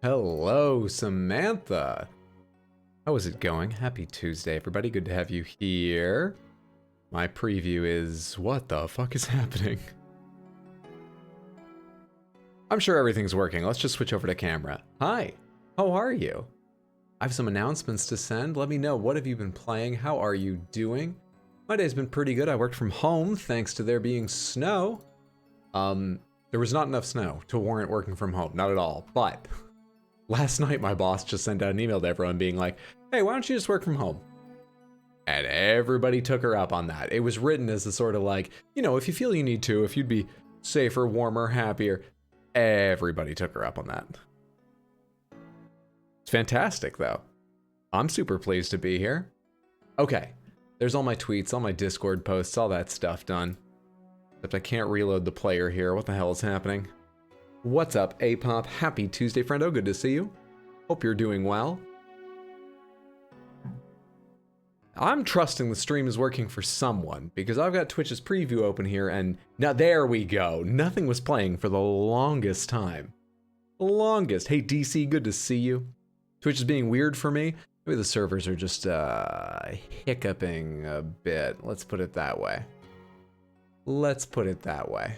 Hello, Samantha. How is it going? Happy Tuesday, everybody. Good to have you here. My preview is... what the fuck is happening? I'm sure everything's working. Let's just switch over to camera. Hi, how are you? I have some announcements to send. Let me know, what have you been playing? How are you doing? My day's been pretty good. I worked from home thanks to there being snow. There was not enough snow to warrant working from home, not at all. But last night my boss just sent out an email to everyone being like, hey, why don't you just work from home? And everybody took her up on that. It was written as a sort of like, you know, if you feel you need to, if you'd be safer, warmer, happier. Everybody took her up on that. It's fantastic, though. I'm super pleased to be here. Okay, there's all my tweets, all my Discord posts, all that stuff done. Except I can't reload the player here. What the hell is happening? What's up, A-Pop? Happy Tuesday, friendo. Good to see you. Hope you're doing well. I'm trusting the stream is working for someone, because I've got Twitch's preview open here, and now there we go. Nothing was playing for the longest time. Longest. Hey, DC, good to see you. Twitch is being weird for me. Maybe the servers are just hiccuping a bit. Let's put it that way. Let's put it that way.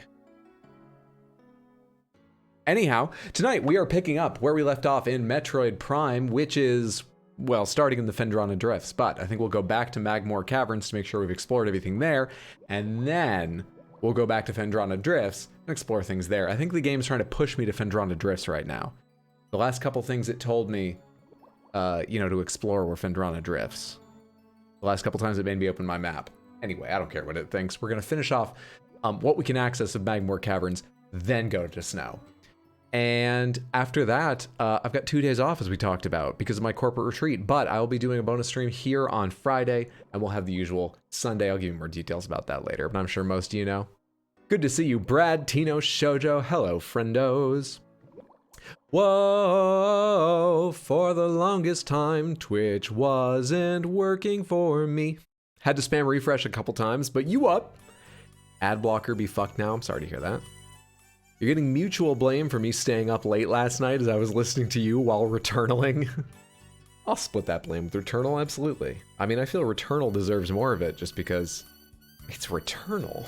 Anyhow, tonight we are picking up where we left off in Metroid Prime, which is, well, starting in the Phendrana Drifts, but I think we'll go back to Magmoor Caverns to make sure we've explored everything there, and then we'll go back to Phendrana Drifts and explore things there. I think the game's trying to push me to Phendrana Drifts right now. The last couple things it told me, you know, to explore were Phendrana Drifts. The last couple times it made me open my map. Anyway, I don't care what it thinks. We're going to finish off what we can access of Magmoor Caverns, then go to Snow. And after that, I've got 2 days off, as we talked about, because of my corporate retreat. But I will be doing a bonus stream here on Friday, and we'll have the usual Sunday. I'll give you more details about that later, but I'm sure most of you know. Good to see you, Brad, Tino, Shoujo. Hello, friendos. Whoa, for the longest time, Twitch wasn't working for me. Had to spam refresh a couple times, but you up. Ad blocker be fucked now. I'm sorry to hear that. You're getting mutual blame for me staying up late last night as I was listening to you while returnaling. I'll split that blame with Returnal, absolutely. I mean, I feel Returnal deserves more of it just because it's Returnal.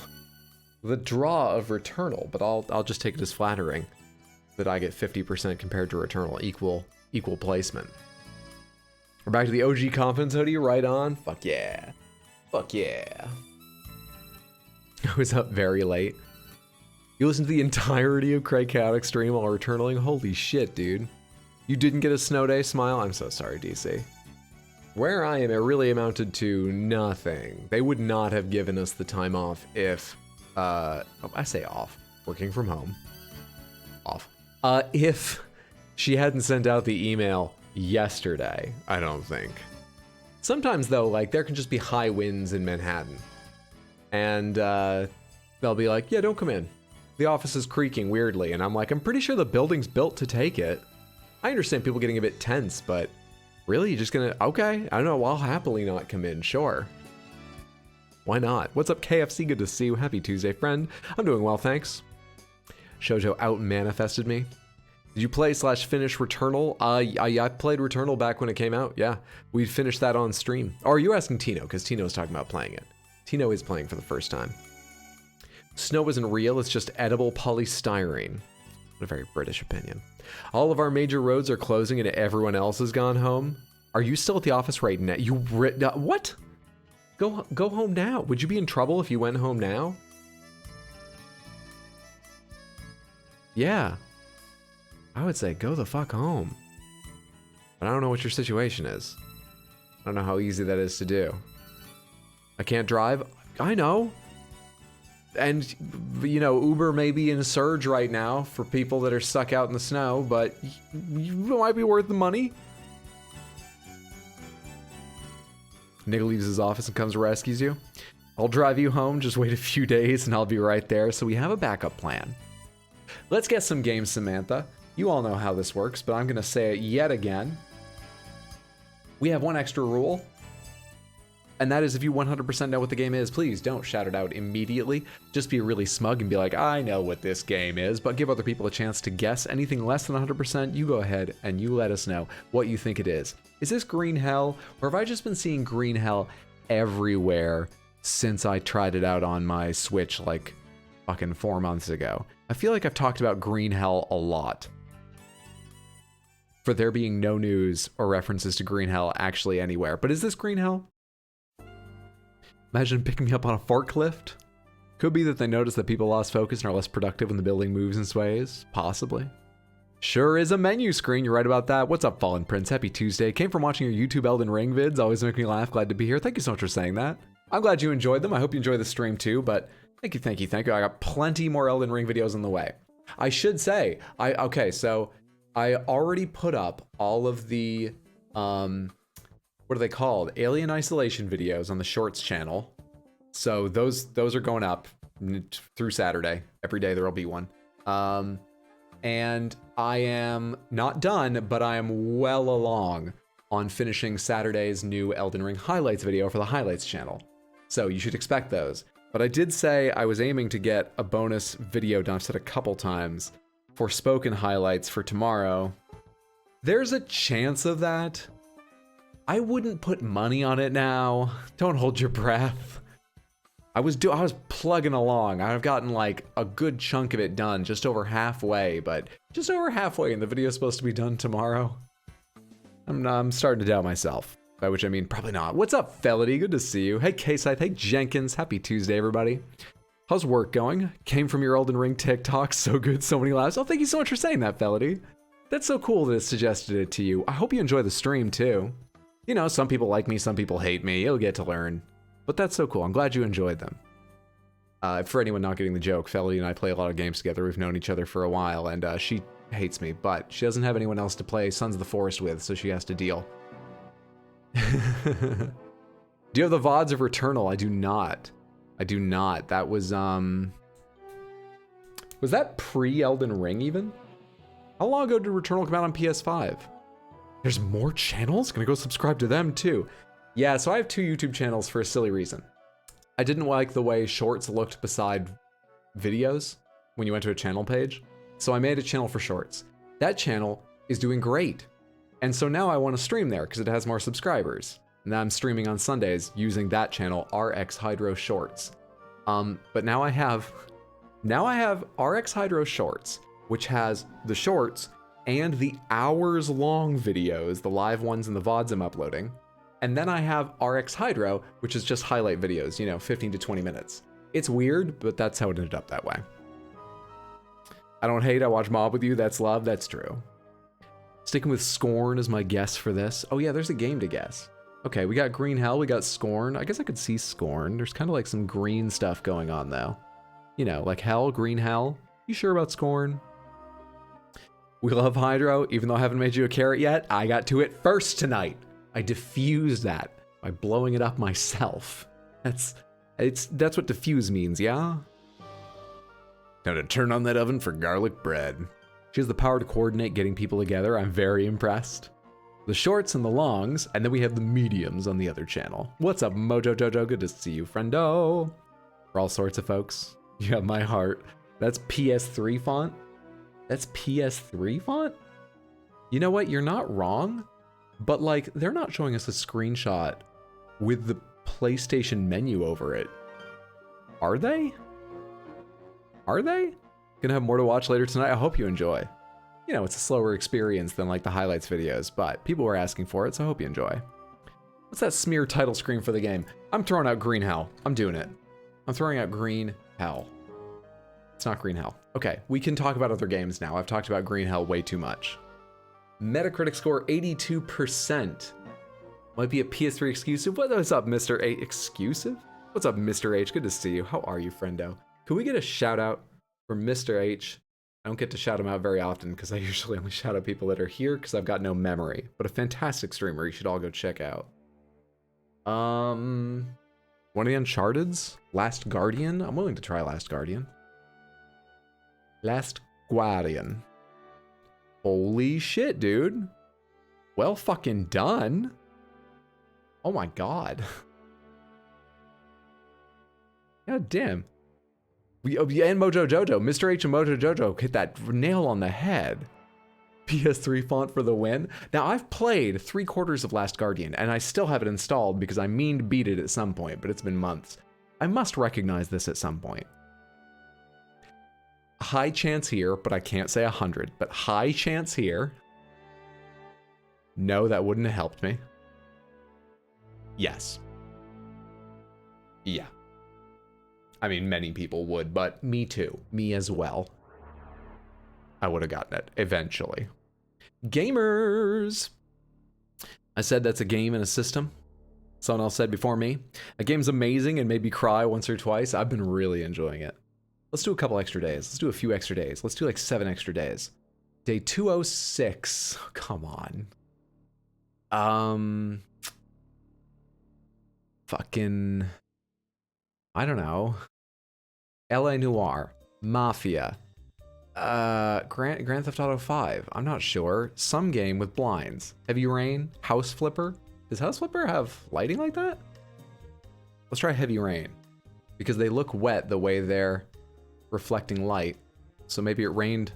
The draw of Returnal, but I'll just take it as flattering that I get 50% compared to Returnal, equal placement. We're back to the OG Confidence hoodie, right on. Fuck yeah. Fuck yeah. I was up very late. You listened to the entirety of Craig Chaotic stream while returnaling? Holy shit, dude. You didn't get a snow day smile? I'm so sorry, DC. Where I am, it really amounted to nothing. They would not have given us the time off if, I say off, working from home. Off. If she hadn't sent out the email yesterday, I don't think. Sometimes, though, like, there can just be high winds in Manhattan. And, they'll be like, yeah, don't come in. The office is creaking weirdly, and I'm like, I'm pretty sure the building's built to take it. I understand people getting a bit tense, but really, you're just gonna, okay, I don't know, I'll happily not come in, sure. Why not? What's up, KFC? Good to see you. Happy Tuesday, friend. I'm doing well, thanks. Shoujo out-manifested me. Did you play / finish Returnal? I played Returnal back when it came out, yeah. We finished that on stream. Or are you asking Tino? Because Tino was talking about playing it. Tino is playing for the first time. Snow isn't real, it's just edible polystyrene. What a very British opinion. All of our major roads are closing and everyone else has gone home. Are you still at the office right now? What? Go home now. Would you be in trouble if you went home now? Yeah. I would say go the fuck home. But I don't know what your situation is. I don't know how easy that is to do. I can't drive? I know. And, you know, Uber may be in a surge right now for people that are stuck out in the snow, but you might be worth the money. Nick leaves his office and comes and rescues you. I'll drive you home, just wait a few days and I'll be right there. So we have a backup plan. Let's get some games, Samantha. You all know how this works, but I'm going to say it yet again. We have one extra rule. And that is, if you 100% know what the game is, please don't shout it out immediately. Just be really smug and be like, I know what this game is, but give other people a chance to guess. Anything less than 100%, you go ahead and you let us know what you think it is. Is this Green Hell, or have I just been seeing Green Hell everywhere since I tried it out on my Switch like fucking 4 months ago? I feel like I've talked about Green Hell a lot, for there being no news or references to Green Hell actually anywhere. But is this Green Hell? Imagine picking me up on a forklift. Could be that they notice that people lost focus and are less productive when the building moves and sways. Possibly. Sure is a menu screen. You're right about that. What's up, Fallen Prince? Happy Tuesday. Came from watching your YouTube Elden Ring vids. Always make me laugh. Glad to be here. Thank you so much for saying that. I'm glad you enjoyed them. I hope you enjoy the stream too, but thank you, thank you, thank you. I got plenty more Elden Ring videos on the way. I should say, okay, so I already put up all of the, what are they called? Alien Isolation videos on the Shorts channel. So those are going up through Saturday. Every day there will be one. And I am not done, but I am well along on finishing Saturday's new Elden Ring highlights video for the highlights channel. So you should expect those. But I did say I was aiming to get a bonus video done. I've said a couple times for spoken highlights for tomorrow. There's a chance of that. I wouldn't put money on it now. Don't hold your breath. I was plugging along. I've gotten like a good chunk of it done, just over halfway, but just over halfway, and the video's supposed to be done tomorrow. I'm starting to doubt myself, by which I mean probably not. What's up, Felody? Good to see you. Hey, K-Scythe. Hey, Jenkins. Happy Tuesday, everybody. How's work going? Came from your Elden Ring TikTok. So good, so many laughs. Oh, thank you so much for saying that, Felody. That's so cool that it suggested it to you. I hope you enjoy the stream, too. You know, some people like me, some people hate me. You'll get to learn. But that's so cool. I'm glad you enjoyed them. For anyone not getting the joke, Felody and I play a lot of games together. We've known each other for a while, and she hates me, but she doesn't have anyone else to play Sons of the Forest with, so she has to deal. Do you have the VODs of Returnal? I do not. I do not. That was that pre-Elden Ring even? How long ago did Returnal come out on PS5? There's more channels? Gonna go subscribe to them too. Yeah, so I have 2 YouTube channels for a silly reason. I didn't like the way shorts looked beside videos when you went to a channel page. So I made a channel for shorts. That channel is doing great. And so now I want to stream there because it has more subscribers. Now I'm streaming on Sundays using that channel, RX Hydro Shorts. But now I have RX Hydro Shorts, which has the shorts and the hours-long videos, the live ones and the VODs I'm uploading. And then I have RX Hydro, which is just highlight videos, you know, 15 to 20 minutes. It's weird, but that's how it ended up that way. I don't hate, I watch Mob with you, that's love, that's true. Sticking with Scorn as my guess for this. Oh yeah, there's a game to guess. Okay, we got Green Hell, we got Scorn. I guess I could see Scorn. There's kind of like some green stuff going on though. You know, like Hell, Green Hell. You sure about Scorn? We love Hydro, even though I haven't made you a carrot yet. I got to it first tonight. I diffused that by blowing it up myself. That's what diffuse means, yeah? Now to turn on that oven for garlic bread. She has the power to coordinate getting people together. I'm very impressed. The shorts and the longs, and then we have the mediums on the other channel. What's up, Mojo Jojo? Good to see you, friendo. For all sorts of folks. You have my heart. That's PS3 font? That's PS3 font? You know what? You're not wrong. But like, they're not showing us a screenshot with the PlayStation menu over it. Are they? Are they? Gonna have more to watch later tonight. I hope you enjoy. You know, it's a slower experience than like the highlights videos, but people were asking for it, so I hope you enjoy. What's that smear title screen for the game? I'm throwing out Green Hell. I'm doing it. I'm throwing out Green Hell. It's not Green Hell. Okay, we can talk about other games now. I've talked about Green Hell way too much. Metacritic score 82%. Might be a PS3 exclusive. What's up, Mr. H? Exclusive? What's up, Mr. H? Good to see you. How are you, friendo? Can we get a shout out for Mr. H? I don't get to shout him out very often because I usually only shout out people that are here because I've got no memory. But a fantastic streamer you should all go check out. One of the Uncharted's? Last Guardian? I'm willing to try Last Guardian. Last Guardian. Holy shit, dude. Well fucking done. Oh my god. God damn. And Mojo Jojo. Mr. H and Mojo Jojo hit that nail on the head. PS3 font for the win. Now, I've played 3/4 of Last Guardian, and I still have it installed because I mean to beat it at some point, but it's been months. I must recognize this at some point. High chance here, but I can't say 100, but high chance here. No, that wouldn't have helped me. Yes. Yeah. I mean, many people would, but me too. Me as well. I would have gotten it eventually. Gamers! I said that's a game and a system. Someone else said before me. A game's amazing and made me cry once or twice. I've been really enjoying it. Let's do a couple extra days. Let's do a few extra days. Let's do like 7 extra days. Day 206. Come on. Fucking... I don't know. LA Noire. Mafia. Grand Theft Auto 5. I'm not sure. Some game with blinds. Heavy Rain. House Flipper. Does House Flipper have lighting like that? Let's try Heavy Rain. Because they look wet the way they're reflecting light. So maybe it rained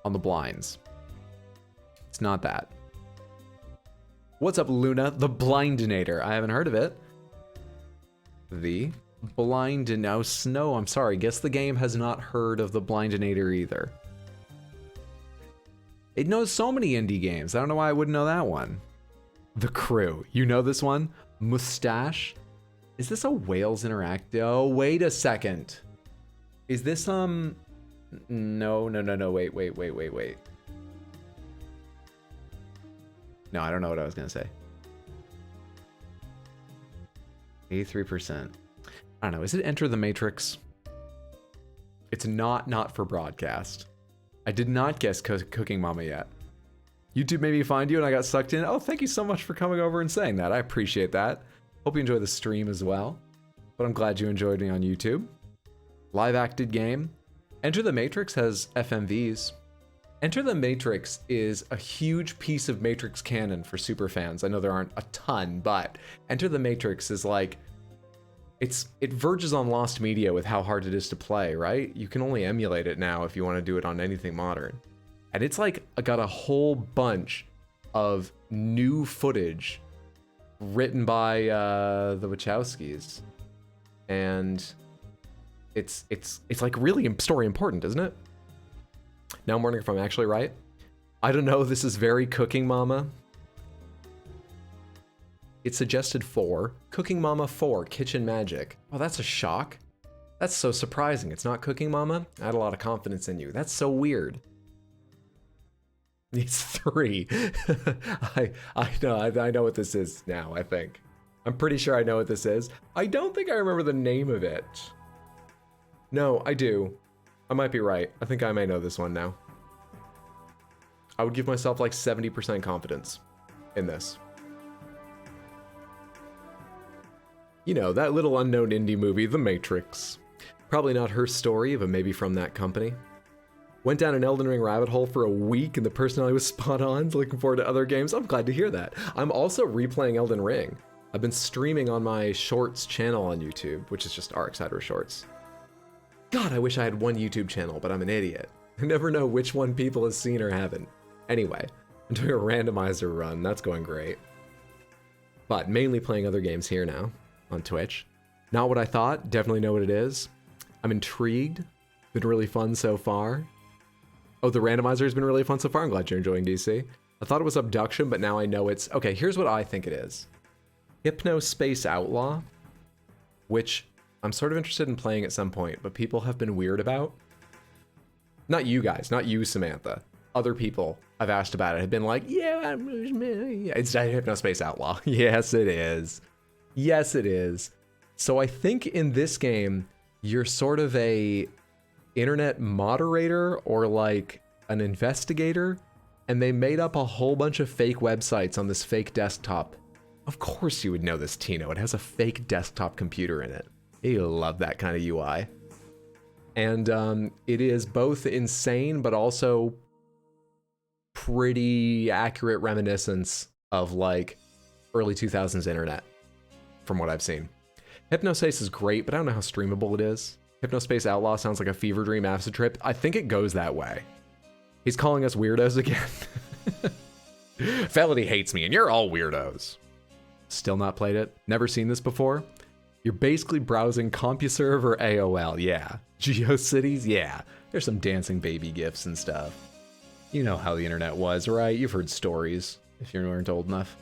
on the blinds. It's not that. What's up, Luna? The Blindinator. I haven't heard of it. The no, Snow, I'm sorry. Guess the game has not heard of the Blindinator either. It knows so many indie games. I don't know why I wouldn't know that one. The Crew. You know this one? Mustache. Is this a Whales Interact? Oh, wait a second. Is this, no, wait. No, I don't know what I was gonna say. 83%. I don't know, is it Enter the Matrix? It's not for broadcast. I did not guess Cooking Mama yet. YouTube made me find you and I got sucked in. Oh, thank you so much for coming over and saying that. I appreciate that. Hope you enjoy the stream as well. But I'm glad you enjoyed me on YouTube. Live acted game. Enter the Matrix has FMVs. Enter the Matrix is a huge piece of Matrix canon for super fans. I know there aren't a ton, but Enter the Matrix is like, it verges on lost media with how hard it is to play, right? You can only emulate it now if you want to do it on anything modern. And it's like, got a whole bunch of new footage written by the Wachowskis. And it's like really story important, isn't it? Now I'm wondering if I'm actually right. I don't know, this is very Cooking Mama. It suggested 4. Cooking Mama 4, Kitchen Magic. Oh, that's a shock. That's so surprising. It's not Cooking Mama? I had a lot of confidence in you. That's so weird. It's 3. I know what this is now, I think. I'm pretty sure I know what this is. I don't think I remember the name of it. No, I do. I might be right. I think I may know this one now. I would give myself like 70% confidence in this. You know, that little unknown indie movie, The Matrix. Probably not her story, but maybe from that company. Went down an Elden Ring rabbit hole for a week and the personality was spot on. Looking forward to other games. I'm glad to hear that. I'm also replaying Elden Ring. I've been streaming on my Shorts channel on YouTube, which is just ArcSider Shorts. God, I wish I had one YouTube channel, but I'm an idiot. I never know which one people have seen or haven't. Anyway, I'm doing a randomizer run. That's going great. But mainly playing other games here now on Twitch. Not what I thought. Definitely know what it is. I'm intrigued. Been really fun so far. Oh, the randomizer has been really fun so far. I'm glad you're enjoying DC. I thought it was Abduction, but now I know it's... Okay, here's what I think it is. Hypno Space Outlaw, which I'm sort of interested in playing at some point, but people have been weird about. Not you guys, not you, Samantha. Other people I've asked about it have been like, yeah, it's Hypno Space Outlaw. Yes, it is. Yes, it is. So I think in this game, you're sort of a internet moderator or like an investigator, and they made up a whole bunch of fake websites on this fake desktop. Of course you would know this, Tino. It has a fake desktop computer in it. You love that kind of UI. And it is both insane, but also pretty accurate reminiscence of like early 2000s internet, from what I've seen. Hypnospace is great, but I don't know how streamable it is. Hypnospace Outlaw sounds like a fever dream acid trip. I think it goes that way. He's calling us weirdos again. Felony hates me, and you're all weirdos. Still not played it. Never seen this before. You're basically browsing CompuServe or AOL, yeah. GeoCities, yeah. There's some dancing baby gifs and stuff. You know how the internet was, right? You've heard stories, if you weren't old enough.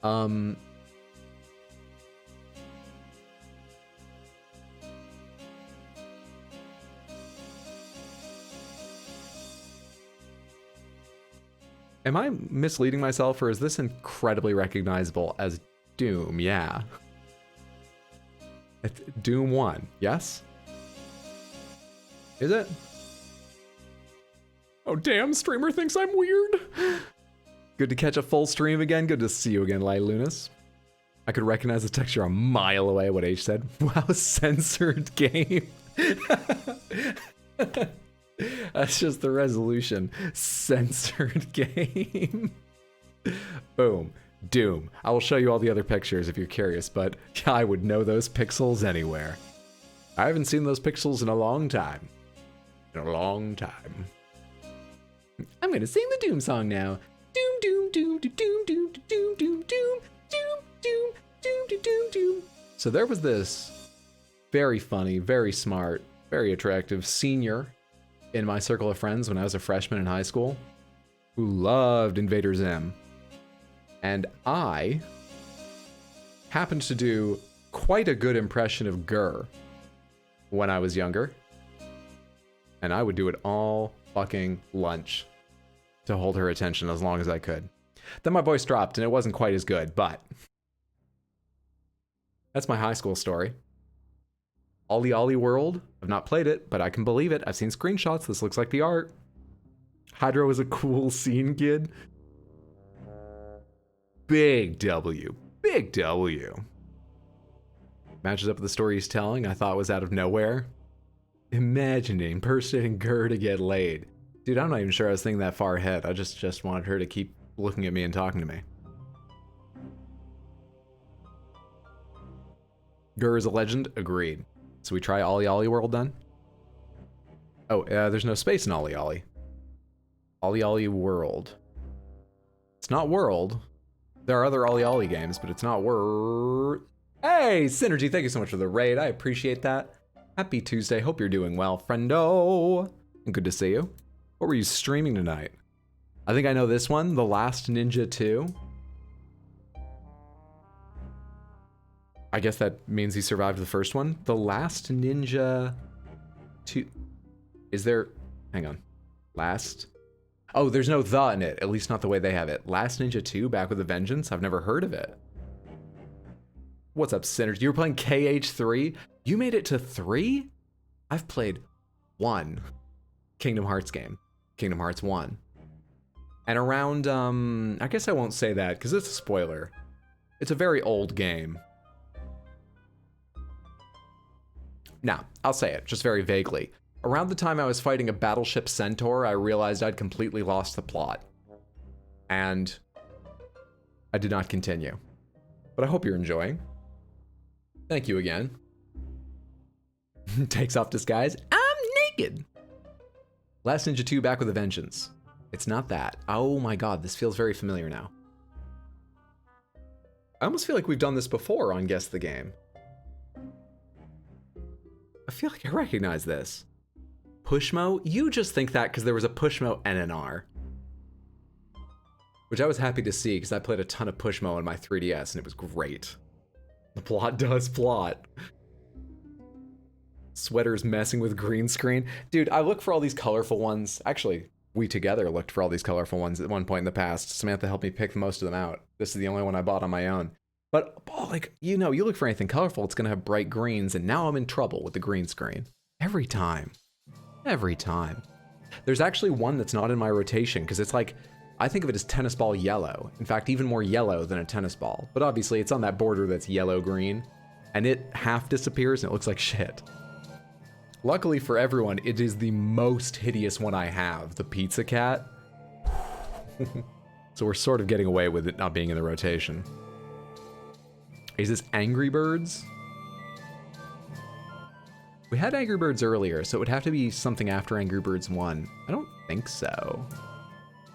Am I misleading myself, or is this incredibly recognizable as Doom? Yeah. It's Doom 1, yes? Is it? Oh damn, streamer thinks I'm weird. Good to catch a full stream again. Good to see you again, Light Lunas. I could recognize the texture a mile away, what H said. Wow, censored game. That's just the resolution. Censored game. Boom. Doom. I will show you all the other pictures if you're curious, but I would know those pixels anywhere. I haven't seen those pixels in a long time. In a long time. I'm gonna sing the Doom song now. Doom, doom, doom, doom, doom, doom, doom, doom, doom, doom, doom, doom, doom, doom. So there was this very funny, very smart, very attractive senior in my circle of friends when I was a freshman in high school who loved Invader Zim. And I happened to do quite a good impression of Gurr when I was younger. And I would do it all fucking lunch to hold her attention as long as I could. Then my voice dropped and it wasn't quite as good, but that's my high school story. Ollie Ollie World. I've not played it, but I can believe it. I've seen screenshots. This looks like the art. Hydro is a cool scene kid. Big W. Big W. Matches up with the story he's telling. I thought was out of nowhere. Imagining, impersonating Gurr to get laid. Dude, I'm not even sure I was thinking that far ahead. I just wanted her to keep looking at me and talking to me. Gurr is a legend? Agreed. So we try Ollie Ollie World then? Oh, there's no space in Ollie Ollie. Ollie Ollie World. It's not World. There are other Ollie Ollie games, but it's not World. Hey, Synergy, thank you so much for the raid. I appreciate that. Happy Tuesday. Hope you're doing well, friendo. Good to see you. What were you streaming tonight? I think I know this one, The Last Ninja 2. I guess that means he survived the first one. The Last Ninja 2. Is there... Hang on. Last... Oh, there's no the in it. At least not the way they have it. Last Ninja 2, Back with a Vengeance? I've never heard of it. What's up, Synergy? You were playing KH3? You made it to 3? I've played 1 Kingdom Hearts game. Kingdom Hearts 1. And around, I guess I won't say that because it's a spoiler. It's a very old game. Now, I'll say it, just very vaguely. Around the time I was fighting a battleship centaur, I realized I'd completely lost the plot. And I did not continue. But I hope you're enjoying. Thank you again. Takes off disguise. I'm naked! Last Ninja 2, Back with a Vengeance. It's not that. Oh my god, this feels very familiar now. I almost feel like we've done this before on Guess the Game. I feel like I recognize this. Pushmo? You just think that because there was a Pushmo NNR. Which I was happy to see because I played a ton of Pushmo on my 3DS and it was great. The plot does plot. Sweaters messing with green screen. Dude, I look for all these colorful ones. Actually, we together looked for all these colorful ones at one point in the past. Samantha helped me pick most of them out. This is the only one I bought on my own. But, oh, like, you know, you look for anything colorful, it's gonna have bright greens, and now I'm in trouble with the green screen. Every time. Every time. There's actually one that's not in my rotation, because it's like, I think of it as tennis ball yellow. In fact, even more yellow than a tennis ball. But obviously, it's on that border that's yellow-green, and it half disappears, and it looks like shit. Luckily for everyone, it is the most hideous one I have, the pizza cat. So we're sort of getting away with it not being in the rotation. Is this Angry Birds? We had Angry Birds earlier, so it would have to be something after Angry Birds 1. I don't think so.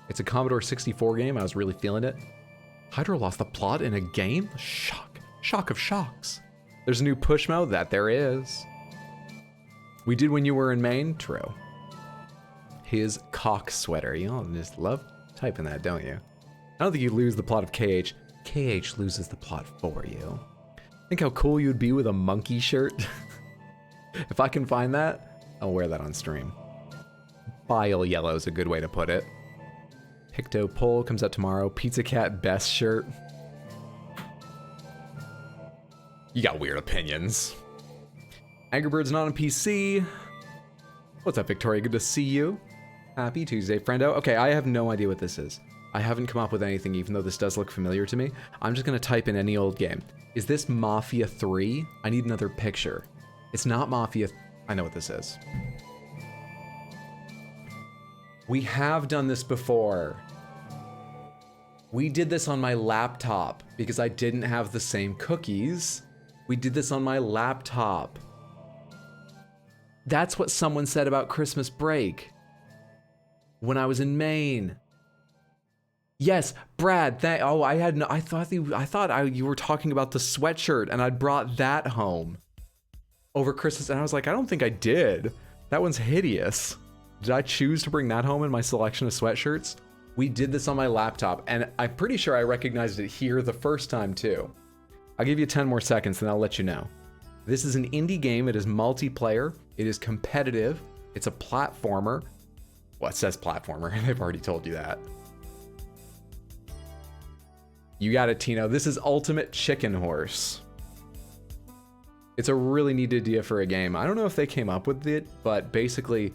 It's a Commodore 64 game. I was really feeling it. Hydro lost the plot in a game? Shock. Shock of shocks. There's a new push mode. That there is. We did when you were in Maine? True. His cock sweater. You all just love typing that, don't you? I don't think you lose the plot of KH. KH loses the plot for you. Think how cool you'd be with a monkey shirt? If I can find that, I'll wear that on stream. Bile yellow is a good way to put it. Picto Pull comes out tomorrow. Pizza Cat best shirt. You got weird opinions. Angry Birds not on PC. What's up, Victoria? Good to see you. Happy Tuesday, friendo. Okay, I have no idea what this is. I haven't come up with anything, even though this does look familiar to me. I'm just gonna type in any old game. Is this Mafia 3? I need another picture. It's not Mafia. I know what this is. We have done this before. We did this on my laptop because I didn't have the same cookies. We did this on my laptop. That's what someone said about Christmas break when I was in Maine. Yes, Brad. Oh, I had no. I thought you were talking about the sweatshirt, and I'd brought that home over Christmas, and I was like, I don't think I did. That one's hideous. Did I choose to bring that home in my selection of sweatshirts? We did this on my laptop, and I'm pretty sure I recognized it here the first time too. I'll give you 10 more seconds, and I'll let you know. This is an indie game. It is multiplayer. It is competitive. It's a platformer. Well, it says platformer. They've already told you that. You got it, Tino. This is Ultimate Chicken Horse. It's a really neat idea for a game. I don't know if they came up with it, but basically,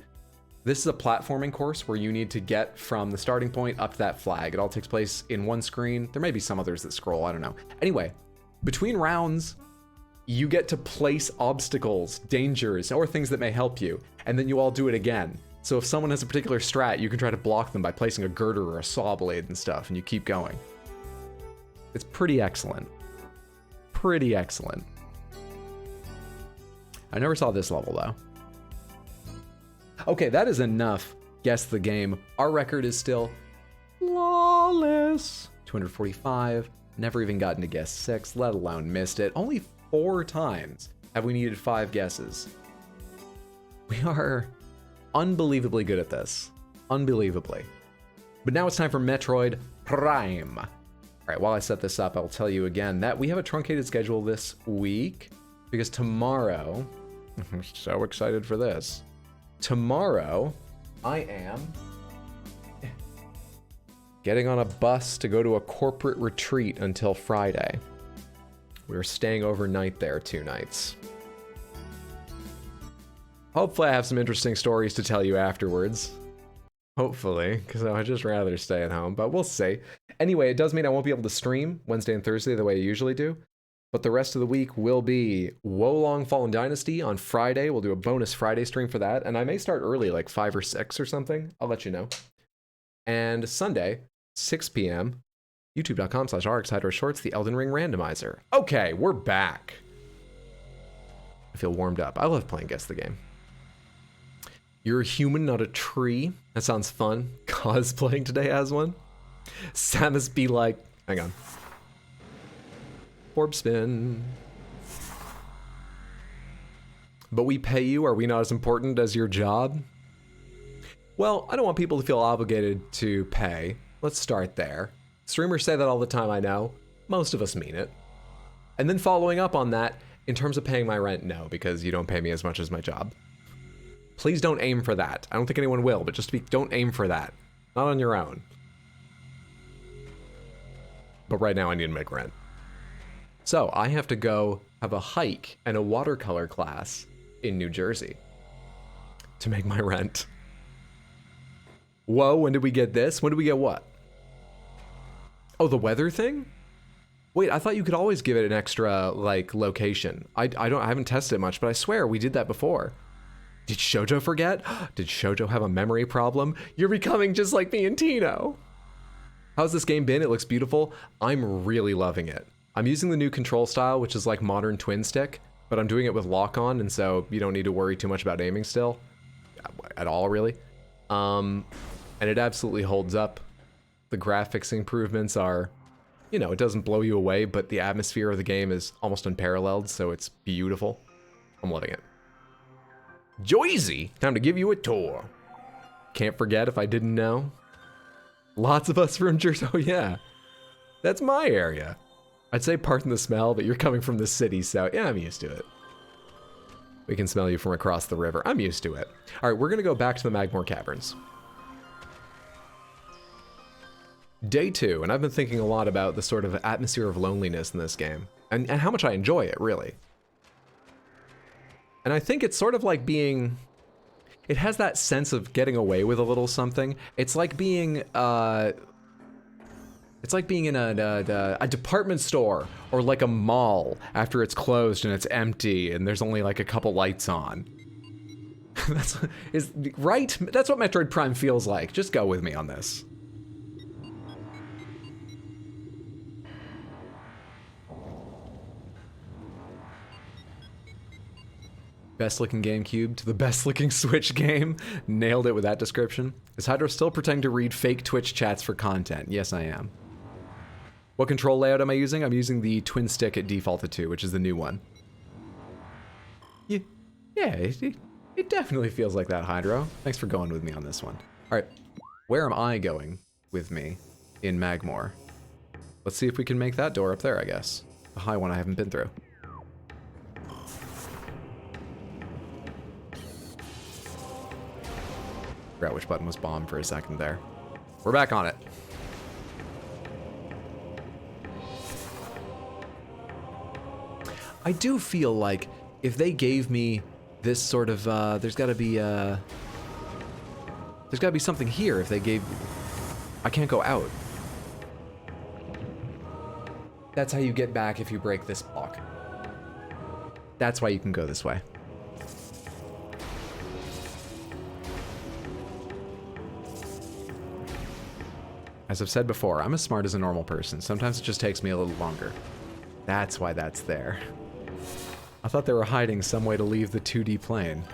this is a platforming course where you need to get from the starting point up to that flag. It all takes place in one screen. There may be some others that scroll, I don't know. Anyway, between rounds, you get to place obstacles, dangers, or things that may help you, and then you all do it again. So if someone has a particular strat, you can try to block them by placing a girder or a saw blade and stuff, and you keep going. It's pretty excellent. Pretty excellent. I never saw this level, though. Okay, that is enough. Guess the game. Our record is still flawless. 245. Never even gotten to guess 6, let alone missed it. Only 4 times have we needed 5 guesses. We are unbelievably good at this. Unbelievably. But now it's time for Metroid Prime. All right, while I set this up, I'll tell you again that we have a truncated schedule this week because tomorrow, I'm so excited for this. Tomorrow, I am getting on a bus to go to a corporate retreat until Friday. We're staying overnight there 2 nights. Hopefully I have some interesting stories to tell you afterwards. Hopefully, because I'd just rather stay at home, but we'll see. Anyway, it does mean I won't be able to stream Wednesday and Thursday the way I usually do, but the rest of the week will be Wolong Fallen Dynasty on Friday. We'll do a bonus Friday stream for that, and I may start early, like 5 or 6 or something. I'll let you know. And Sunday, 6 p.m., youtube.com/RxHydroShorts, the Elden Ring Randomizer. Okay, we're back. I feel warmed up. I love playing Guess the Game. You're a human, not a tree. That sounds fun. Cosplaying today as one. Samus be like, hang on. Orb spin. But we pay you, are we not as important as your job? Well, I don't want people to feel obligated to pay. Let's start there. Streamers say that all the time, I know. Most of us mean it. And then following up on that, in terms of paying my rent, no, because you don't pay me as much as my job. Please don't aim for that. I don't think anyone will, but don't aim for that. Not on your own. But right now I need to make rent. So I have to go have a hike and a watercolor class in New Jersey to make my rent. Whoa, when did we get this? When did we get what? Oh, the weather thing? Wait, I thought you could always give it an extra, like, location. I haven't tested it much, but I swear we did that before. Did Shoujo forget? Did Shoujo have a memory problem? You're becoming just like me and Tino. How's this game been? It looks beautiful. I'm really loving it. I'm using the new control style, which is like modern twin stick, but I'm doing it with lock on, and so you don't need to worry too much about aiming still. At all, really. And it absolutely holds up. The graphics improvements are, you know, it doesn't blow you away, but the atmosphere of the game is almost unparalleled, so it's beautiful. I'm loving it. Joyzy, time to give you a tour. Can't forget if I didn't know. Lots of us from Jersey. Oh yeah, that's my area. I'd say pardon the smell, but you're coming from the city, so yeah, I'm used to it. We can smell you from across the river. I'm used to it. All right, we're gonna go back to the Magmoor Caverns. Day 2, and I've been thinking a lot about the sort of atmosphere of loneliness in this game, and how much I enjoy it, really. And I think it's sort of like being... It has that sense of getting away with a little something. It's like being, in a department store or like a mall after it's closed and it's empty and there's only like a couple lights on. Right? That's what Metroid Prime feels like. Just go with me on this. Best looking GameCube to the best looking Switch game. Nailed it with that description. Is Hydro still pretending to read fake Twitch chats for content? Yes, I am. What control layout am I using? I'm using the twin stick at defaulted to, which is the new one. Yeah, it definitely feels like that, Hydro. Thanks for going with me on this one. All right, where am I going with me in Magmoor? Let's see if we can make that door up there, I guess. The high one I haven't been through. Forgot which button was bomb for a second there. We're back on it. I do feel like if they gave me this sort of, there's gotta be something here if they gave, I can't go out. That's how you get back if you break this block. That's why you can go this way. As I've said before, I'm as smart as a normal person. Sometimes it just takes me a little longer. That's why that's there. I thought they were hiding some way to leave the 2D plane.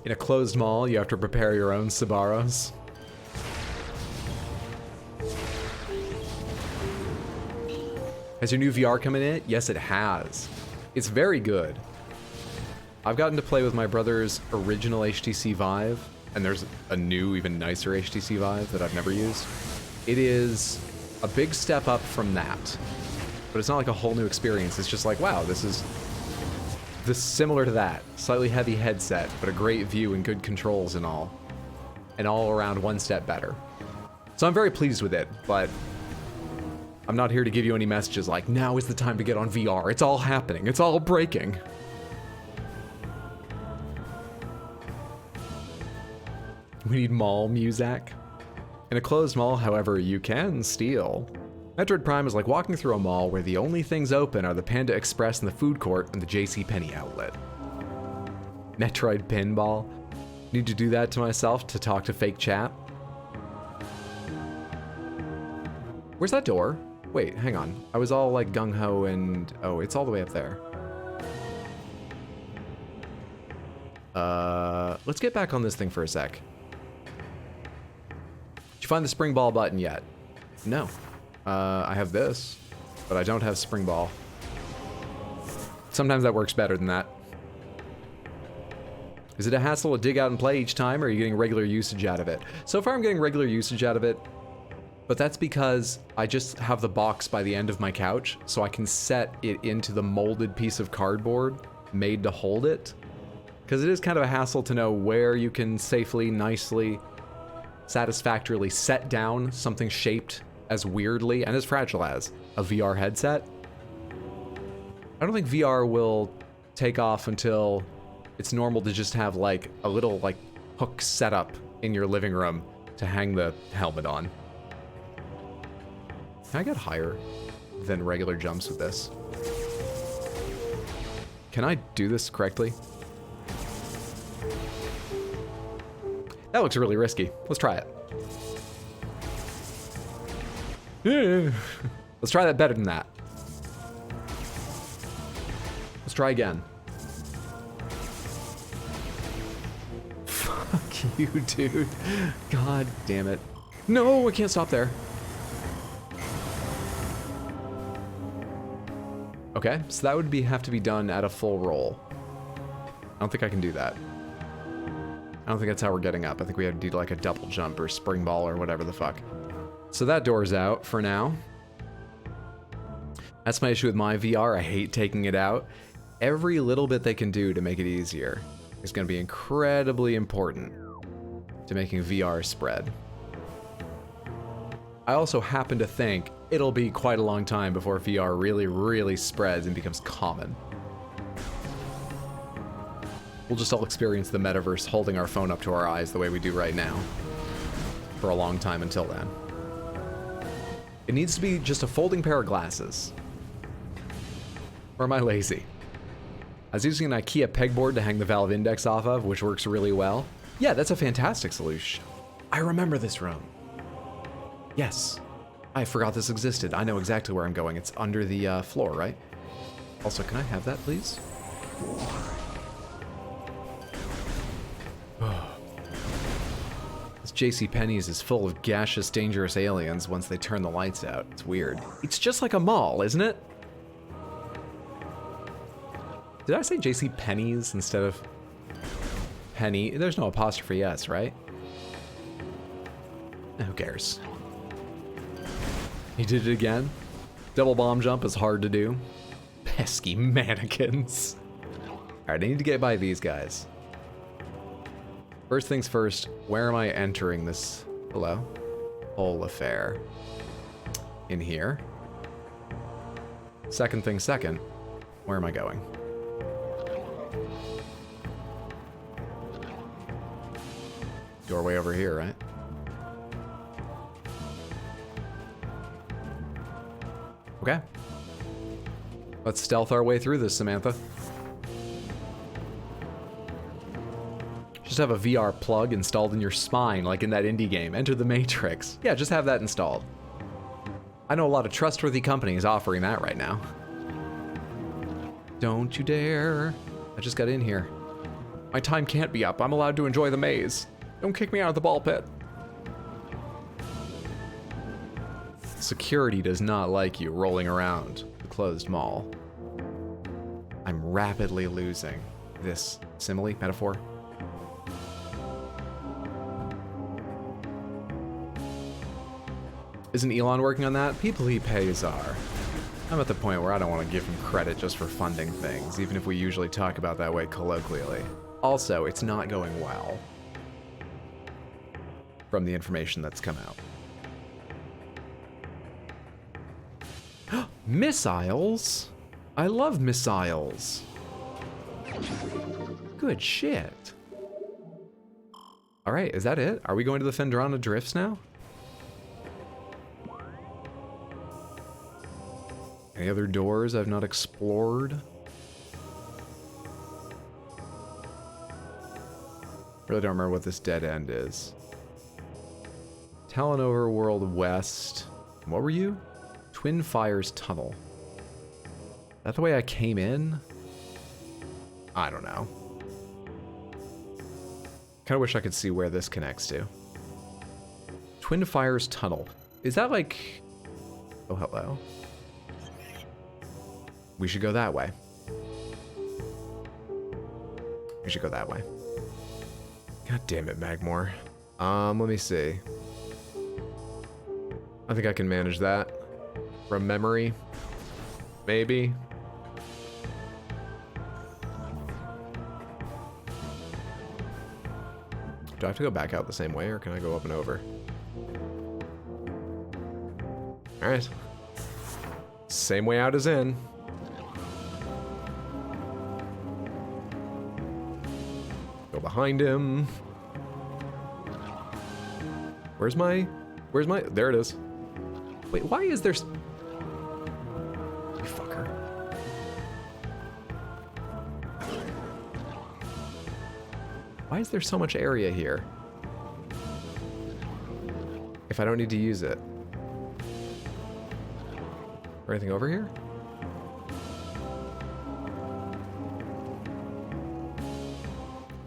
In a closed mall, you have to prepare your own Sabaros. Has your new VR come in it? Yes, it has. It's very good. I've gotten to play with my brother's original HTC Vive, and there's a new, even nicer HTC Vive that I've never used. It is a big step up from that, but it's not like a whole new experience. It's just like, wow, this is similar to that. Slightly heavy headset, but a great view and good controls and all around one step better. So I'm very pleased with it, but I'm not here to give you any messages like, now is the time to get on VR. It's all happening. It's all breaking. We need mall music. In a closed mall, however, you can steal. Metroid Prime is like walking through a mall where the only things open are the Panda Express and the food court and the JCPenney outlet. Metroid Pinball. Need to do that to myself to talk to fake chat. Where's that door? Wait, hang on. I was all like gung-ho and... oh, it's all the way up there. Let's get back on this thing for a sec. Did you find the spring ball button yet? No. I have this, but I don't have spring ball. Sometimes that works better than that. Is it a hassle to dig out and play each time, or are you getting regular usage out of it? So far I'm getting regular usage out of it, but that's because I just have the box by the end of my couch, so I can set it into the molded piece of cardboard made to hold it. Because it is kind of a hassle to know where you can safely, nicely, satisfactorily set down something shaped as weirdly and as fragile as a VR headset. I don't think VR will take off until it's normal to just have like a little like hook set up in your living room to hang the helmet on. Can I get higher than regular jumps with this? Can I do this correctly? That looks really risky. Let's try it. Let's try that better than that. Let's try again. Fuck you, dude. God damn it. No, I can't stop there. Okay, so that would have to be done at a full roll. I don't think I can do that. I don't think that's how we're getting up. I think we have to do like a double jump or spring ball or whatever the fuck. So that door's out for now. That's my issue with my VR. I hate taking it out. Every little bit they can do to make it easier is going to be incredibly important to making VR spread. I also happen to think it'll be quite a long time before VR really, really spreads and becomes common. We'll just all experience the metaverse holding our phone up to our eyes the way we do right now for a long time until then. It needs to be just a folding pair of glasses. Or am I lazy? I was using an IKEA pegboard to hang the Valve Index off of, which works really well. Yeah, that's a fantastic solution. I remember this room. Yes. I forgot this existed. I know exactly where I'm going. It's under the floor, right? Also, can I have that, please? This JCPenney's is full of gaseous, dangerous aliens once they turn the lights out. It's weird. It's just like a mall, isn't it? Did I say JCPenney's instead of penny? There's no apostrophe S, right? Who cares? He did it again. Double bomb jump is hard to do. Pesky mannequins. Alright, I need to get by these guys. First things first, where am I entering this, hello, whole affair? In here. Second thing second, where am I going? Doorway over here, right? Okay. Let's stealth our way through this, Samantha. Just have a VR plug installed in your spine, like in that indie game, Enter the Matrix. Yeah, just have that installed. I know a lot of trustworthy companies offering that right now. Don't you dare. I just got in here. My time can't be up. I'm allowed to enjoy the maze. Don't kick me out of the ball pit. Security does not like you rolling around the closed mall. I'm rapidly losing this simile, metaphor. Isn't Elon working on that? People he pays are. I'm at the point where I don't want to give him credit just for funding things, even if we usually talk about that way colloquially. Also, it's not going well from the information that's come out. Missiles? I love missiles. Good shit. All right, is that it? Are we going to the Fendrana Drifts now? Any other doors I've not explored? Really don't remember what this dead end is. Talon Overworld West. What were you? Twin Fires Tunnel. Is that the way I came in? I don't know. Kind of wish I could see where this connects to. Twin Fires Tunnel. Is that like... Oh, hello. We should go that way. We should go that way. God damn it, Magmore. Let me see. I think I can manage that. From memory. Maybe. Do I have to go back out the same way, or can I go up and over? Alright. Same way out as in. Go behind him. Where's my... There it is. Wait, why is there... You fucker. Why is there so much area here? If I don't need to use it. there anything over here?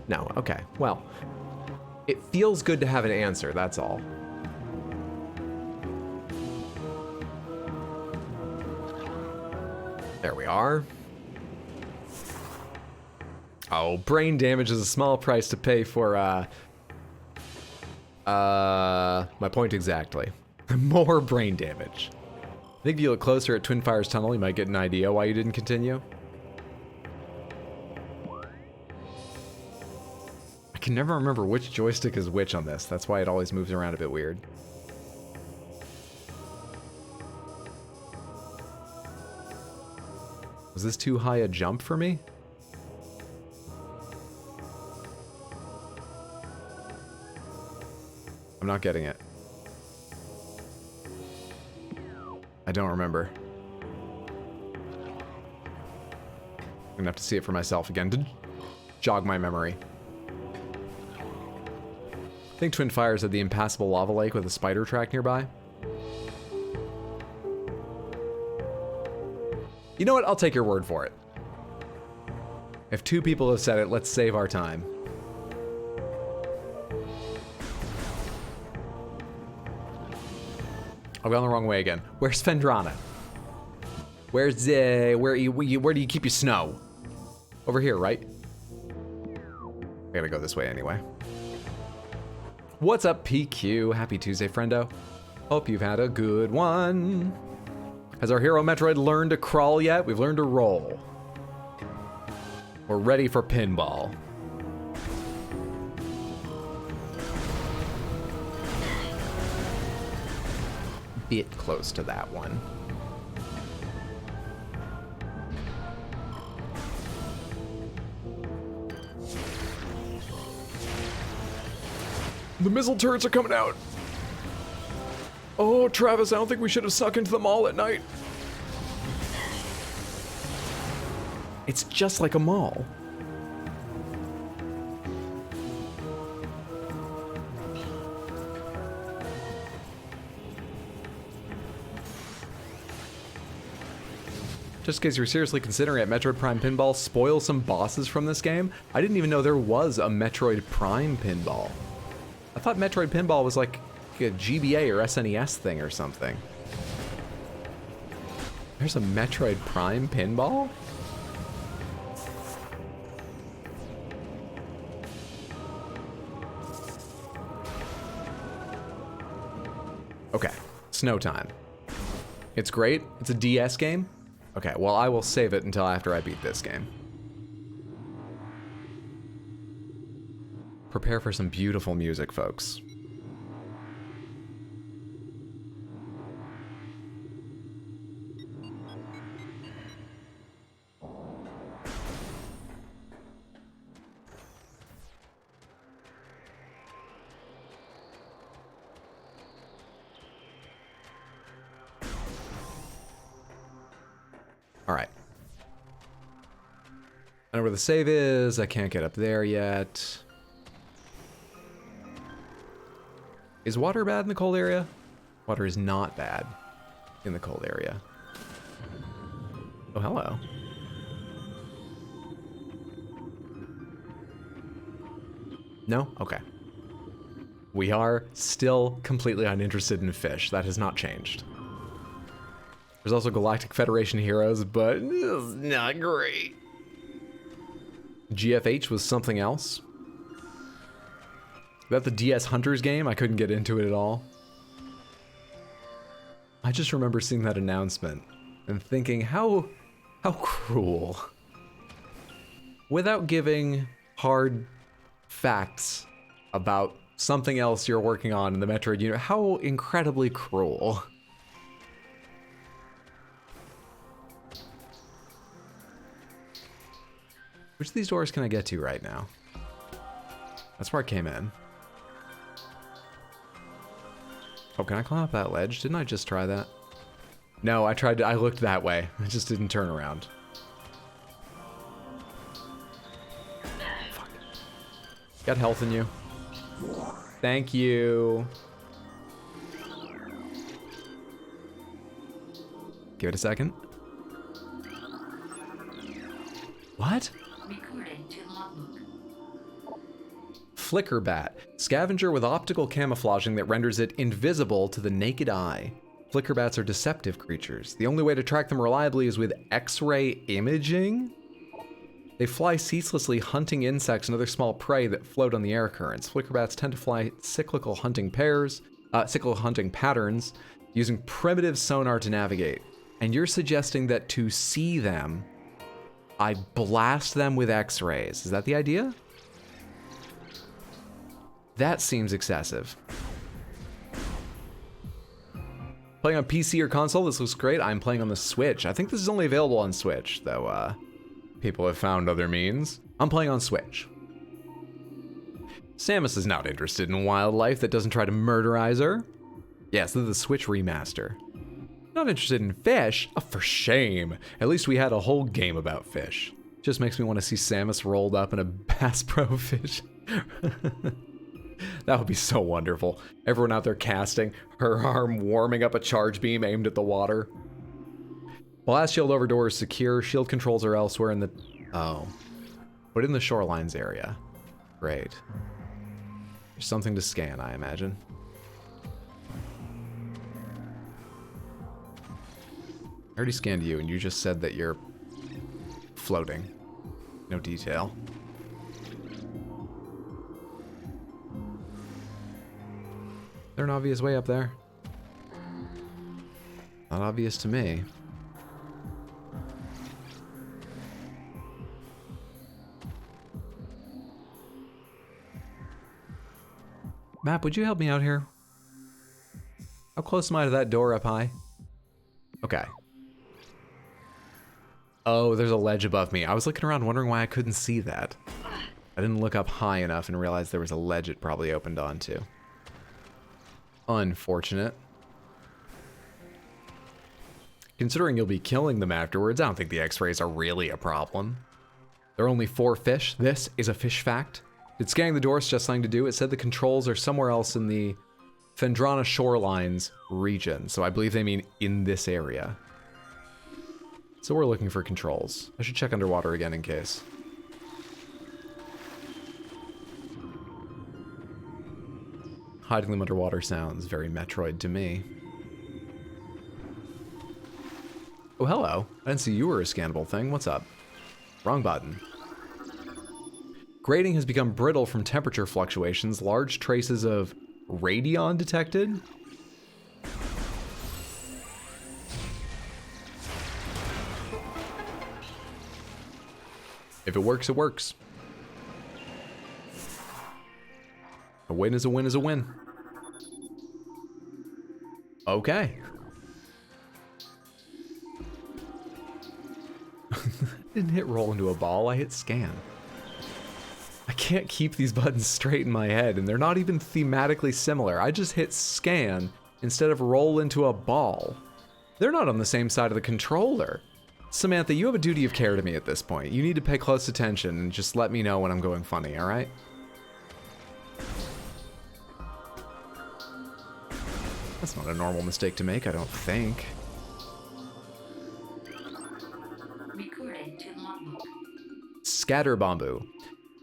No, okay. Well, it feels good to have an answer, that's all. There we are. Oh, brain damage is a small price to pay for, my point exactly. More brain damage. I think if you look closer at Twin Fires Tunnel, you might get an idea why you didn't continue. I can never remember which joystick is which on this. That's why it always moves around a bit weird. Was this too high a jump for me? I'm not getting it. I don't remember. I'm gonna have to see it for myself again to jog my memory. I think Twin Fires had the impassable lava lake with a spider track nearby. You know what? I'll take your word for it. If two people have said it, let's save our time. I've gone the wrong way again. Where's Fendrana? Where do you keep your snow? Over here, right? I gotta go this way anyway. What's up, PQ? Happy Tuesday, friendo. Hope you've had a good one. Has our hero Metroid learned to crawl yet? We've learned to roll. We're ready for pinball. Bit close to that one. The missile turrets are coming out. Oh, Travis, I don't think we should have sucked into them all at night. It's just like a mall. Just in case you're seriously considering it, Metroid Prime Pinball spoil some bosses from this game. I didn't even know there was a Metroid Prime Pinball. I thought Metroid Pinball was like a GBA or SNES thing or something. There's a Metroid Prime Pinball? Okay, Snow Time. It's great. It's a DS game. Okay, well, I will save it until after I beat this game. Prepare for some beautiful music, folks. All right. I know where the save is. I can't get up there yet. Is water bad in the cold area? Water is not bad in the cold area. Oh, hello. No? Okay. We are still completely uninterested in fish. That has not changed. There's also Galactic Federation heroes, but it's not great. GFH was something else. That the DS Hunters game? I couldn't get into it at all. I just remember seeing that announcement and thinking, how cruel. Without giving hard facts about something else you're working on in the Metroid universe, how incredibly cruel. Which of these doors can I get to right now? That's where I came in. Oh, can I climb up that ledge? Didn't I just try that? No, I looked that way. I just didn't turn around. Fuck. Got health in you. Thank you. Give it a second. What? Recording to logbook. Flicker bat. Scavenger with optical camouflaging that renders it invisible to the naked eye. Flicker bats are deceptive creatures. The only way to track them reliably is with X-ray imaging? They fly ceaselessly, hunting insects and other small prey that float on the air currents. Flicker bats tend to fly cyclical hunting patterns, using primitive sonar to navigate. And you're suggesting that to see them, I blast them with X-rays. Is that the idea? That seems excessive. Playing on PC or console, this looks great. I'm playing on the Switch. I think this is only available on Switch, though people have found other means. I'm playing on Switch. Samus is not interested in wildlife that doesn't try to murderize her. Yes, this is the Switch remaster. Not interested in fish? Oh, for shame. At least we had a whole game about fish. Just makes me want to see Samus rolled up in a Bass Pro fish. That would be so wonderful. Everyone out there casting, her arm warming up a charge beam aimed at the water. Blast shield over door is secure. Shield controls are elsewhere in the... Oh. But in the shorelines area. Great. There's something to scan, I imagine. I already scanned you, and you just said that you're floating. No detail. Is there an obvious way up there? Not obvious to me. Map, would you help me out here? How close am I to that door up high? Okay. Oh, there's a ledge above me. I was looking around wondering why I couldn't see that. I didn't look up high enough and realize there was a ledge it probably opened onto. Unfortunate. Considering you'll be killing them afterwards, I don't think the X-rays are really a problem. There are only 4 fish. This is a fish fact. Did scanning the door suggest something to do? It said the controls are somewhere else in the Phendrana Shorelines region, so I believe they mean in this area. So we're looking for controls. I should check underwater again in case. Hiding them underwater sounds very Metroid to me. Oh, hello. I didn't see you were a scannable thing. What's up? Wrong button. Grating has become brittle from temperature fluctuations. Large traces of radion detected. If it works, it works. A win is a win is a win. Okay. Didn't hit roll into a ball, I hit scan. I can't keep these buttons straight in my head, and they're not even thematically similar. I just hit scan instead of roll into a ball. They're not on the same side of the controller. Samantha, you have a duty of care to me at this point. You need to pay close attention and just let me know when I'm going funny, alright? That's not a normal mistake to make, I don't think. Recording to logbook. Scatter bamboo.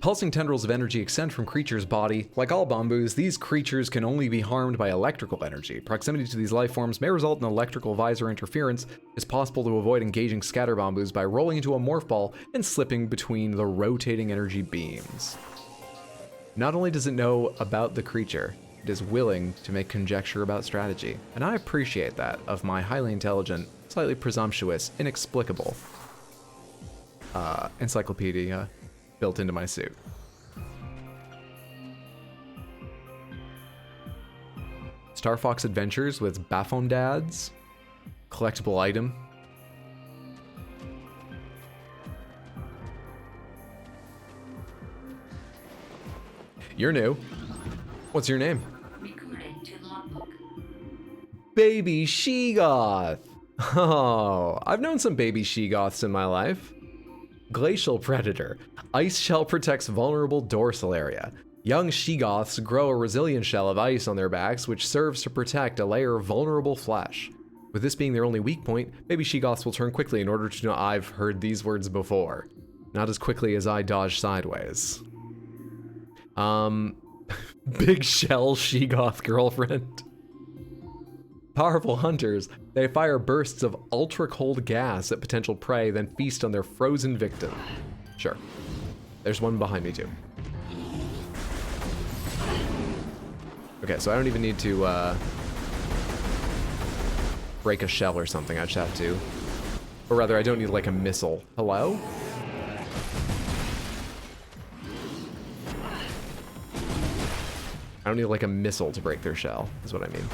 Pulsing tendrils of energy extend from creatures' body. Like all bamboos, these creatures can only be harmed by electrical energy. Proximity to these life forms may result in electrical visor interference. It's possible to avoid engaging scatter bamboos by rolling into a morph ball and slipping between the rotating energy beams. Not only does it know about the creature, it is willing to make conjecture about strategy. And I appreciate that of my highly intelligent, slightly presumptuous, inexplicable encyclopedia built into my suit. Star Fox Adventures with Baffondads. Collectible item. You're new. What's your name? Recording to logbook. Baby Sheegoth. Oh, I've known some baby Sheegoths in my life. Glacial Predator. Ice shell protects vulnerable dorsal area. Young Sheegoths grow a resilient shell of ice on their backs, which serves to protect a layer of vulnerable flesh. With this being their only weak point, baby she-goths will turn quickly in order to know I've heard these words before. Not as quickly as I dodge sideways. Big shell she-goth girlfriend. Powerful hunters, they fire bursts of ultra-cold gas at potential prey, then feast on their frozen victim. Sure. There's one behind me too. Okay, so I don't even need to break a shell or something, I just have to. Or rather, I don't need like a missile. Hello? I don't need like a missile to break their shell, is what I mean.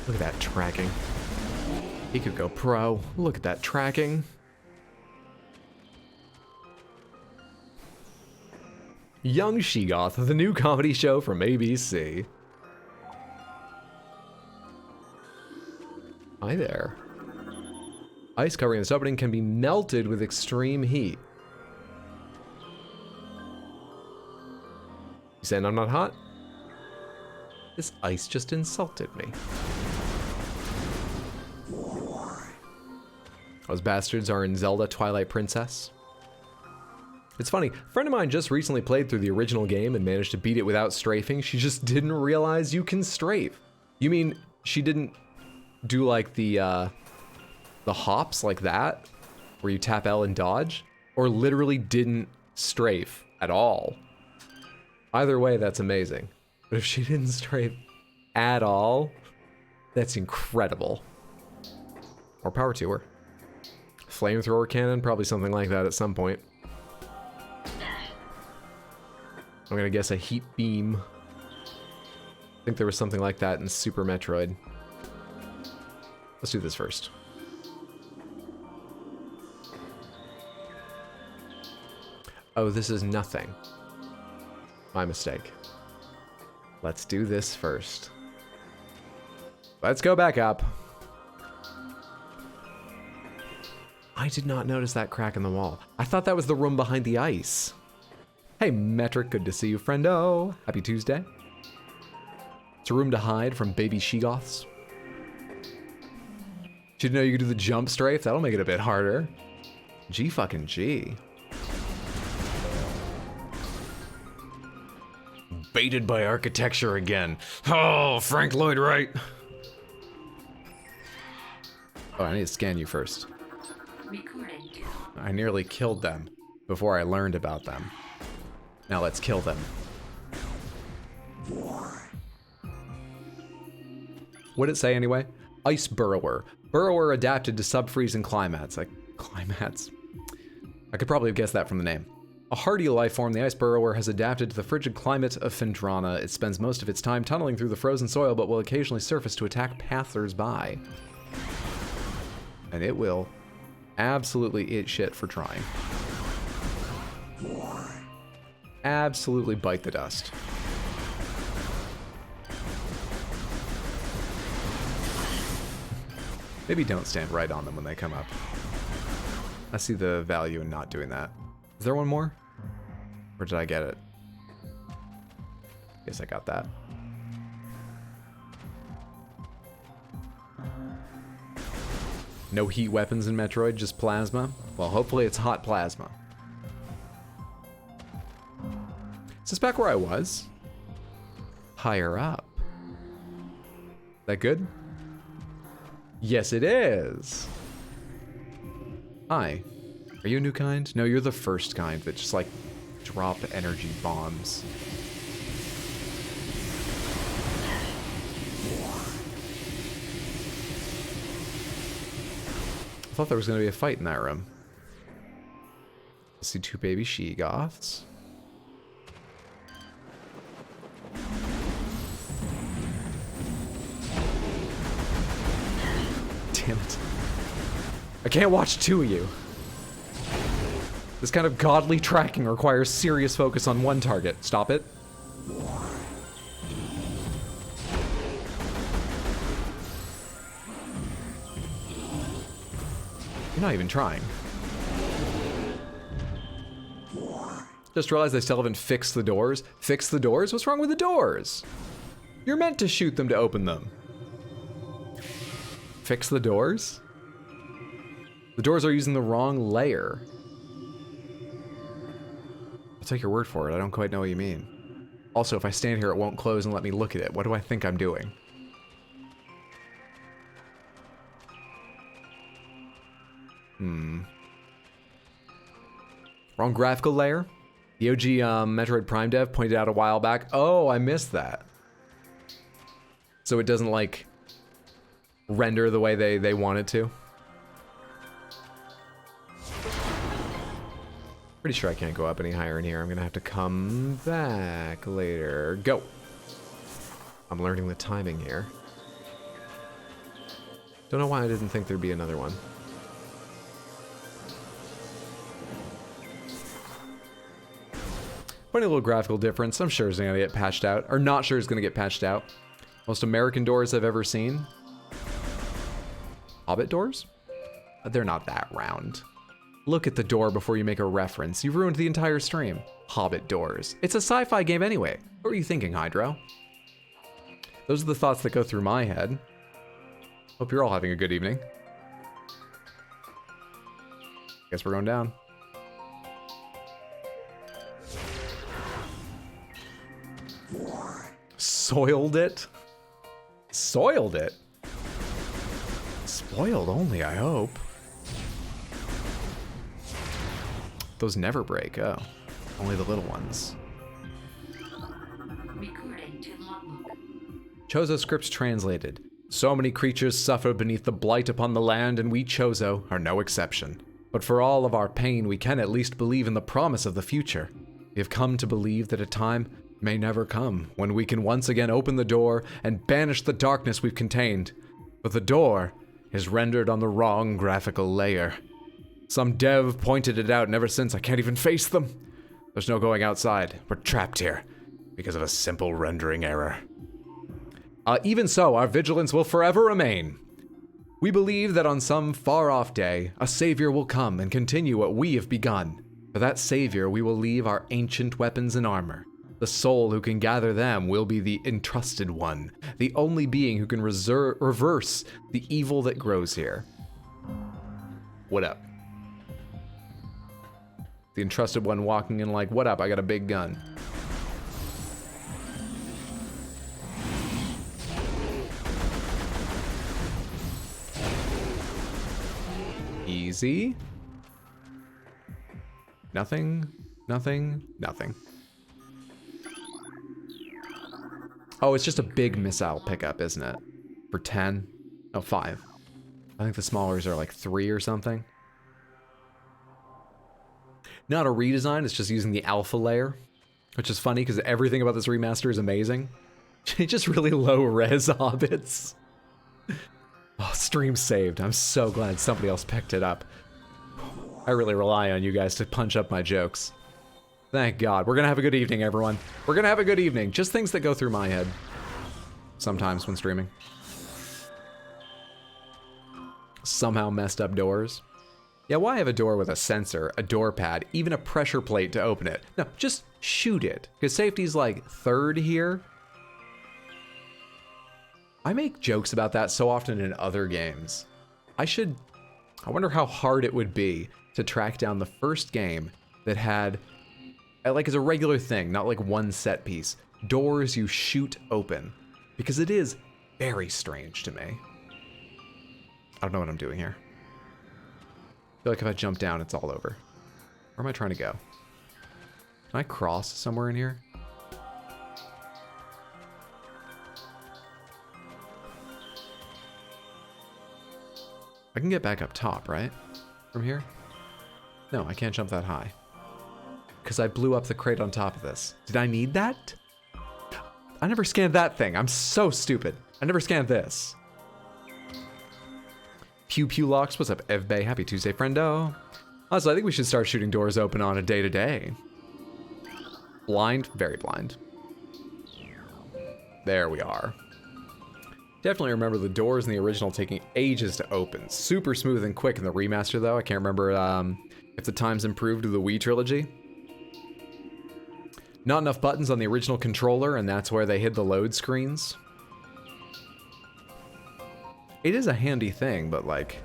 Look at that tracking. He could go pro. Look at that tracking. Young She-Goth, the new comedy show from ABC. Hi there. Ice covering this opening can be melted with extreme heat. You saying I'm not hot? This ice just insulted me. Those bastards are in Zelda Twilight Princess. It's funny, a friend of mine just recently played through the original game and managed to beat it without strafing. She just didn't realize you can strafe. You mean she didn't do like the hops like that, where you tap L and dodge? Or literally didn't strafe at all? Either way, that's amazing. But if she didn't strafe at all, that's incredible. More power to her. Flamethrower cannon, probably something like that at some point. I'm gonna guess a heat beam. I think there was something like that in Super Metroid. Let's do this first. Oh, this is nothing. My mistake. Let's do this first. Let's go back up. I did not notice that crack in the wall. I thought that was the room behind the ice. Hey, Metric, good to see you, friendo. Happy Tuesday. It's a room to hide from baby she-goths. Did you know you could do the jump strafe? That'll make it a bit harder. G fucking G. Baited by architecture again. Oh, Frank Lloyd Wright. Oh, I need to scan you first. I nearly killed them before I learned about them. Now let's kill them. What'd it say anyway? Ice burrower. Burrower adapted to sub-freezing climates. Like, climates? I could probably have guessed that from the name. A hardy life form, the ice burrower has adapted to the frigid climate of Phendrana. It spends most of its time tunneling through the frozen soil, but will occasionally surface to attack passers-by. And it will absolutely eat shit for trying. Absolutely bite the dust. Maybe don't stand right on them when they come up. I see the value in not doing that. Is there one more? Or did I get it? Guess I got that. No heat weapons in Metroid, just plasma? Well, hopefully it's hot plasma. Is this back where I was? Higher up. That good? Yes, it is. Hi. Are you a new kind? No, you're the first kind that just like drop energy bombs. I thought there was going to be a fight in that room. I see two baby she-goths. Damn it. I can't watch two of you. This kind of godly tracking requires serious focus on one target. Stop it. You're not even trying. Just realized I still haven't fixed the doors. Fix the doors? What's wrong with the doors? You're meant to shoot them to open them. Fix the doors? The doors are using the wrong layer. I'll take your word for it. I don't quite know what you mean. Also, if I stand here, it won't close and let me look at it. What do I think I'm doing? Wrong graphical layer? The OG Metroid Prime dev pointed out a while back. Oh, I missed that. So it doesn't, like, render the way they want it to. Pretty sure I can't go up any higher in here. I'm gonna have to come back later. Go. I'm learning the timing here. Don't know why I didn't think there'd be another one. Funny little graphical difference. I'm sure it's gonna get patched out. Or not sure it's gonna get patched out. Most American doors I've ever seen. Hobbit doors? They're not that round. Look at the door before you make a reference. You ruined the entire stream. Hobbit doors. It's a sci-fi game anyway. What were you thinking, Hydro? Those are the thoughts that go through my head. Hope you're all having a good evening. Guess we're going down. Soiled it? Soiled it? Spoiled only, I hope. Those never break, oh. Only the little ones. Recording to logbook. Chozo scripts translated. So many creatures suffer beneath the blight upon the land, and we Chozo are no exception. But for all of our pain, we can at least believe in the promise of the future. We have come to believe that a time may never come when we can once again open the door and banish the darkness we've contained. But the door is rendered on the wrong graphical layer. Some dev pointed it out, and ever since I can't even face them. There's no going outside. We're trapped here because of a simple rendering error. Even so, our vigilance will forever remain. We believe that on some far-off day, a savior will come and continue what we have begun. For that savior, we will leave our ancient weapons and armor. The soul who can gather them will be the entrusted one, the only being who can reverse the evil that grows here. What up? The entrusted one walking in like, what up? I got a big gun. Easy. Nothing, nothing, nothing. Oh, it's just a big missile pickup, isn't it? For 10? Oh, 5. I think the smallers are like 3 or something. Not a redesign, it's just using the alpha layer, which is funny because everything about this remaster is amazing. Just really low res hobbits. Oh, stream saved. I'm so glad somebody else picked it up. I really rely on you guys to punch up my jokes. Thank God. We're gonna have a good evening, everyone. We're gonna have a good evening. Just things that go through my head. Sometimes when streaming. Somehow messed up doors. Yeah, why have a door with a sensor, a door pad, even a pressure plate to open it? No, just shoot it. Because safety's like third here. I make jokes about that so often in other games. I wonder how hard it would be to track down the first game that had, like as a regular thing, not like one set piece, doors you shoot open. Because it is very strange to me. I don't know what I'm doing here. I feel like if I jump down, it's all over. Where am I trying to go? Can I cross somewhere in here? I can get back up top, right? From here? No, I can't jump that high. Because I blew up the crate on top of this. Did I need that? I never scanned that thing. I'm so stupid. I never scanned this. Pew Pew Locks, what's up, Evbay? Happy Tuesday, friendo. Also, I think we should start shooting doors open on a day-to-day. Blind? Very blind. There we are. Definitely remember the doors in the original taking ages to open. Super smooth and quick in the remaster, though. I can't remember if the times improved with the Wii trilogy. Not enough buttons on the original controller, and that's where they hid the load screens. It is a handy thing, but like,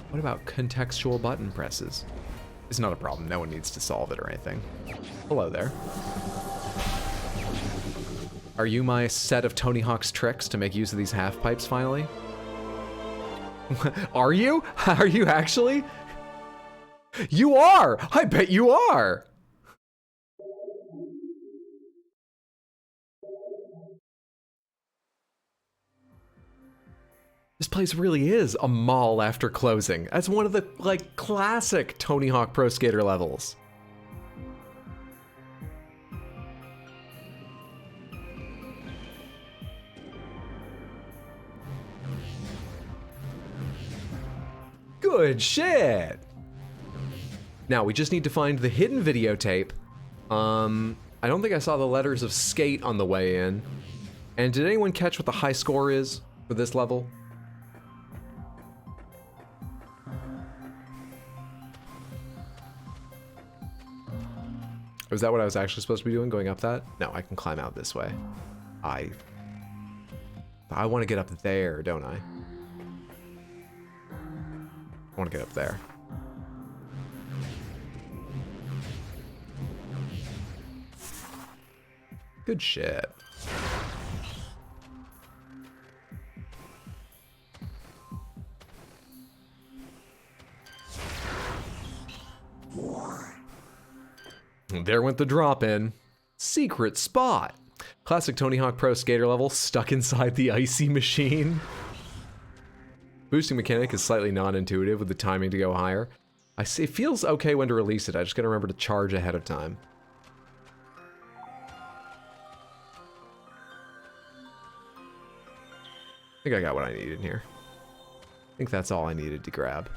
what about contextual button presses? It's not a problem. No one needs to solve it or anything. Hello there. Are you my set of Tony Hawk's tricks to make use of these half pipes finally? Are you? Are you actually? You are! I bet you are! This place really is a mall after closing. That's one of the, like, classic Tony Hawk Pro Skater levels. Good shit! Now, we just need to find the hidden videotape. I don't think I saw the letters of skate on the way in. And did anyone catch what the high score is for this level? Was that what I was actually supposed to be doing, going up that? No, I can climb out this way. I want to get up there, don't I? I want to get up there. Good shit. There went the drop-in. Secret spot. Classic Tony Hawk Pro Skater level, stuck inside the icy machine. Boosting mechanic is slightly non-intuitive with the timing to go higher. I see, it feels okay when to release it. I just gotta remember to charge ahead of time. I think I got what I needed here. I think that's all I needed to grab.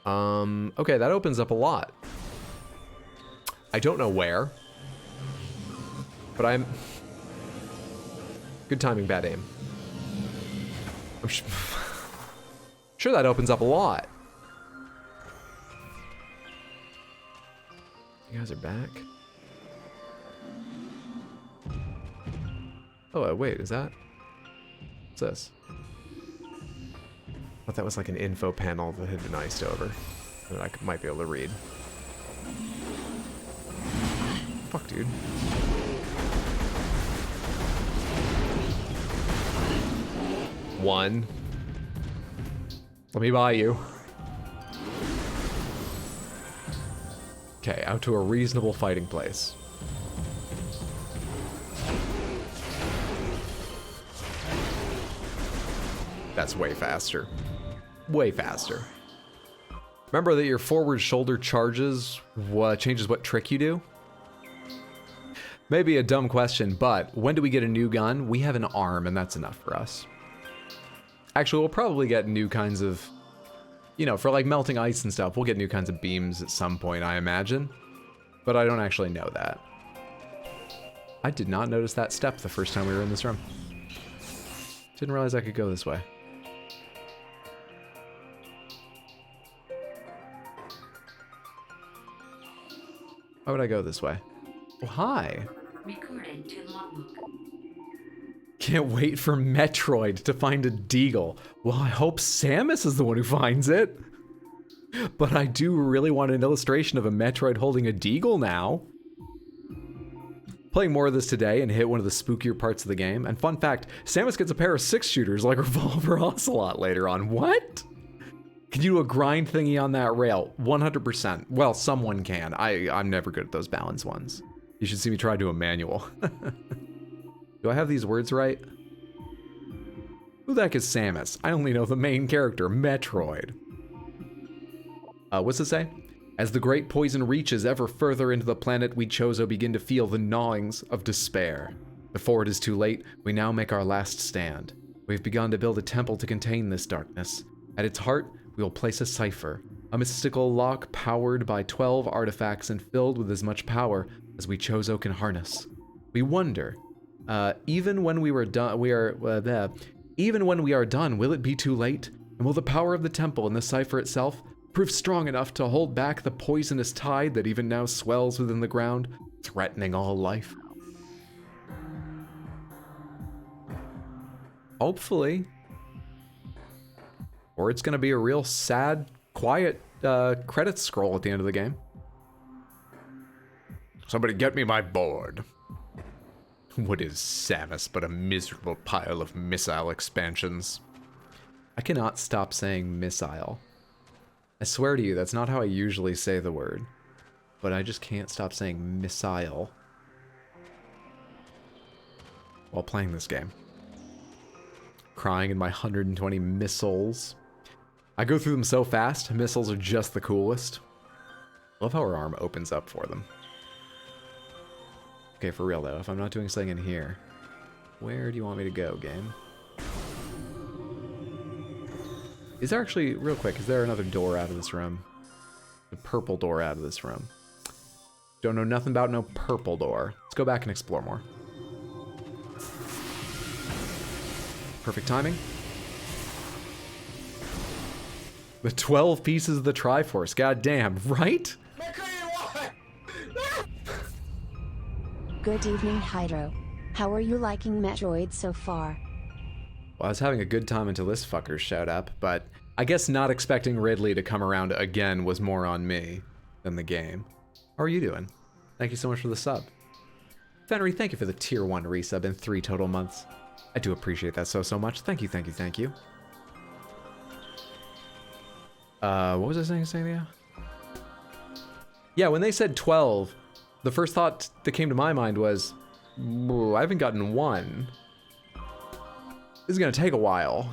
Okay, that opens up a lot. I don't know where, but I'm... Good timing, bad aim. I'm sure that opens up a lot. You guys are back? Oh, wait, is that... What's this? I thought that was like an info panel that had been iced over that I might be able to read. Fuck, dude. One. Let me buy you. Okay, out to a reasonable fighting place. That's way faster. Way faster. Remember that your forward shoulder changes what trick you do? Maybe a dumb question, but when do we get a new gun? We have an arm, and that's enough for us. Actually, we'll probably get new kinds of, you know, for like melting ice and stuff, we'll get new kinds of beams at some point, I imagine. But I don't actually know that. I did not notice that step the first time we were in this room. Didn't realize I could go this way. Why would I go this way? Oh, hi. Recorded to logbook. Can't wait for Metroid to find a deagle. Well, I hope Samus is the one who finds it. But I do really want an illustration of a Metroid holding a deagle now. Playing more of this today and hit one of the spookier parts of the game. And fun fact, Samus gets a pair of 6-shooters like Revolver Ocelot later on. What? Can you do a grind thingy on that rail? 100%. Well, someone can. I'm never good at those balance ones. You should see me try to do a manual. Do I have these words right? Who the heck is Samus? I only know the main character, Metroid. What's it say? As the great poison reaches ever further into the planet, we Chozo begin to feel the gnawings of despair. Before it is too late, we now make our last stand. We've begun to build a temple to contain this darkness. At its heart, we will place a cipher, a mystical lock powered by 12 artifacts and filled with as much power as we Chozo can harness. We wonder, even when we are done, will it be too late? And will the power of the temple and the cipher itself proved strong enough to hold back the poisonous tide that even now swells within the ground, threatening all life. Hopefully. Or it's gonna be a real sad, quiet credits scroll at the end of the game. Somebody get me my board. What is Samus but a miserable pile of missile expansions? I cannot stop saying missile. I swear to you, that's not how I usually say the word. But I just can't stop saying missile while playing this game. Crying in my 120 missiles. I go through them so fast, missiles are just the coolest. Love how her arm opens up for them. Okay, for real though, if I'm not doing something in here, where do you want me to go, game? Is there actually, real quick, is there another door out of this room? The purple door out of this room. Don't know nothing about no purple door. Let's go back and explore more. Perfect timing. The 12 pieces of the Triforce, goddamn, right? Good evening, Hydro. How are you liking Metroid so far? Well, I was having a good time until this fucker showed up, but I guess not expecting Ridley to come around again was more on me than the game. How are you doing? Thank you so much for the sub. Fenry, thank you for the tier 1 resub in 3 total months. I do appreciate that so much. Thank you, thank you, thank you. What was I saying to you? Yeah, when they said 12, the first thought that came to my mind was, I haven't gotten one. This is gonna take a while.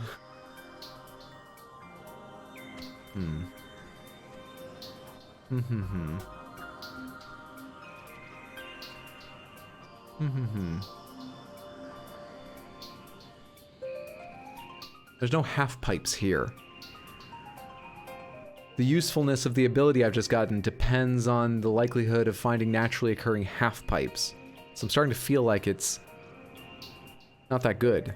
There's no half pipes here. The usefulness of the ability I've just gotten depends on the likelihood of finding naturally occurring half pipes. So I'm starting to feel like it's not that good.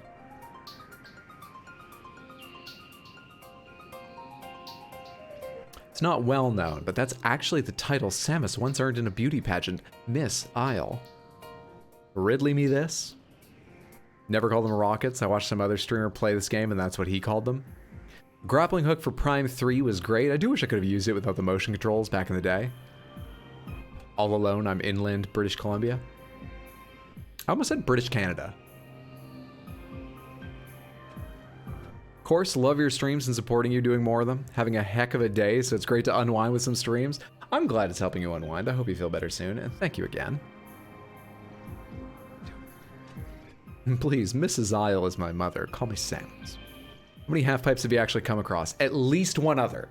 It's not well known, but that's actually the title Samus once earned in a beauty pageant, Miss Isle. Ridley me this? Never called them rockets. I watched some other streamer play this game and that's what he called them. Grappling hook for Prime 3 was great. I do wish I could have used it without the motion controls back in the day. All alone, I'm inland British Columbia. I almost said British Canada. Of course, love your streams and supporting you, doing more of them. Having a heck of a day, so it's great to unwind with some streams. I'm glad it's helping you unwind. I hope you feel better soon, and thank you again. Please, Mrs. Isle is my mother. Call me Samus. How many half pipes have you actually come across? At least one other.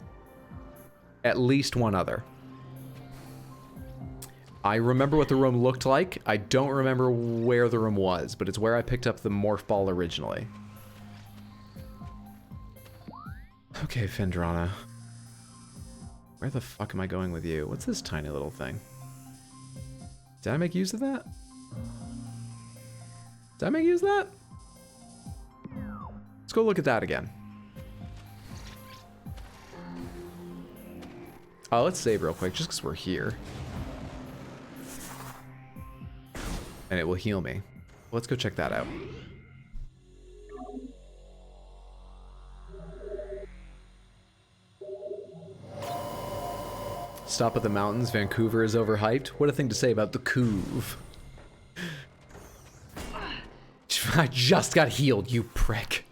At least one other. I remember what the room looked like. I don't remember where the room was, but it's where I picked up the morph ball originally. Okay, Fendrana. Where the fuck am I going with you? What's this tiny little thing? Did I make use of that? Did I make use of that? Let's go look at that again. Oh, let's save real quick, just because we're here. And it will heal me. Let's go check that out. Stop at the mountains. Vancouver is overhyped. What a thing to say about the Couve. I just got healed, you prick.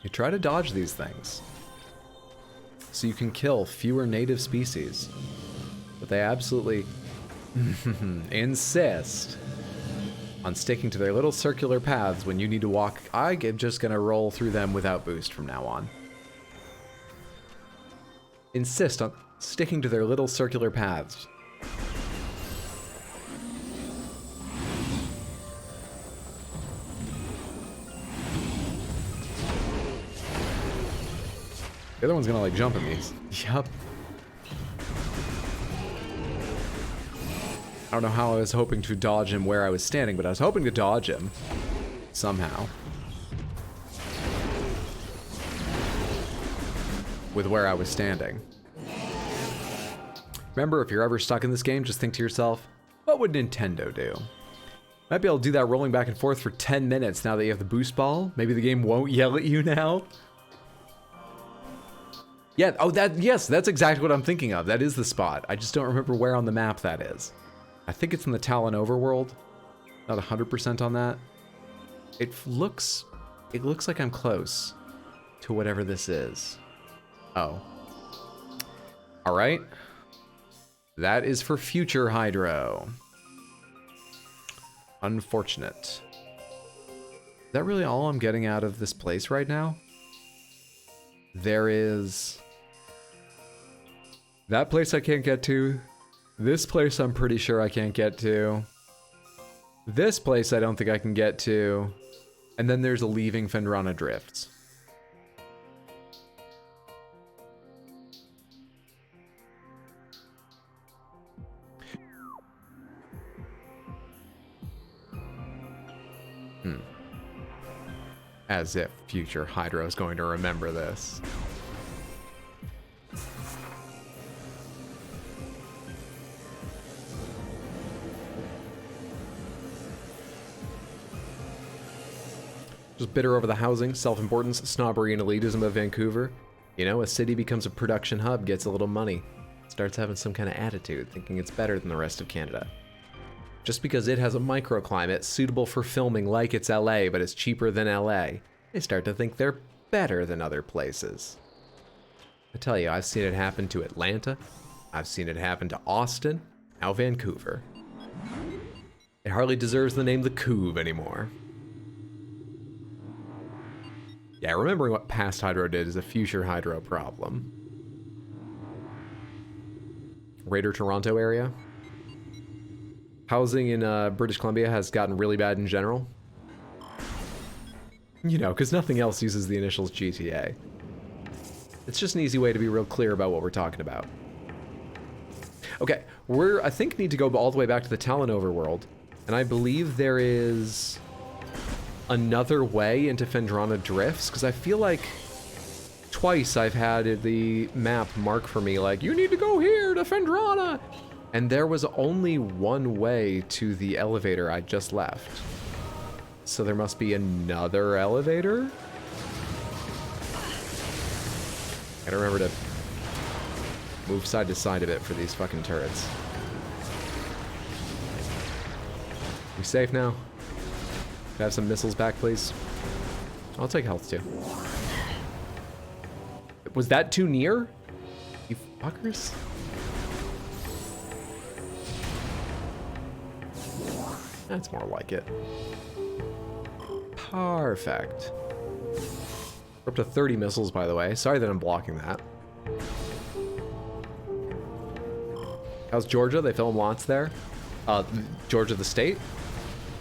You try to dodge these things so you can kill fewer native species, but they absolutely insist on sticking to their little circular paths when you need to walk. I'm just gonna roll through them without boost from now on. Insist on sticking to their little circular paths. The other one's gonna like jump at me. Yup. I don't know how I was hoping to dodge him where I was standing, but I was hoping to dodge him somehow. With where I was standing. Remember, if you're ever stuck in this game, just think to yourself, what would Nintendo do? Might be able to do that rolling back and forth for 10 minutes now that you have the boost ball. Maybe the game won't yell at you now. Yeah, oh, yes, that's exactly what I'm thinking of. That is the spot. I just don't remember where on the map that is. I think it's in the Talon overworld. Not 100% on that. It looks like I'm close to whatever this is. Oh. All right. That is for future Hydro. Unfortunate. Is that really all I'm getting out of this place right now? There is that place I can't get to. This place I'm pretty sure I can't get to. This place I don't think I can get to. And then there's a leaving Phendrana Drifts. As if future Hydro is going to remember this. Just bitter over the housing, self-importance, snobbery, and elitism of Vancouver. You know, a city becomes a production hub, gets a little money, starts having some kind of attitude, thinking it's better than the rest of Canada. Just because it has a microclimate suitable for filming like it's LA, but it's cheaper than LA, they start to think they're better than other places. I tell you, I've seen it happen to Atlanta, I've seen it happen to Austin, now Vancouver. It hardly deserves the name the Couve anymore. Yeah, remembering what past Hydro did is a future Hydro problem. Greater Toronto area. Housing in British Columbia has gotten really bad in general. You know, because nothing else uses the initials GTA. It's just an easy way to be real clear about what we're talking about. Okay, I think need to go all the way back to the Talon overworld, and I believe there is another way into Phendrana Drifts, because I feel like twice I've had the map mark for me like, you need to go here to Phendrana! And there was only one way to the elevator I just left. So there must be another elevator? Gotta remember to move side to side a bit for these fucking turrets. We safe now? Can I have some missiles back, please? I'll take health too. Was that too near? You fuckers? That's more like it. Perfect. We're up to 30 missiles, by the way. Sorry that I'm blocking that. How's Georgia? They film lots there. Georgia the state?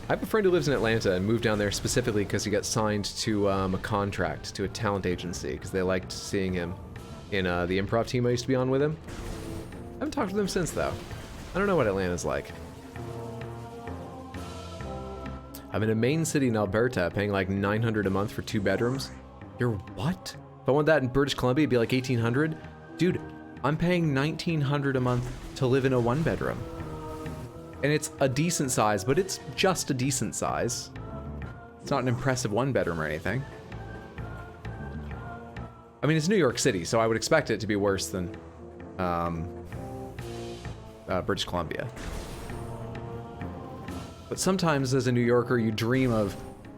I have a friend who lives in Atlanta and moved down there specifically because he got signed to a contract to a talent agency because they liked seeing him in the improv team I used to be on with him. I haven't talked to them since, though. I don't know what Atlanta's like. I'm in a main city in Alberta paying like $900 a month for 2 bedrooms. You're what? If I want that in British Columbia, it'd be like $1,800. Dude, I'm paying $1,900 a month to live in a 1-bedroom. And it's a decent size, but it's just a decent size. It's not an impressive 1-bedroom or anything. I mean, it's New York City, so I would expect it to be worse than British Columbia. But sometimes as a New Yorker, you dream of,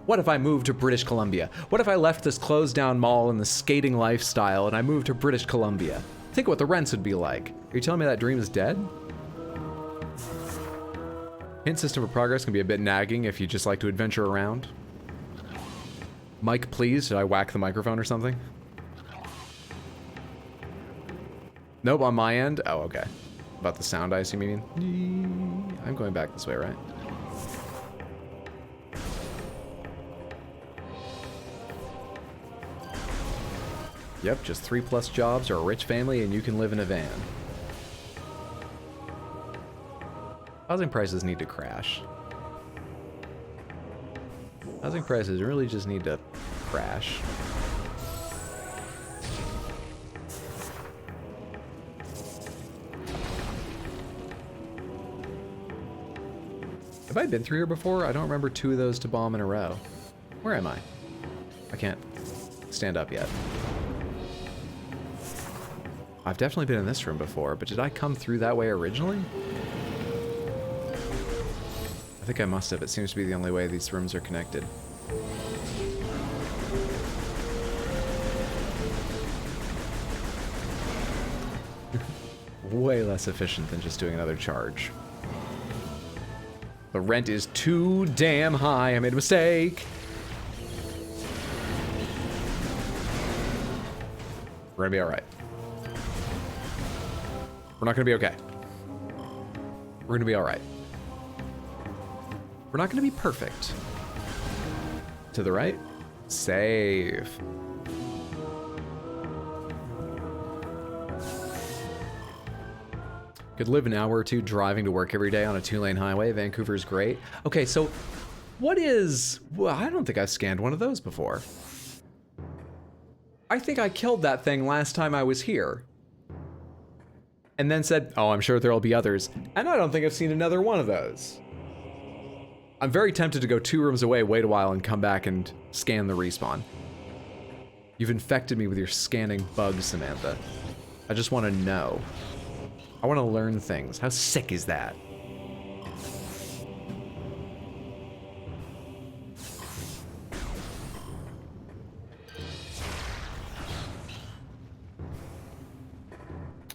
what if I moved to British Columbia? What if I left this closed down mall and the skating lifestyle and I moved to British Columbia? Think what the rents would be like. Are you telling me that dream is dead? Hint system of progress can be a bit nagging if you just like to adventure around. Mike, please, did I whack the microphone or something? Nope, on my end? Oh, okay. About the sound, I assume you mean? I'm going back this way, right? Yep, just 3+ jobs or a rich family and you can live in a van. Housing prices need to crash. Housing prices really just need to crash. Have I been through here before? I don't remember 2 of those to bomb in a row. Where am I? I can't stand up yet. I've definitely been in this room before, but did I come through that way originally? I think I must have. It seems to be the only way these rooms are connected. Way less efficient than just doing another charge. The rent is too damn high. I made a mistake. We're gonna be all right. We're not gonna be okay. We're gonna be all right. We're not gonna be perfect. To the right. Save. Could live an hour or 2 driving to work every day on a 2-lane highway. Vancouver's great. Okay, so what is... Well, I don't think I've scanned one of those before. I think I killed that thing last time I was here. And then said, oh, I'm sure there'll be others. And I don't think I've seen another one of those. I'm very tempted to go 2 rooms away, wait a while, and come back and scan the respawn. You've infected me with your scanning bugs, Samantha. I just want to know. I want to learn things. How sick is that?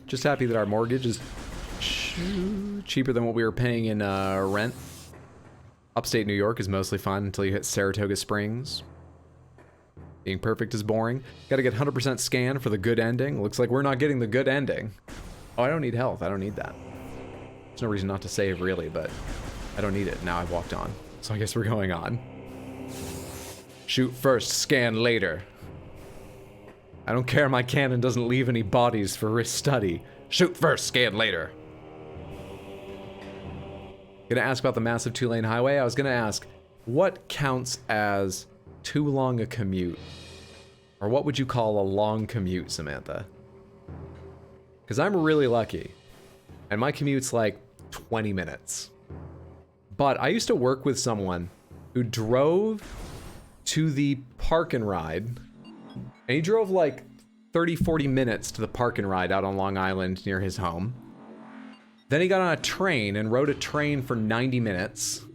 Just happy that our mortgage is cheaper than what we were paying in rent. Upstate New York is mostly fine until you hit Saratoga Springs. Being perfect is boring. Gotta get 100% scan for the good ending. Looks like we're not getting the good ending. Oh, I don't need health. I don't need that. There's no reason not to save, really, but I don't need it. Now I've walked on. So I guess we're going on. Shoot first, scan later. I don't care my cannon doesn't leave any bodies for risk study. Shoot first, scan later. Gonna ask about the massive 2-lane highway. I was gonna ask, what counts as too long a commute? Or what would you call a long commute, Samantha? Because I'm really lucky, and my commute's like 20 minutes. But I used to work with someone who drove to the park and ride, and he drove like 30, 40 minutes to the park and ride out on Long Island near his home. Then he got on a train and rode a train for 90 minutes.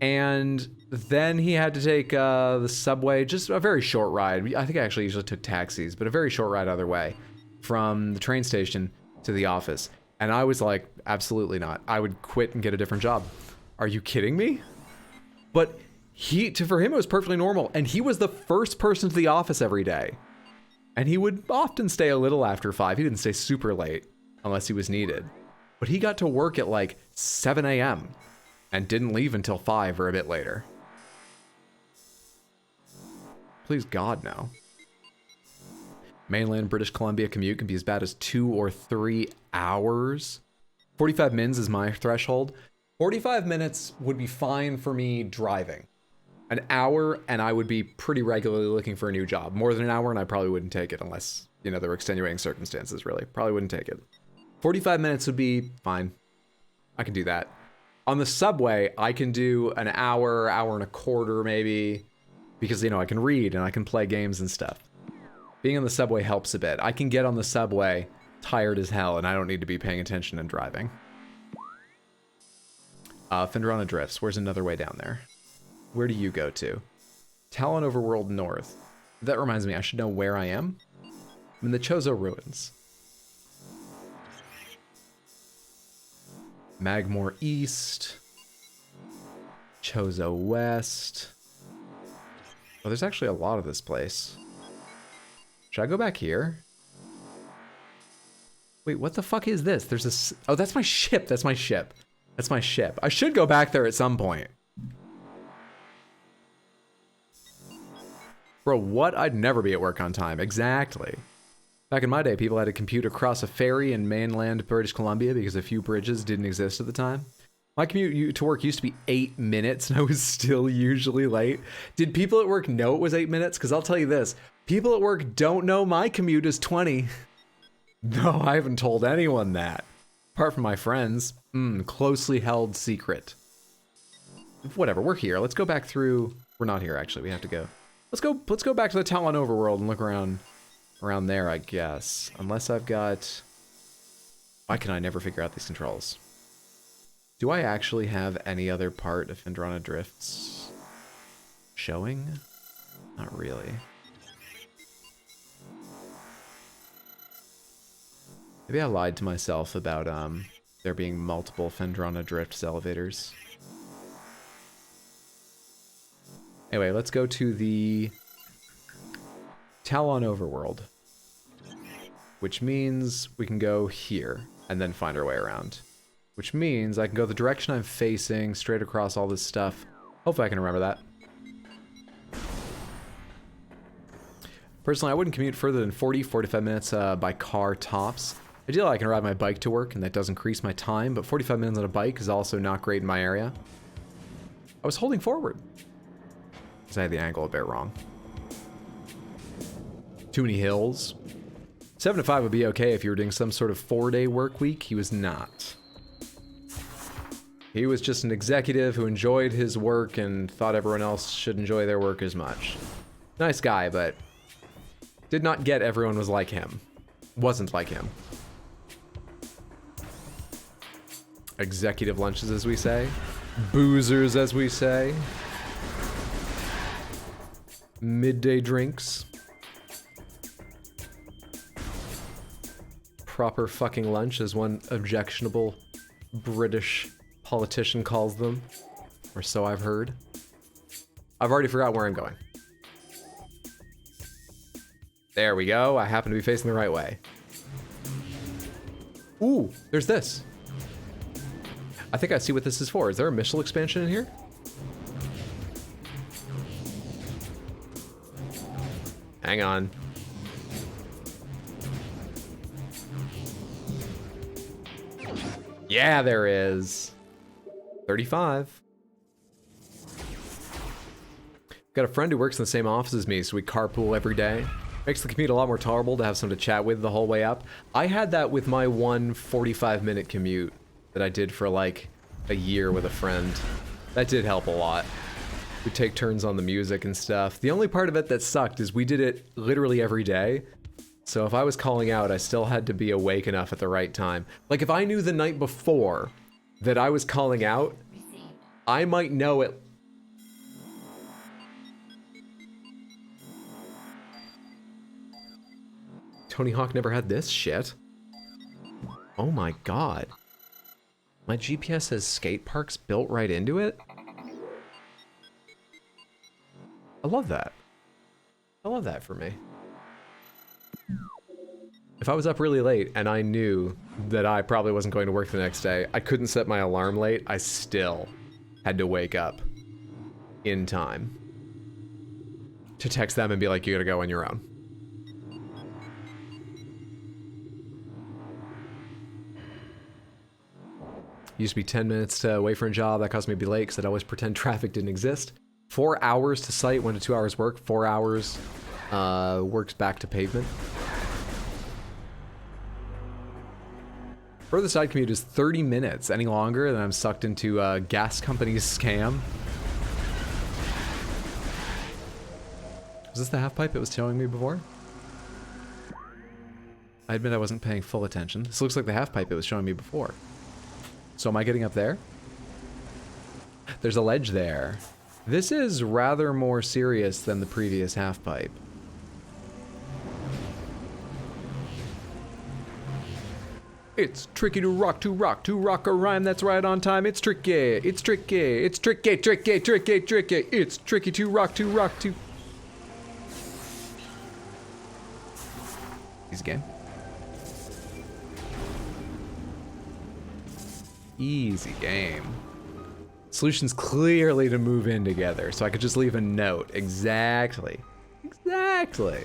And then he had to take the subway, just a very short ride. I think I actually usually took taxis, but a very short ride either way, from the train station to the office. And I was like, absolutely not. I would quit and get a different job. Are you kidding me? But for him, it was perfectly normal. And he was the first person to the office every day. And he would often stay a little after 5. He didn't stay super late unless he was needed. But he got to work at like 7 a.m. and didn't leave until 5 or a bit later. Please God, no. Mainland British Columbia commute can be as bad as 2 or 3 hours. 45 mins is my threshold. 45 minutes would be fine for me driving. An hour, and I would be pretty regularly looking for a new job. More than an hour, and I probably wouldn't take it unless, you know, there were extenuating circumstances, really. Probably wouldn't take it. 45 minutes would be fine. I can do that. On the subway, I can do an hour, hour and a quarter, maybe. Because, you know, I can read and I can play games and stuff. Being on the subway helps a bit. I can get on the subway tired as hell, and I don't need to be paying attention and driving. Fenderana Drifts. Where's another way down there? Where do you go to? Talon Overworld North. That reminds me, I should know where I am. I'm in the Chozo Ruins. Magmore East. Chozo West. Oh, there's actually a lot of this place. Should I go back here? Wait, what the fuck is this? There's this... Oh, that's my ship. That's my ship. That's my ship. I should go back there at some point. Bro, what? I'd never be at work on time. Exactly. Back in my day, people had to commute across a ferry in mainland British Columbia because a few bridges didn't exist at the time. My commute to work used to be 8 minutes, and I was still usually late. Did people at work know it was 8 minutes? Because I'll tell you this, people at work don't know my commute is 20. No, I haven't told anyone that. Apart from my friends. Closely held secret. Whatever, we're here. Let's go back through... We're not here, actually. We have to go. Let's go back to the Talon Overworld and look around there, I guess. Unless I've got... Why can I never figure out these controls? Do I actually have any other part of Phendrana Drifts showing? Not really. Maybe I lied to myself about there being multiple Phendrana Drifts elevators. Anyway, let's go to the Talon Overworld, which means we can go here and then find our way around. Which means I can go the direction I'm facing, straight across all this stuff. Hopefully I can remember that. Personally, I wouldn't commute further than 45 minutes by car tops. Ideally, I can ride my bike to work, and that does increase my time, but 45 minutes on a bike is also not great in my area. I was holding forward, because I had the angle a bit wrong. Too many hills. 7 to 5 would be okay if you were doing some sort of 4-day work week. He was not. He was just an executive who enjoyed his work and thought everyone else should enjoy their work as much. Nice guy, but did not get everyone was like him. Wasn't like him. Executive lunches, as we say. Boozers, as we say. Midday drinks. Proper fucking lunch, as one objectionable British politician calls them, or so I've heard. I've already forgot where I'm going. There we go. I happen to be facing the right way. Ooh, there's this. I think I see what this is for. Is there a missile expansion in here? Hang on. Yeah, there is. 35. Got a friend who works in the same office as me, so we carpool every day. Makes the commute a lot more tolerable to have someone to chat with the whole way up. I had that with my one 45-minute commute that I did for like a year with a friend. That did help a lot. We'd take turns on the music and stuff. The only part of it that sucked is we did it literally every day. So if I was calling out, I still had to be awake enough at the right time. Like if I knew the night before that I was calling out, I might know it. Tony Hawk never had this shit. Oh my god. My GPS has skate parks built right into it? I love that. I love that for me. If I was up really late and I knew that I probably wasn't going to work the next day, I couldn't set my alarm late, I still had to wake up in time to text them and be like, you gotta go on your own. Used to be 10 minutes to wait for a job. That caused me to be late because I'd always pretend traffic didn't exist. 4 hours to site, 1 to 2 hours work, 4 hours works back to pavement. Further side commute is 30 minutes. Any longer, then I'm sucked into a gas company's scam. Was this the half pipe it was telling me before? I admit I wasn't paying full attention. This looks like the half pipe it was showing me before. So am I getting up there? There's a ledge there. This is rather more serious than the previous half pipe. It's tricky to rock a rhyme that's right on time. It's tricky, it's tricky, it's tricky, tricky, tricky, tricky. It's tricky to rock to. Easy game. Easy game. Solution's clearly to move in together, so I could just leave a note. Exactly. Exactly.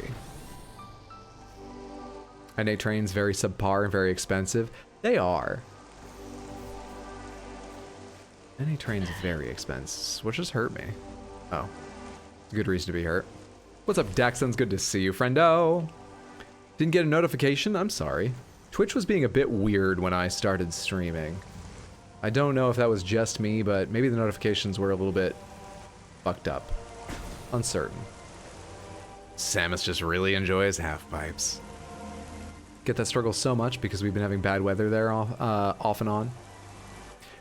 NA trains very subpar and very expensive. They are. NA trains very expensive, which just hurt me. Oh, good reason to be hurt. What's up, Daxon's? Good to see you, friendo. Didn't get a notification? I'm sorry. Twitch was being a bit weird when I started streaming. I don't know if that was just me, but maybe the notifications were a little bit fucked up. Uncertain. Samus just really enjoys half pipes. Get that struggle so much because we've been having bad weather there off and on.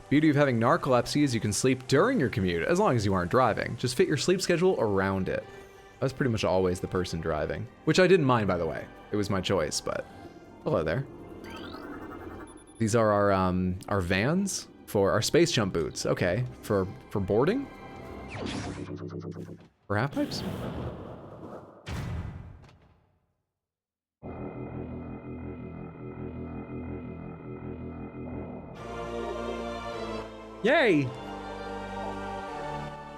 Beauty of having narcolepsy is you can sleep during your commute as long as you aren't driving. Just fit your sleep schedule around it. I was pretty much always the person driving, which I didn't mind, by the way. It was my choice, but hello there. These are our vans for our space jump boots. Okay, for boarding? For half pipes? Yay!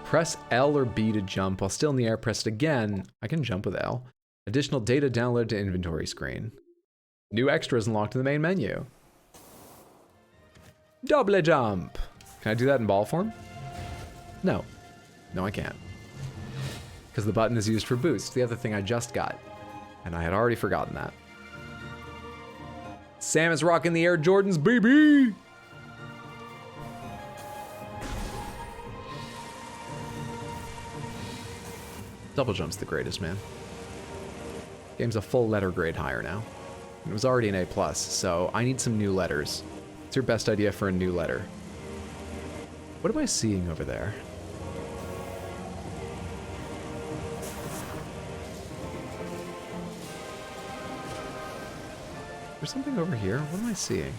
Press L or B to jump. While still in the air, press it again. I can jump with L. Additional data download to inventory screen. New extras unlocked in the main menu. Double jump. Can I do that in ball form? No. No, I can't. Because the button is used for boost, the other thing I just got. And I had already forgotten that. Sam is rocking the Air Jordans, baby! Double jump's the greatest, man. Game's a full letter grade higher now. It was already an A+, so I need some new letters. What's your best idea for a new letter? What am I seeing over there? There's something over here. What am I seeing?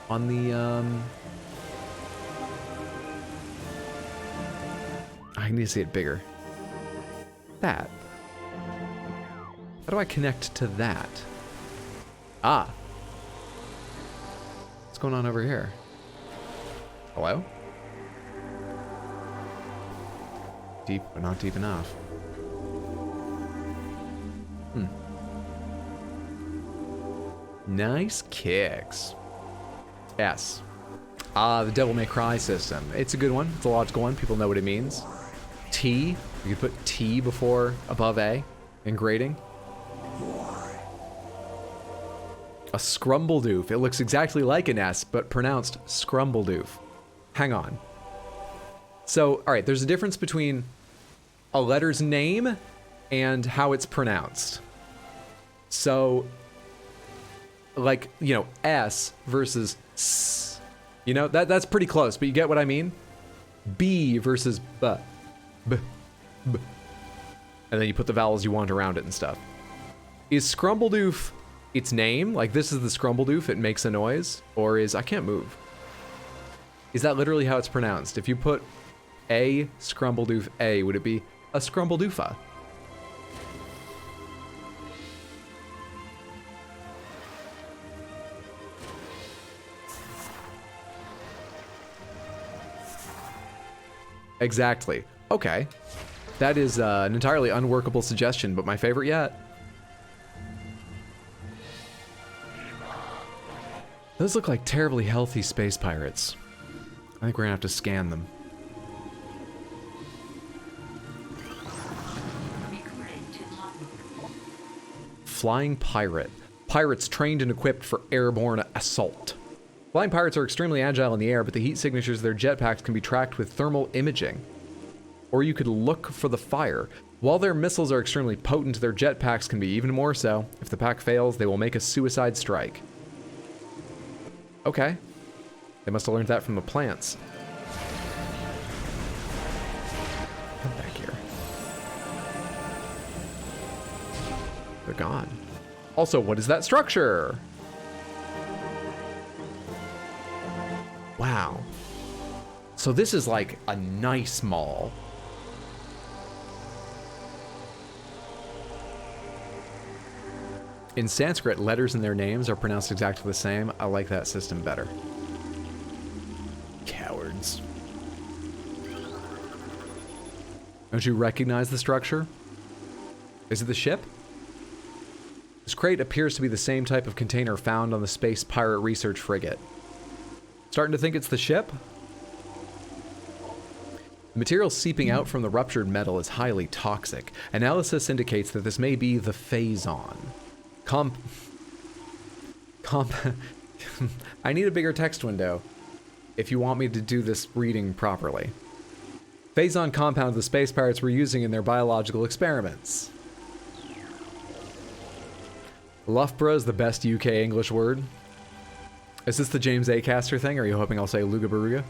On the, I need to see it bigger. That. How do I connect to that? Ah. What's going on over here? Hello? Deep, but not deep enough. Nice kicks. S. The Devil May Cry system. It's a good one. It's a logical one. People know what it means. T. You could put T above A in grading. A scrumbledoof. It looks exactly like an S, but pronounced scrumbledoof. Hang on. So, all right, there's a difference between a letter's name and how it's pronounced. So, like, you know, S versus S. You know, that's pretty close, but you get what I mean? B versus B. B. B. And then you put the vowels you want around it and stuff. Is scrumbledoof its name? Like, this is the scrumbledoof, it makes a noise? Or is, I can't move. Is that literally how it's pronounced? If you put A, scrumbledoof A, would it be a scrumbledoofa? Exactly. Okay. That is an entirely unworkable suggestion, but my favorite yet. Those look like terribly healthy space pirates. I think we're gonna have to scan them. Flying pirate. Pirates trained and equipped for airborne assault. Flying pirates are extremely agile in the air, but the heat signatures of their jetpacks can be tracked with thermal imaging. Or you could look for the fire. While their missiles are extremely potent, their jetpacks can be even more so. If the pack fails, they will make a suicide strike. Okay. They must have learned that from the plants. Come back here. They're gone. Also, what is that structure? Wow. So this is like a nice mall. In Sanskrit, letters in their names are pronounced exactly the same. I like that system better. Cowards. Don't you recognize the structure? Is it the ship? This crate appears to be the same type of container found on the Space Pirate Research Frigate. Starting to think it's the ship? The material seeping out from the ruptured metal is highly toxic. Analysis indicates that this may be the phazon. I need a bigger text window if you want me to do this reading properly. Phazon compound the space pirates were using in their biological experiments. Loughborough is the best UK English word. Is this the James A. Caster thing, or are you hoping I'll say Lugabaruga?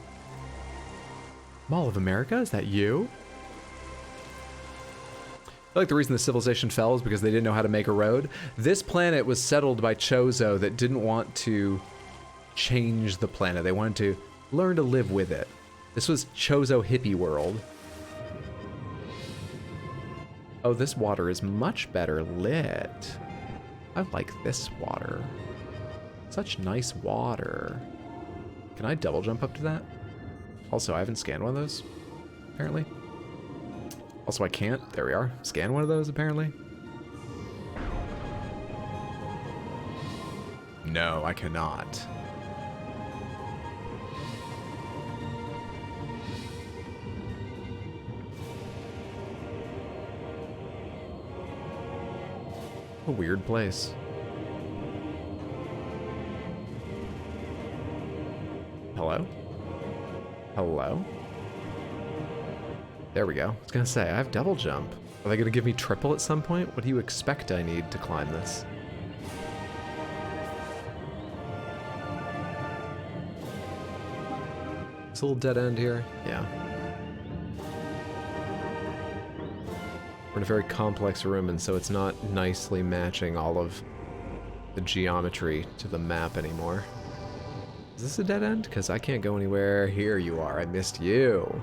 Mall of America? Is that you? I feel like the reason the civilization fell is because they didn't know how to make a road. This planet was settled by Chozo that didn't want to change the planet. They wanted to learn to live with it. This was Chozo hippie world. Oh, this water is much better lit. I like this water. Such nice water. Can I double jump up to that? Also, I haven't scanned one of those, apparently. Also, I can't. There we are. Scan one of those, apparently. No, I cannot. A weird place. Hello? Hello? There we go. I was gonna say, I have double jump. Are they gonna give me triple at some point? What do you expect I need to climb this? It's a little dead end here. Yeah. We're in a very complex room, and so it's not nicely matching all of the geometry to the map anymore. Is this a dead end? Because I can't go anywhere. Here you are. I missed you.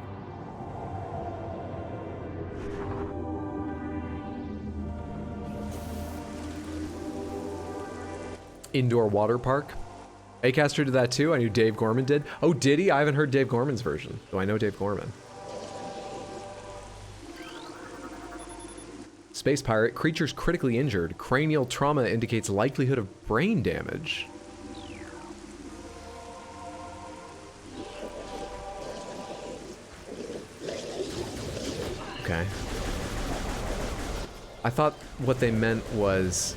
Indoor water park. Acaster did that too. I knew Dave Gorman did. Oh, did he? I haven't heard Dave Gorman's version. So I know Dave Gorman. Space pirate. Creatures critically injured. Cranial trauma indicates likelihood of brain damage. Okay. I thought what they meant was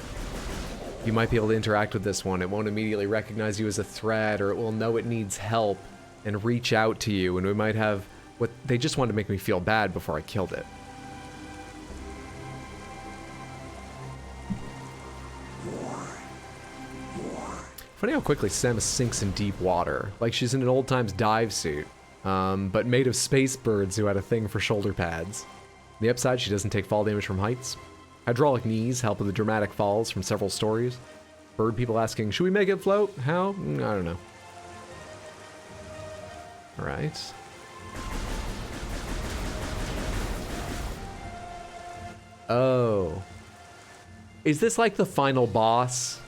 you might be able to interact with this one. It won't immediately recognize you as a threat, or it will know it needs help and reach out to you, and we might have what they just wanted to make me feel bad before I killed it. Funny how quickly Samus sinks in deep water, like she's in an old times dive suit, but made of space birds who had a thing for shoulder pads. On the upside, she doesn't take fall damage from heights. Hydraulic knees help with the dramatic falls from several stories. Bird people asking, should we make it float? How? I don't know. Alright. Oh. Is this like the final boss?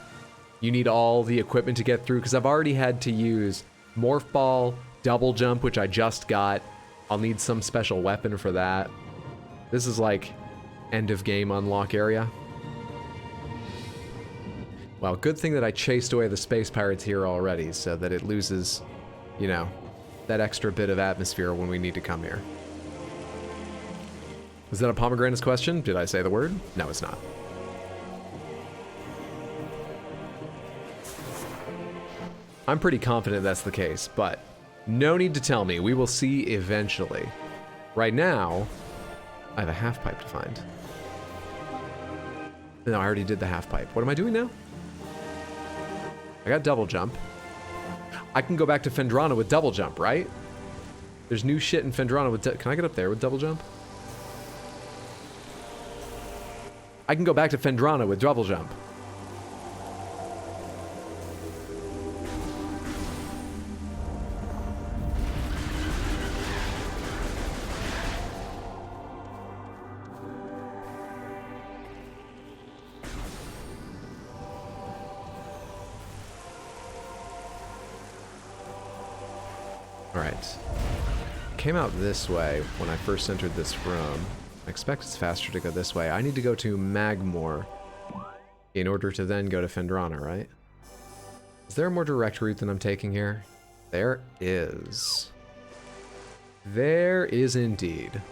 You need all the equipment to get through? Because I've already had to use Morph Ball, Double Jump, which I just got. I'll need some special weapon for that. This is like end of game unlock area. Well, good thing that I chased away the space pirates here already so that it loses, you know, that extra bit of atmosphere when we need to come here. Was that a Pomegranate's question? Did I say the word? No, it's not. I'm pretty confident that's the case, but no need to tell me. We will see eventually. Right now, I have a half pipe to find. No, I already did the half pipe. What am I doing now? I got double jump. I can go back to Phendrana with double jump, right? There's new shit in Phendrana with... Can I get up there with double jump? I can go back to Phendrana with double jump. Came out this way when I first entered this room. I expect it's faster to go this way. I need to go to Magmore. in order to then go to Phendrana, right? Is there a more direct route than I'm taking here? There is. There is indeed.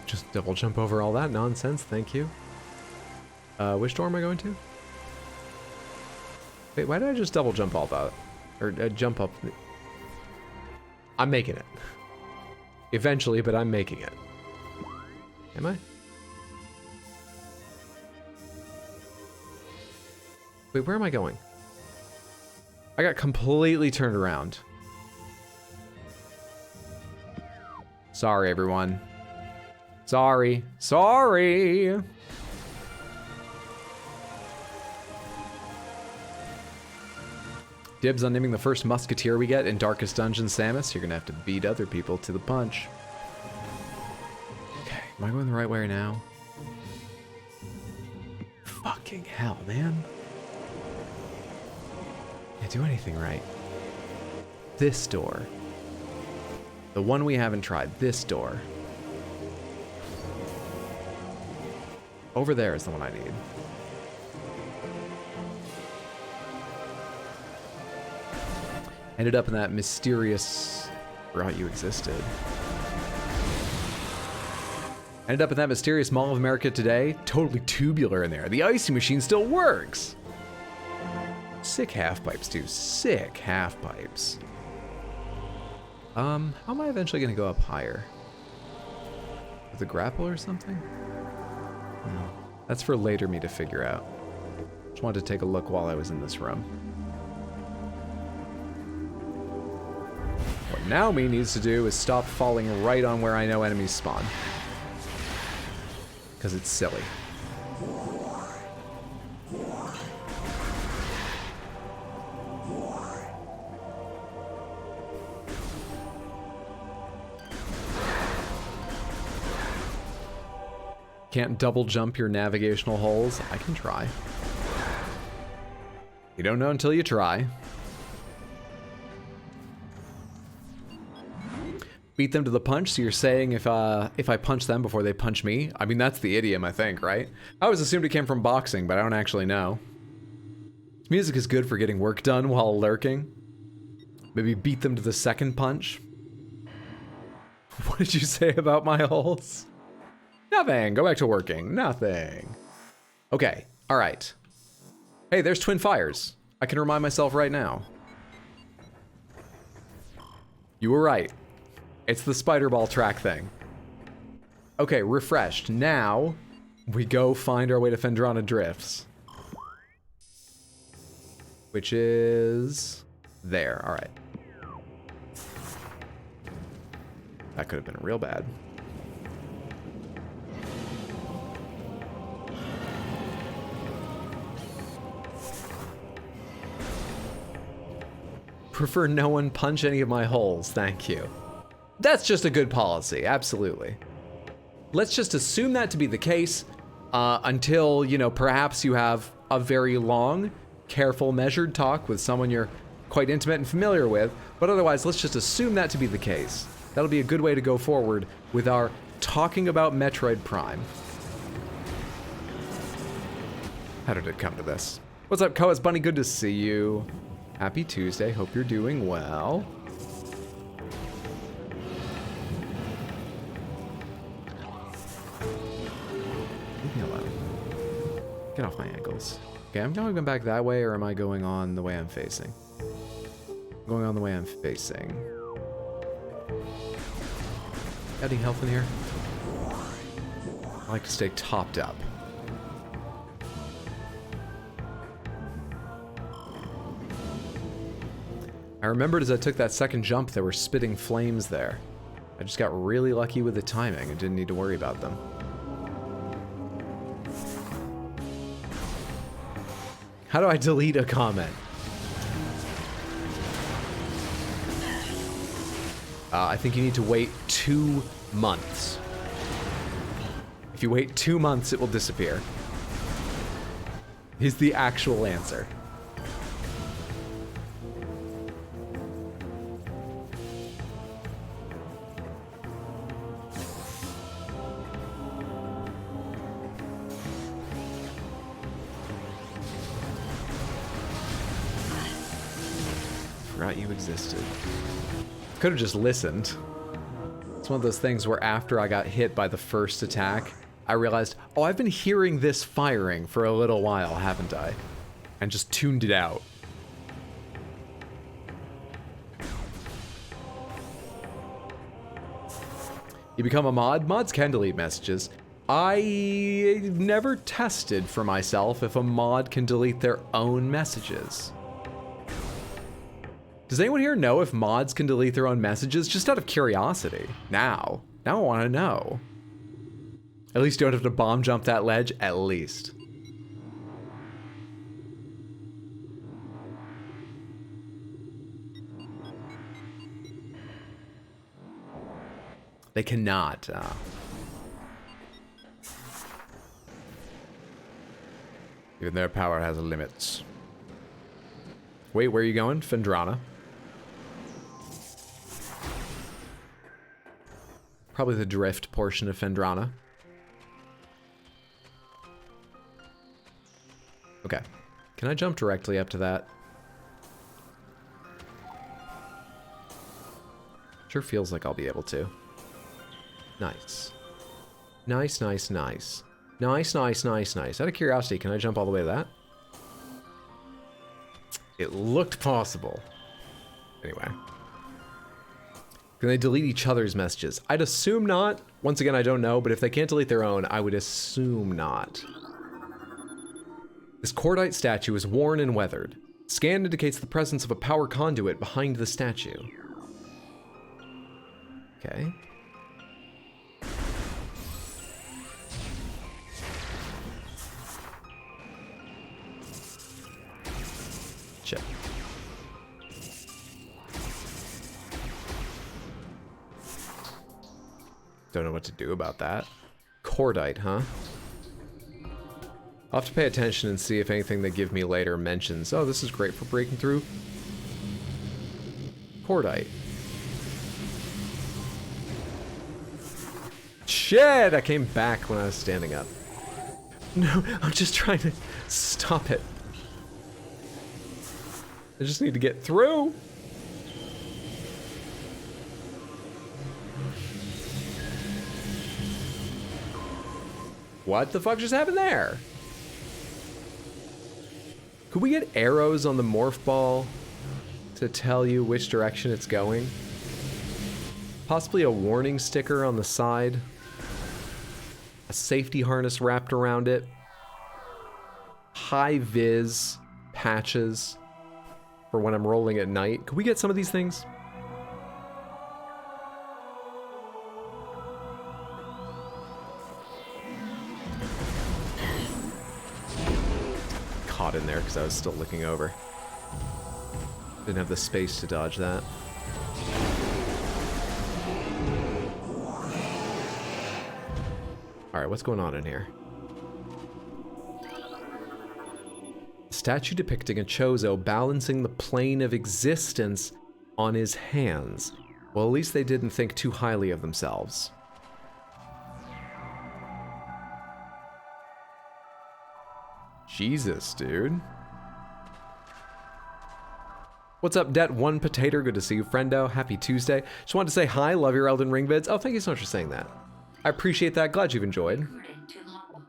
Just double jump over all that nonsense, thank you. Which door am I going to? Wait, why did I just double jump all that? Or jump up? I'm making it. Eventually, but I'm making it. Am I? Wait, where am I going? I got completely turned around. Sorry, everyone. Sorry. Sorry! Dibs on naming the first musketeer we get in Darkest Dungeon, Samus. You're gonna have to beat other people to the punch. Okay, am I going the right way now? Fucking hell, man. Can't do anything right. This door. The one we haven't tried. This door. Over there is the one I need. Ended up in that mysterious... Forgot you existed. Ended up in that mysterious Mall of America today. Totally tubular in there. The icy machine still works! Sick half-pipes, dude. Sick half-pipes. How am I eventually gonna go up higher? With a grapple or something? No. That's for later me to figure out. Just wanted to take a look while I was in this room. What now me needs to do is stop falling right on where I know enemies spawn. Because it's silly. Can't double jump your navigational holes? I can try. You don't know until you try. Beat them to the punch, so you're saying if I punch them before they punch me? I mean, that's the idiom, I think, right? I always assumed it came from boxing, but I don't actually know. Music is good for getting work done while lurking. Maybe beat them to the second punch. What did you say about my holes? Nothing. Go back to working. Nothing. Okay. All right. Hey, there's Twin Fires. I can remind myself right now. You were right. It's the spider ball track thing. Okay, refreshed. Now, we go find our way to Phendrana Drifts. Which is... there. All right. That could have been real bad. Prefer no one punch any of my holes, thank you. That's just a good policy, absolutely. Let's just assume that to be the case until, you know, perhaps you have a very long, careful, measured talk with someone you're quite intimate and familiar with, but otherwise, let's just assume that to be the case. That'll be a good way to go forward with our talking about Metroid Prime. How did it come to this? What's up, Koa's Bunny? Good to see you. Happy Tuesday. Hope you're doing well. Leave me alone. Get off my ankles. Okay, I'm going back that way, or am I going on the way I'm facing? I'm going on the way I'm facing. Adding health in here? I like to stay topped up. I remembered as I took that second jump there were spitting flames there. I just got really lucky with the timing and didn't need to worry about them. How do I delete a comment? I think you need to wait 2 months. If you wait 2 months, it will disappear. Is the actual answer. Forgot you existed. Could have just listened. It's one of those things where after I got hit by the first attack, I realized, oh, I've been hearing this firing for a little while, haven't I? And just tuned it out. You become a mod? Mods can delete messages. I never tested for myself if a mod can delete their own messages. Does anyone here know if mods can delete their own messages? Just out of curiosity. Now I want to know. At least you don't have to bomb jump that ledge, at least. They cannot. Even their power has limits. Wait, where are you going? Phendrana. Probably the drift portion of Phendrana. Okay. Can I jump directly up to that? Sure feels like I'll be able to. Nice. Nice, nice, nice. Nice, nice, nice, nice. Out of curiosity, can I jump all the way to that? It looked possible. Anyway. Can they delete each other's messages? I'd assume not. Once again, I don't know, but if they can't delete their own, I would assume not. This cordite statue is worn and weathered. Scan indicates the presence of a power conduit behind the statue. Okay. Shit. Don't know what to do about that. Cordite, huh? I'll have to pay attention and see if anything they give me later mentions, oh, this is great for breaking through. Cordite. Shit! I came back when I was standing up. No, I'm just trying to stop it. I just need to get through. What the fuck just happened there? Could we get arrows on the morph ball to tell you which direction it's going? Possibly a warning sticker on the side. A safety harness wrapped around it. High vis patches for when I'm rolling at night. Could we get some of these things? Caught in there because I was still looking over. Didn't have the space to dodge that. Alright, what's going on in here? Statue depicting a Chozo balancing the plane of existence on his hands. Well, at least they didn't think too highly of themselves. Jesus, dude. What's up, Det One Potato? Good to see you, friendo. Happy Tuesday. Just wanted to say hi. Love your Elden Ring vids. Oh, thank you so much for saying that. I appreciate that. Glad you've enjoyed.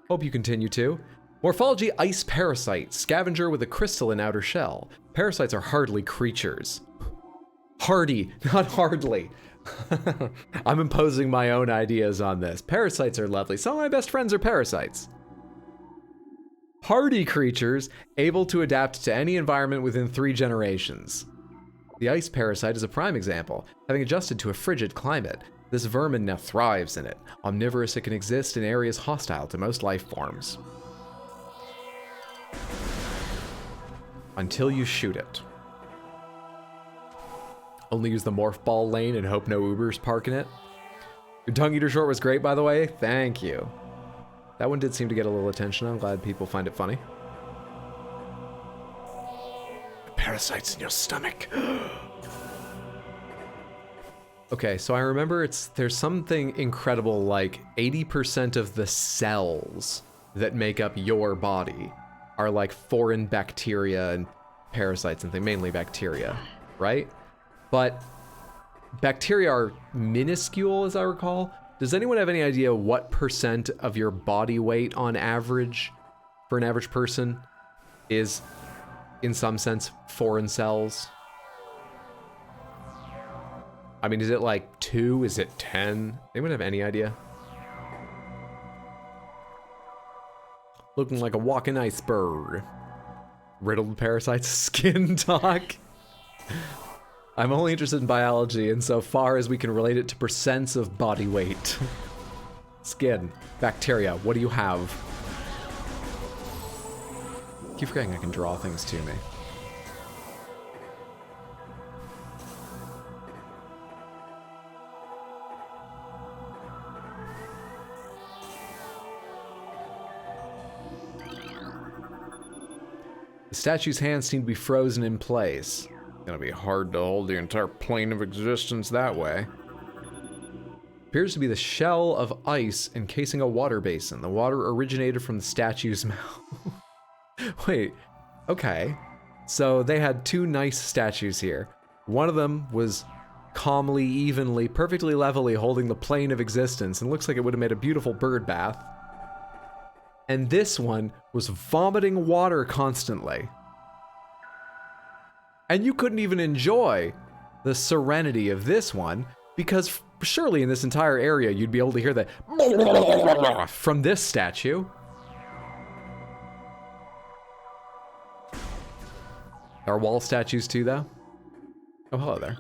Hope you continue to. Morphology Ice Parasite. Scavenger with a crystalline outer shell. Parasites are hardly creatures. Hardy, not hardly. I'm imposing my own ideas on this. Parasites are lovely. Some of my best friends are parasites. Hardy creatures, able to adapt to any environment within 3 generations. The ice parasite is a prime example. Having adjusted to a frigid climate, this vermin now thrives in it. Omnivorous, it can exist in areas hostile to most life forms. Until you shoot it. Only use the morph ball lane and hope no Ubers park in it. Your tongue eater short was great, by the way. Thank you. That one did seem to get a little attention. I'm glad people find it funny. Parasites in your stomach. Okay, so I remember there's something incredible like 80% of the cells that make up your body are like foreign bacteria and parasites and things, mainly bacteria. right? But bacteria are minuscule, as I recall. Does anyone have any idea what percent of your body weight on average for an average person is, in some sense, foreign cells? I mean, is it like 2? Is it 10? Anyone have any idea? Looking like a walking iceberg. Riddled with parasites, skin talk. I'm only interested in biology insofar as we can relate it to percents of body weight. Skin, bacteria, what do you have? Keep forgetting I can draw things to me. The statue's hands seem to be frozen in place. Gonna be hard to hold the entire plane of existence that way. Appears to be the shell of ice encasing a water basin. The water originated from the statue's mouth. Wait, okay. So they had 2 nice statues here. One of them was calmly, evenly, perfectly levelly holding the plane of existence and looks like it would have made a beautiful bird bath. And this one was vomiting water constantly. And you couldn't even enjoy the serenity of this one because surely in this entire area you'd be able to hear the from this statue. There are wall statues too, though. Oh, hello there.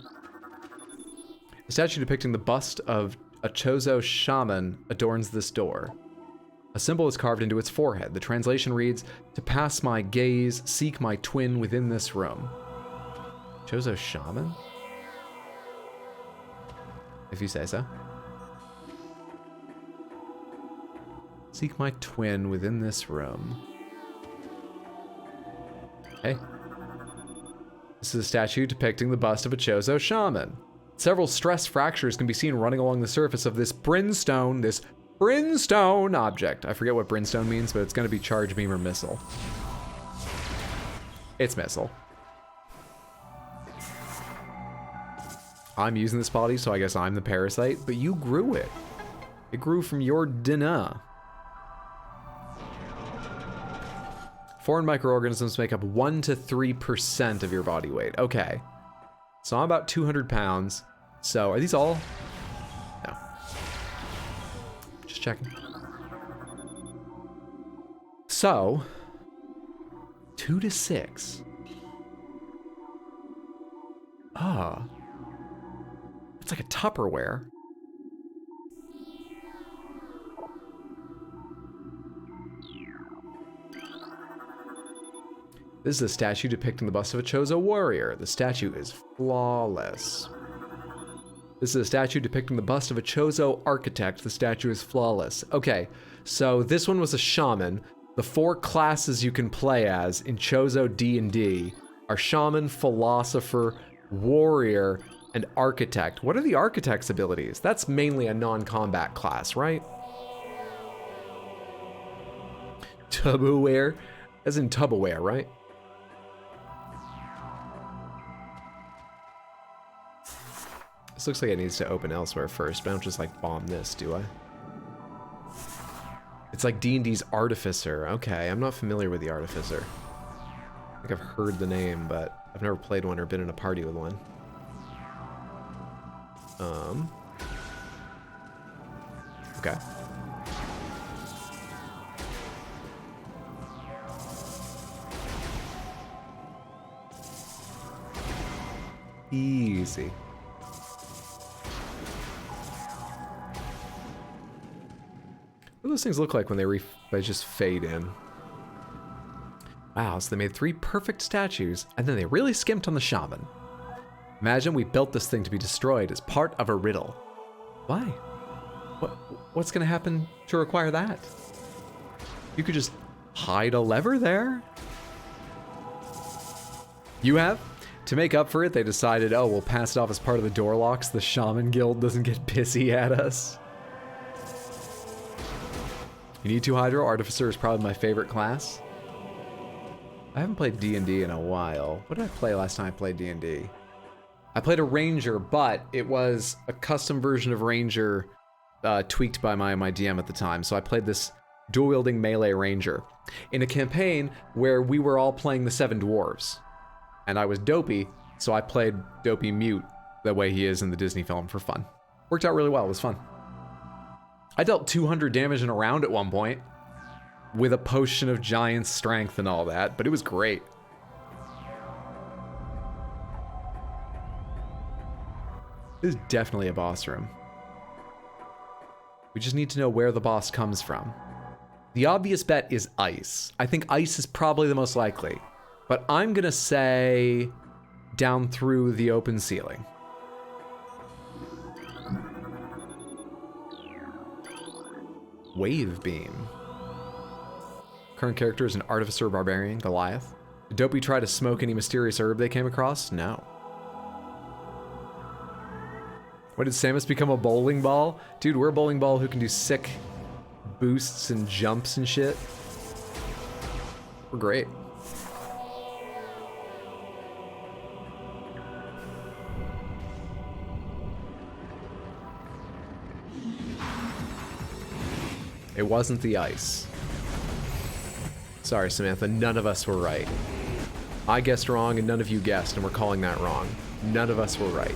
A statue depicting the bust of a Chozo shaman adorns this door. A symbol is carved into its forehead. The translation reads, "To pass my gaze, seek my twin within this room." Chozo shaman? If you say so. Seek my twin within this room. Hey. This is a statue depicting the bust of a Chozo shaman. Several stress fractures can be seen running along the surface of this brimstone object. I forget what brimstone means, but it's going to be charge beam or missile. It's missile. I'm using this body, so I guess I'm the parasite, but you grew it. It grew from your dinner. Foreign microorganisms make up 1 to 3% of your body weight. Okay. So I'm about 200 pounds. So are these all? No. Just checking. So, 2 to 6. Ah. It's like a Tupperware. This is a statue depicting the bust of a Chozo warrior. The statue is flawless. This is a statue depicting the bust of a Chozo architect. The statue is flawless. Okay, so this one was a shaman. The 4 classes you can play as in Chozo D&D are shaman, philosopher, warrior, and architect. What are the architect's abilities? That's mainly a non-combat class, right? Tupperware? As in Tupperware, right? This looks like it needs to open elsewhere first, but I don't just like bomb this, do I? It's like D&D's Artificer. Okay, I'm not familiar with the Artificer. I think I've heard the name, but I've never played one or been in a party with one. Okay. Easy. What do those things look like when they just fade in? Wow, so they made 3 perfect statues, and then they really skimped on the shaman. Imagine we built this thing to be destroyed as part of a riddle. Why? What's gonna happen to require that? You could just hide a lever there? You have? To make up for it, they decided, oh, we'll pass it off as part of the door locks. The Shaman Guild doesn't get pissy at us. You need to Hydro. Artificer is probably my favorite class. I haven't played D&D in a while. What did I play last time I played D&D? I played a Ranger, but it was a custom version of Ranger tweaked by my DM at the time. So I played this dual-wielding melee Ranger in a campaign where we were all playing the Seven Dwarves. And I was Dopey, so I played Dopey Mute the way he is in the Disney film for fun. Worked out really well, it was fun. I dealt 200 damage in a round at one point with a potion of giant strength and all that, but it was great. This is definitely a boss room. We just need to know where the boss comes from. The obvious bet is ice. I think ice is probably the most likely, but I'm gonna say down through the open ceiling. Wave beam. Current character is an artificer barbarian, Goliath. Did Dopey try to smoke any mysterious herb they came across? No. What, did Samus become a bowling ball? Dude, we're a bowling ball who can do sick boosts and jumps and shit. We're great. It wasn't the ice. Sorry, Samantha, none of us were right. I guessed wrong and none of you guessed, and we're calling that wrong. None of us were right.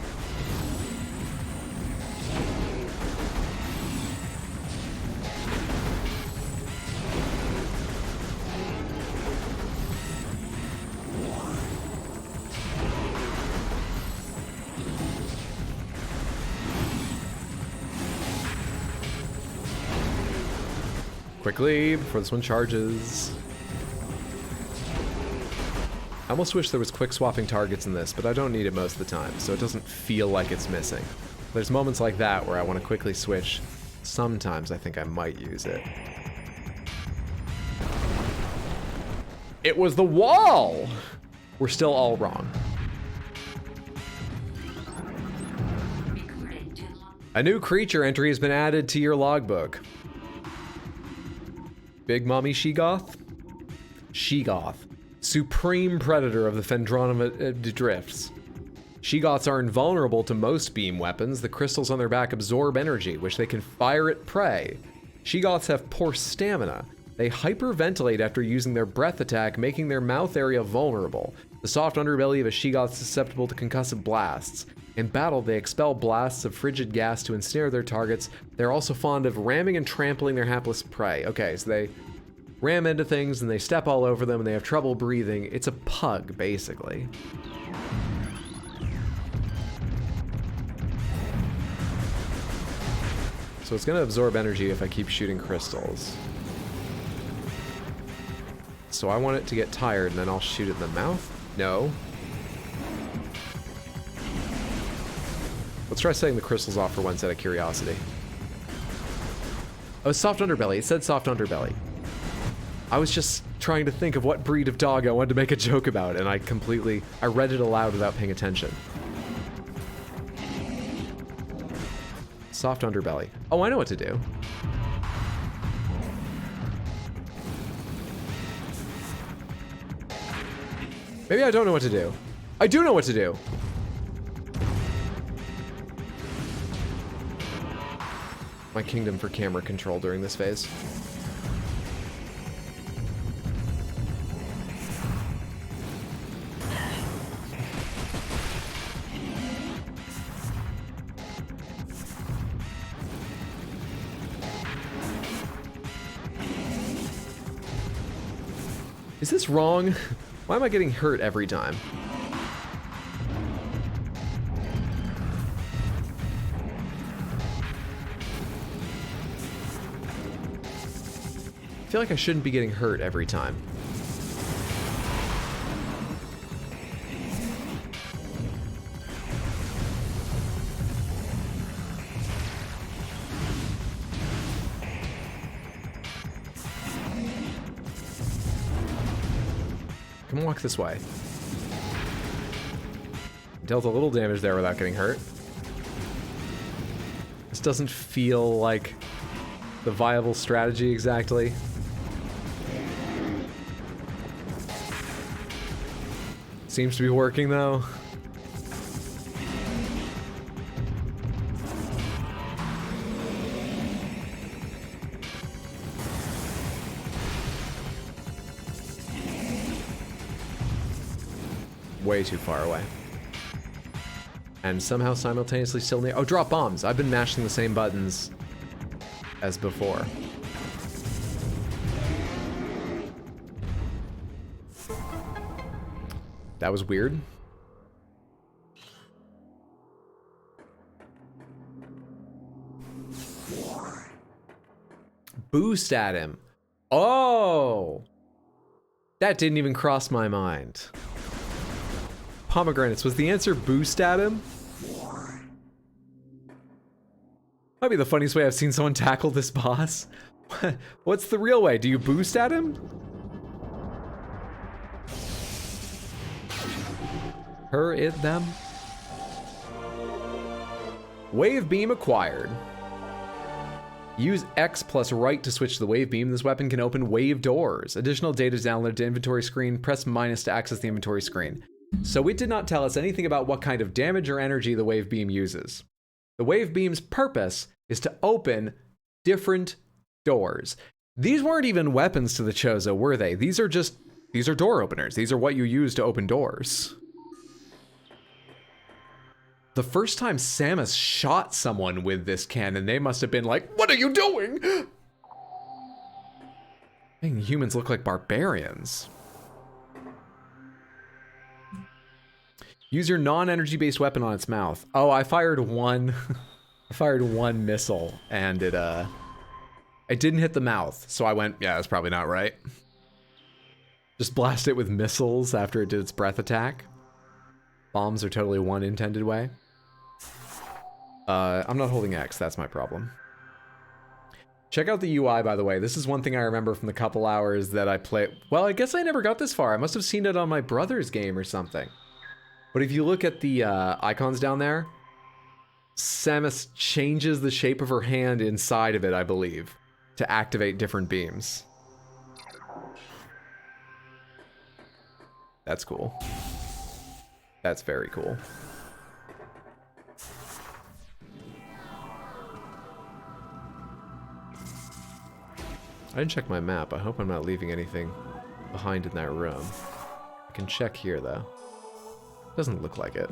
Quickly, before this one charges. I almost wish there was quick swapping targets in this, but I don't need it most of the time, so it doesn't feel like it's missing. There's moments like that where I want to quickly switch. Sometimes I think I might use it. It was the wall! We're still all wrong. A new creature entry has been added to your logbook. Big Mommy Sheegoth? Sheegoth. Supreme predator of the Phendronima drifts. Sheegoths are invulnerable to most beam weapons. The crystals on their back absorb energy, which they can fire at prey. Sheegoths have poor stamina. They hyperventilate after using their breath attack, making their mouth area vulnerable. The soft underbelly of a Sheegoth is susceptible to concussive blasts. In battle, they expel blasts of frigid gas to ensnare their targets. They're also fond of ramming and trampling their hapless prey. Okay, so they ram into things and they step all over them and they have trouble breathing. It's a pug, basically. So it's gonna absorb energy if I keep shooting crystals. So I want it to get tired and then I'll shoot it in the mouth? No. Let's try setting the crystals off for once out of curiosity. Oh, soft underbelly. It said soft underbelly. I was just trying to think of what breed of dog I wanted to make a joke about, and I read it aloud without paying attention. Soft underbelly. Oh, I know what to do. Maybe I don't know what to do. I do know what to do. My kingdom for camera control during this phase. Is this wrong? Why am I getting hurt every time? I feel like I shouldn't be getting hurt every time. Come walk this way. Dealt a little damage there without getting hurt. This doesn't feel like the viable strategy exactly. Seems to be working though. way too far away. And somehow simultaneously still near. Oh, drop bombs. I've been mashing the same buttons as before. That was weird. Boost at him. Oh! That didn't even cross my mind. Pomegranates, was the answer boost at him? Might be the funniest way I've seen someone tackle this boss. What's the real way? Do you boost at him? Her, it, them? Wave beam acquired. Use X plus right to switch to the wave beam. This weapon can open wave doors. Additional data is downloaded to inventory screen. Press minus to access the inventory screen. So it did not tell us anything about what kind of damage or energy the wave beam uses. The wave beam's purpose is to open different doors. These weren't even weapons to the Chozo, were they? These are door openers. These are what you use to open doors. The first time Samus shot someone with this cannon, they must have been like, "What are you doing?" Dang, humans look like barbarians. Use your non-energy based weapon on its mouth. Oh, I fired one. I fired one missile, and it didn't hit the mouth. So I went, yeah, that's probably not right. Just blast it with missiles after it did its breath attack. Bombs are totally one intended way. I'm not holding X, that's my problem. Check out the UI, by the way. This is one thing I remember from the couple hours that I played. Well, I guess I never got this far. I must have seen it on my brother's game or something. But if you look at the icons down there, Samus changes the shape of her hand inside of it, I believe, to activate different beams. That's cool. That's very cool. I didn't check my map. I hope I'm not leaving anything behind in that room. I can check here, though. Doesn't look like it.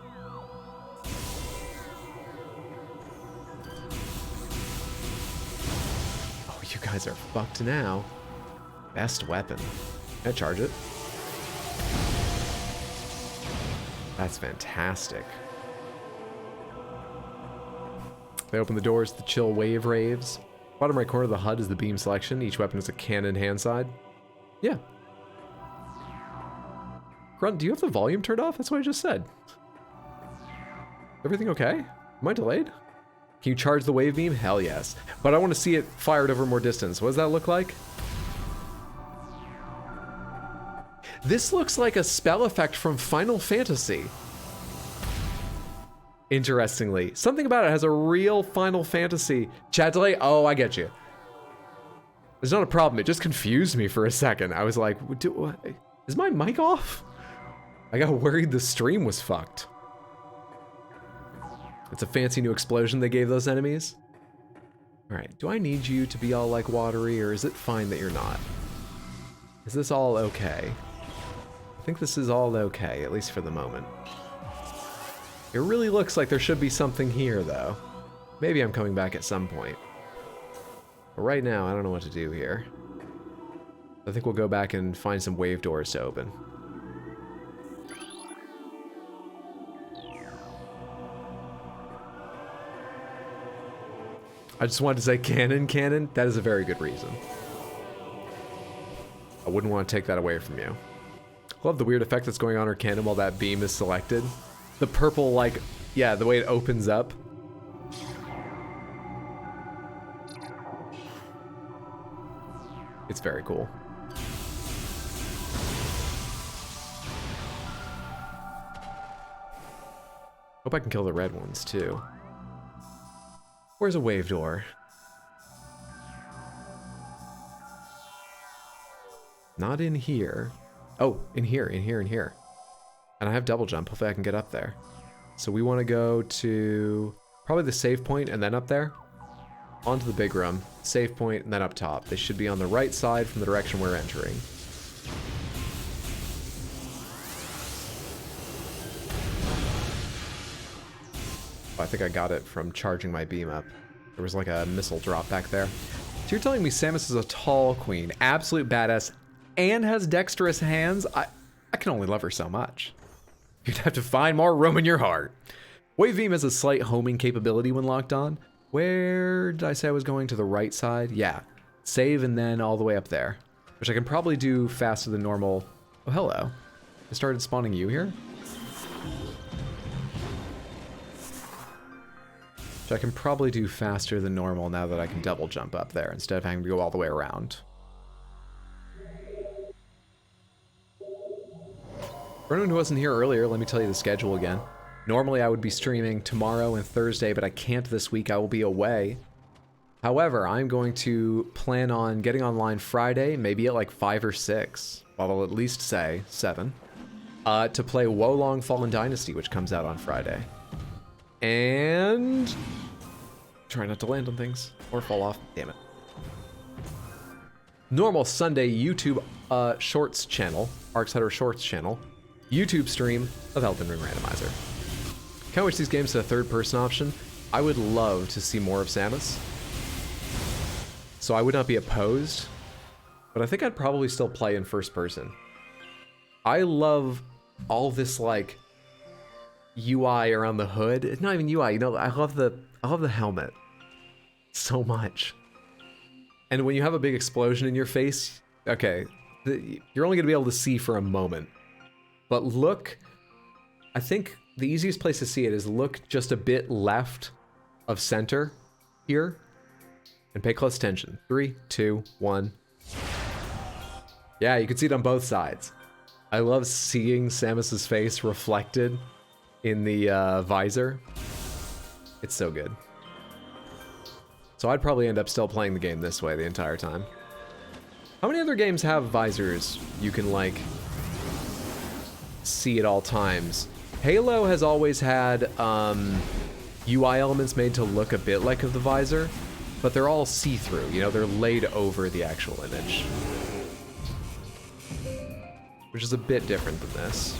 Oh, you guys are fucked now. Best weapon. Can I charge it? That's fantastic. They open the doors to the chill wave raves. Bottom right corner of the HUD is the beam selection. Each weapon is a cannon hand side. Yeah. Grunt, do you have the volume turned off? That's what I just said. Everything okay? Am I delayed? Can you charge the wave beam? Hell yes. But I want to see it fired over more distance. What does that look like? This looks like a spell effect from Final Fantasy. Interestingly. Something about it has a real Final Fantasy chat delay. Oh, I get you. There's not a problem. It just confused me for a second. I was like, is my mic off? I got worried the stream was fucked. It's a fancy new explosion they gave those enemies. All right, do I need you to be all like watery, or is it fine that you're not? Is this all okay? I think this is all okay, at least for the moment. It really looks like there should be something here, though. Maybe I'm coming back at some point. But right now, I don't know what to do here. I think we'll go back and find some wave doors to open. I just wanted to say cannon. That is a very good reason. I wouldn't want to take that away from you. Love the weird effect that's going on her cannon while that beam is selected. The purple, like, yeah, the way it opens up. It's very cool. Hope I can kill the red ones, too. Where's a wave door? Not in here. Oh, in here. And I have double jump. Hopefully I can get up there. So we want to go to probably the save point and then up there. Onto the big room. Save point and then up top. They should be on the right side from the direction we're entering. Oh, I think I got it from charging my beam up. There was like a missile drop back there. So you're telling me Samus is a tall queen, absolute badass, and has dexterous hands? I can only love her so much. You'd have to find more room in your heart. Wave beam has a slight homing capability when locked on. Where did I say I was going? To the right side? Yeah. Save and then all the way up there. Which I can probably do faster than normal. Oh, hello. I started spawning you here? Which I can probably do faster than normal now that I can double jump up there instead of having to go all the way around. For anyone who wasn't here earlier, let me tell you the schedule again. Normally I would be streaming tomorrow and Thursday, but I can't this week. I will be away. However, I'm going to plan on getting online Friday, maybe at like 5 or 6, well, I'll at least say 7, to play Wolong Fallen Dynasty, which comes out on Friday. And try not to land on things or fall off. Damn it. Normal Sunday YouTube Shorts channel, Arcsetter Shorts channel, YouTube stream of Elden Ring Randomizer. Can't wish these games to a third-person option. I would love to see more of Samus. So I would not be opposed, but I think I'd probably still play in first person. I love all this like UI around the hood. It's not even UI, you know, I love the helmet so much. And when you have a big explosion in your face, okay, you're only gonna be able to see for a moment. But look, I think the easiest place to see it is look just a bit left of center here and pay close attention. 3, 2, 1. Yeah, you can see it on both sides. I love seeing Samus's face reflected in the visor. It's so good. So I'd probably end up still playing the game this way the entire time. How many other games have visors you can like see at all times? Halo has always had UI elements made to look a bit like of the visor, but they're all see-through, you know, they're laid over the actual image. Which is a bit different than this.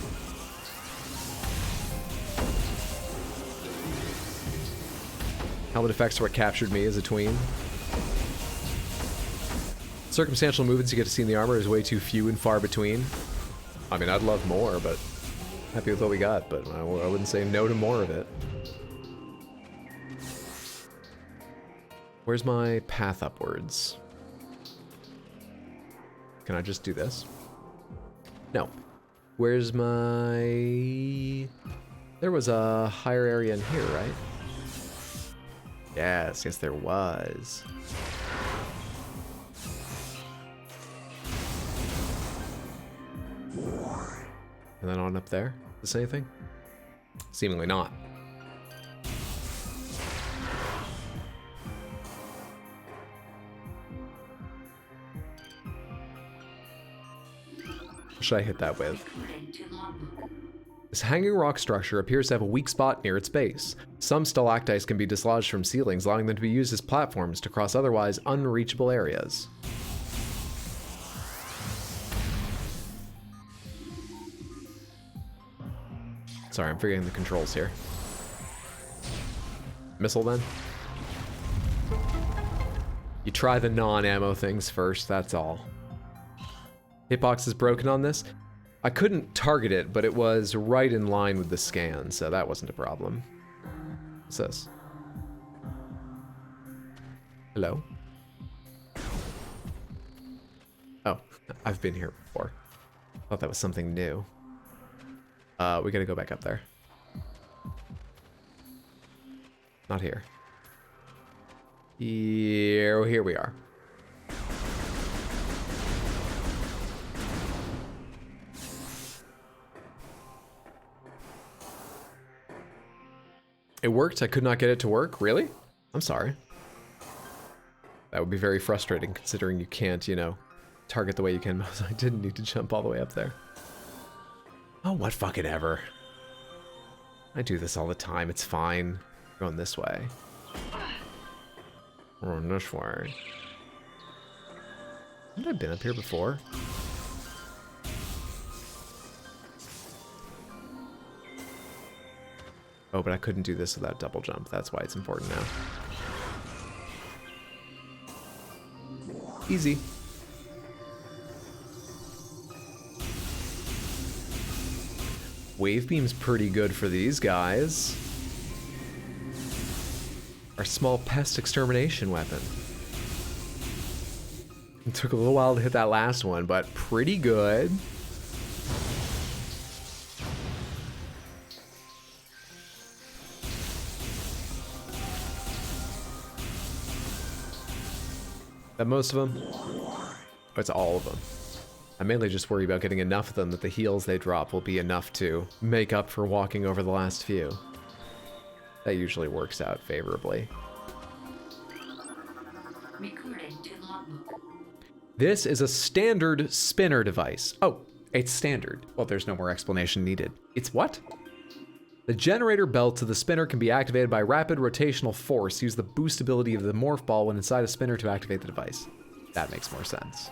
Helmet effects are what captured me as a tween. Circumstantial movements you get to see in the armor is way too few and far between. I mean, I'd love more, but happy with what we got, but I wouldn't say no to more of it. Where's my path upwards? Can I just do this? No. Where's my... There was a higher area in here, right? Yes, yes there was. And then on up there? Is this anything? Seemingly not. What should I hit that with? This hanging rock structure appears to have a weak spot near its base. Some stalactites can be dislodged from ceilings, allowing them to be used as platforms to cross otherwise unreachable areas. Sorry, I'm forgetting the controls here. Missile then? You try the non-ammo things first, that's all. Hitbox is broken on this. I couldn't target it, but it was right in line with the scan, so that wasn't a problem. What's this? Hello? Oh, I've been here before. Thought that was something new. We gotta go back up there. Not here. Here we are. It worked? I could not get it to work? Really? I'm sorry. That would be very frustrating considering you can't, you know, target the way you can. I didn't need to jump all the way up there. Oh, what fucking ever. I do this all the time. It's fine. Going this way. Going this way. Haven't I been up here before? Oh, but I couldn't do this without double jump. That's why it's important now. Easy. Wave beam's pretty good for these guys. Our small pest extermination weapon. It took a little while to hit that last one, but pretty good. That most of them? Oh, it's all of them. I mainly just worry about getting enough of them that the heals they drop will be enough to make up for walking over the last few. That usually works out favorably. Recorded to logbook. This is a standard spinner device. Oh, it's standard. Well, there's no more explanation needed. It's what? The generator belt to the spinner can be activated by rapid rotational force. Use the boost ability of the morph ball when inside a spinner to activate the device. That makes more sense.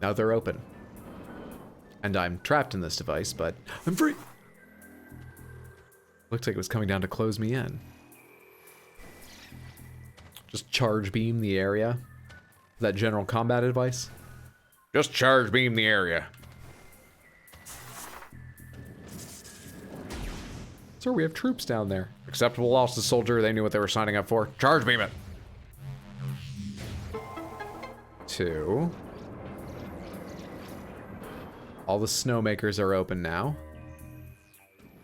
Now they're open. And I'm trapped in this device, but I'm free! Looks like it was coming down to close me in. Just charge beam the area. Is that general combat advice? Just charge beam the area. Sir, we have troops down there. Acceptable loss to soldier. They knew what they were signing up for. Charge beam it. 2. All the snowmakers are open now.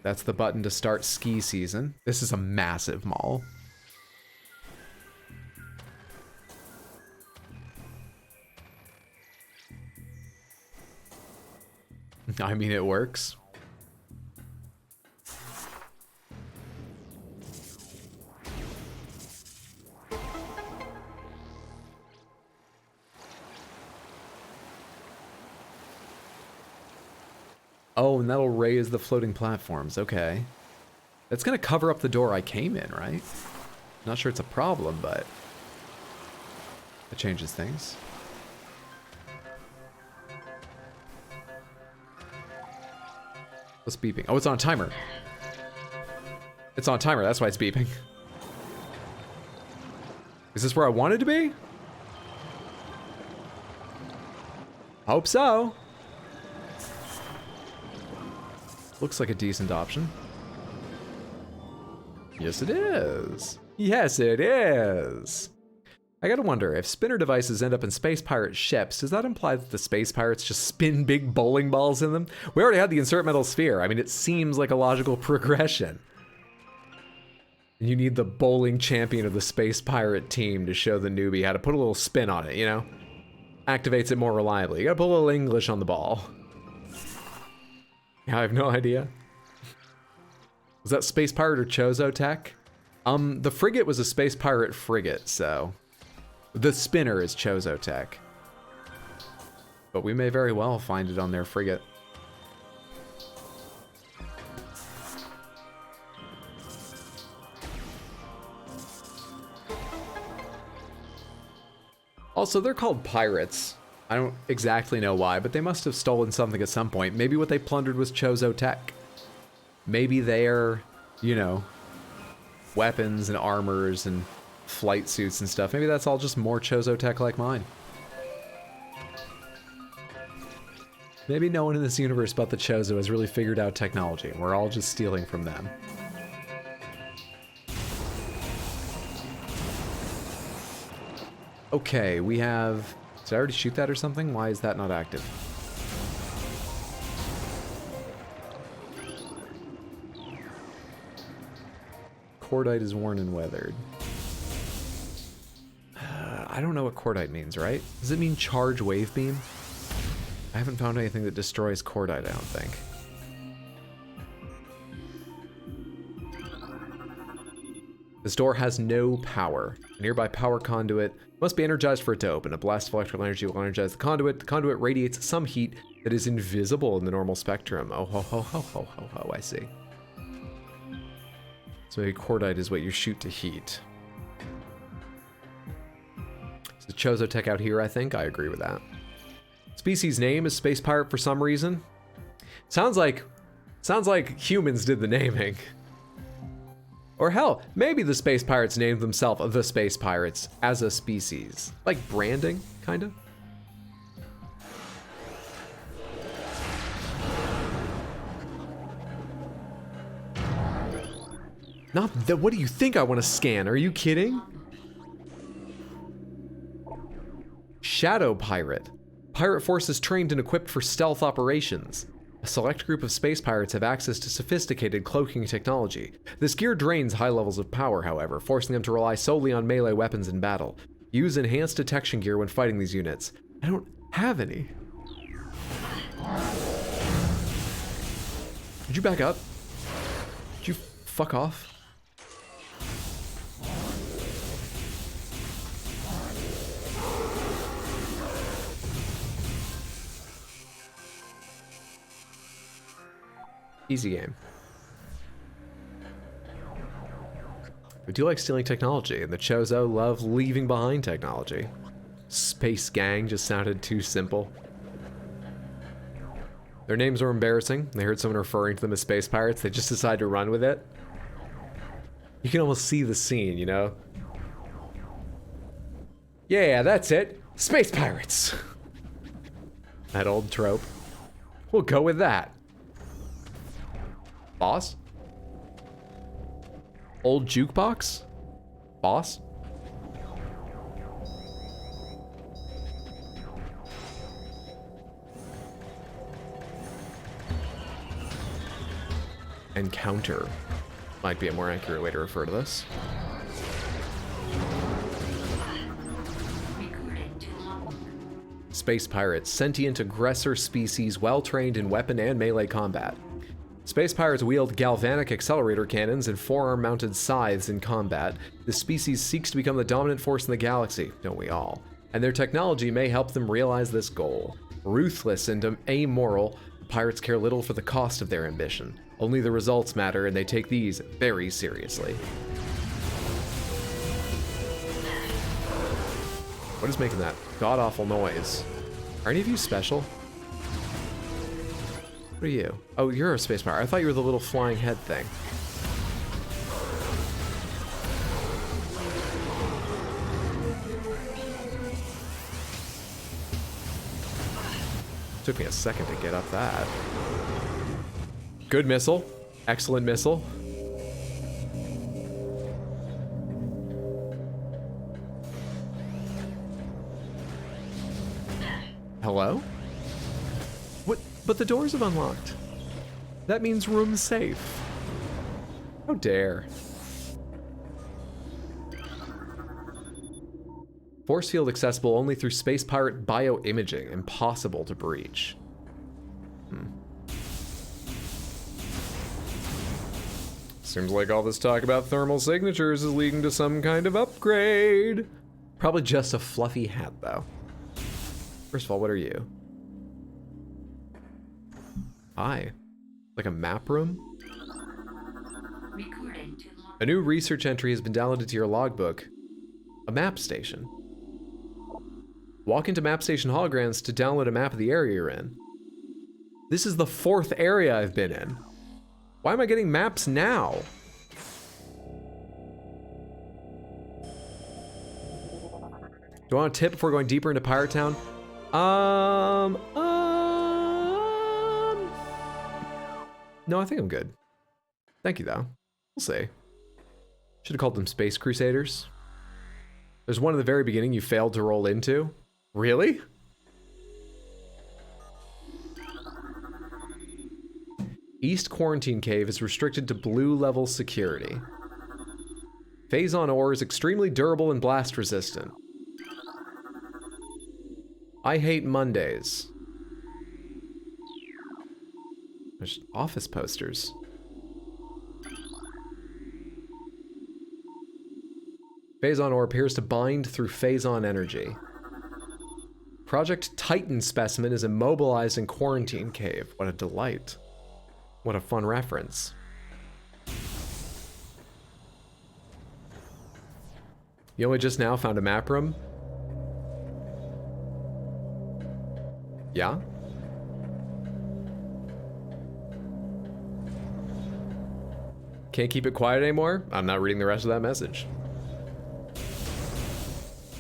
That's the button to start ski season. This is a massive mall. I mean, it works. Oh, and that'll raise the floating platforms. Okay. That's gonna cover up the door I came in, right? Not sure it's a problem, but it changes things. What's beeping? Oh, it's on a timer. It's on a timer, that's why it's beeping. Is this where I wanted to be? Hope so. Looks like a decent option. Yes, it is. Yes, it is. I gotta wonder, if spinner devices end up in space pirate ships, does that imply that the space pirates just spin big bowling balls in them? We already had the insert metal sphere. I mean, it seems like a logical progression. And you need the bowling champion of the space pirate team to show the newbie how to put a little spin on it, you know? Activates it more reliably. You gotta put a little English on the ball. Yeah, I have no idea. Was that space pirate or Chozo tech? The frigate was a space pirate frigate, so the spinner is Chozo tech. But we may very well find it on their frigate. Also, they're called pirates. I don't exactly know why, but they must have stolen something at some point. Maybe what they plundered was Chozo tech. Maybe their, you know, weapons and armors and flight suits and stuff. Maybe that's all just more Chozo tech like mine. Maybe no one in this universe but the Chozo has really figured out technology, and we're all just stealing from them. Okay, we have... Did I already shoot that or something? Why is that not active? Cordite is worn and weathered. I don't know what cordite means, right? Does it mean charge wave beam? I haven't found anything that destroys cordite, I don't think. This door has no power. A nearby power conduit must be energized for it to open. A blast of electrical energy will energize the conduit. The conduit radiates some heat that is invisible in the normal spectrum. Oh, ho, ho, ho, ho, ho, ho, I see. So maybe cordite is what you shoot to heat. So The Chozo tech out here, I think. I agree with that. Species name is Space Pirate for some reason. Sounds like humans did the naming. Or hell, maybe the Space Pirates named themselves the Space Pirates as a species. Like branding, kind of. Not that, what do you think I want to scan? Are you kidding? Shadow Pirate. Pirate forces trained and equipped for stealth operations. A select group of space pirates have access to sophisticated cloaking technology. This gear drains high levels of power, however, forcing them to rely solely on melee weapons in battle. Use enhanced detection gear when fighting these units. I don't have any. Did you back up? Did you fuck off? Easy game. We do like stealing technology, and the Chozo love leaving behind technology. Space Gang just sounded too simple. Their names were embarrassing. They heard someone referring to them as space pirates. They just decided to run with it. You can almost see the scene, you know? Yeah, that's it. Space pirates. That old trope. We'll go with that. Boss? Old jukebox? Boss? Encounter might be a more accurate way to refer to this. Space pirates, sentient aggressor species well trained in weapon and melee combat. Space pirates wield galvanic accelerator cannons and forearm-mounted scythes in combat. This species seeks to become the dominant force in the galaxy, don't we all? And their technology may help them realize this goal. Ruthless and amoral, pirates care little for the cost of their ambition. Only the results matter, and they take these very seriously. What is making that god-awful noise? Are any of you special? What are you? Oh, you're a space pirate. I thought you were the little flying head thing. Took me a second to get up that. Good missile. Excellent missile. Hello? What? But the doors have unlocked. That means room safe. How dare. Force field accessible only through space pirate bioimaging. Impossible to breach. Seems like all this talk about thermal signatures is leading to some kind of upgrade. Probably just a fluffy hat, though. First of all, what are you? Hi. Like a map room? A new research entry has been downloaded to your logbook. A map station. Walk into map station holograms to download a map of the area you're in. This is the 4th area I've been in. Why am I getting maps now? Do I want a tip before going deeper into Pirate Town? No, I think I'm good. Thank you, though. We'll see. Should have called them Space Crusaders. There's one at the very beginning you failed to roll into. Really? East Quarantine Cave is restricted to blue level security. Phazon ore is extremely durable and blast resistant. I hate Mondays. There's office posters. Phazon ore appears to bind through phazon energy. Project Titan specimen is immobilized in Quarantine Cave. What a delight. What a fun reference. You only just now found a map room? Yeah? Can't keep it quiet anymore? I'm not reading the rest of that message.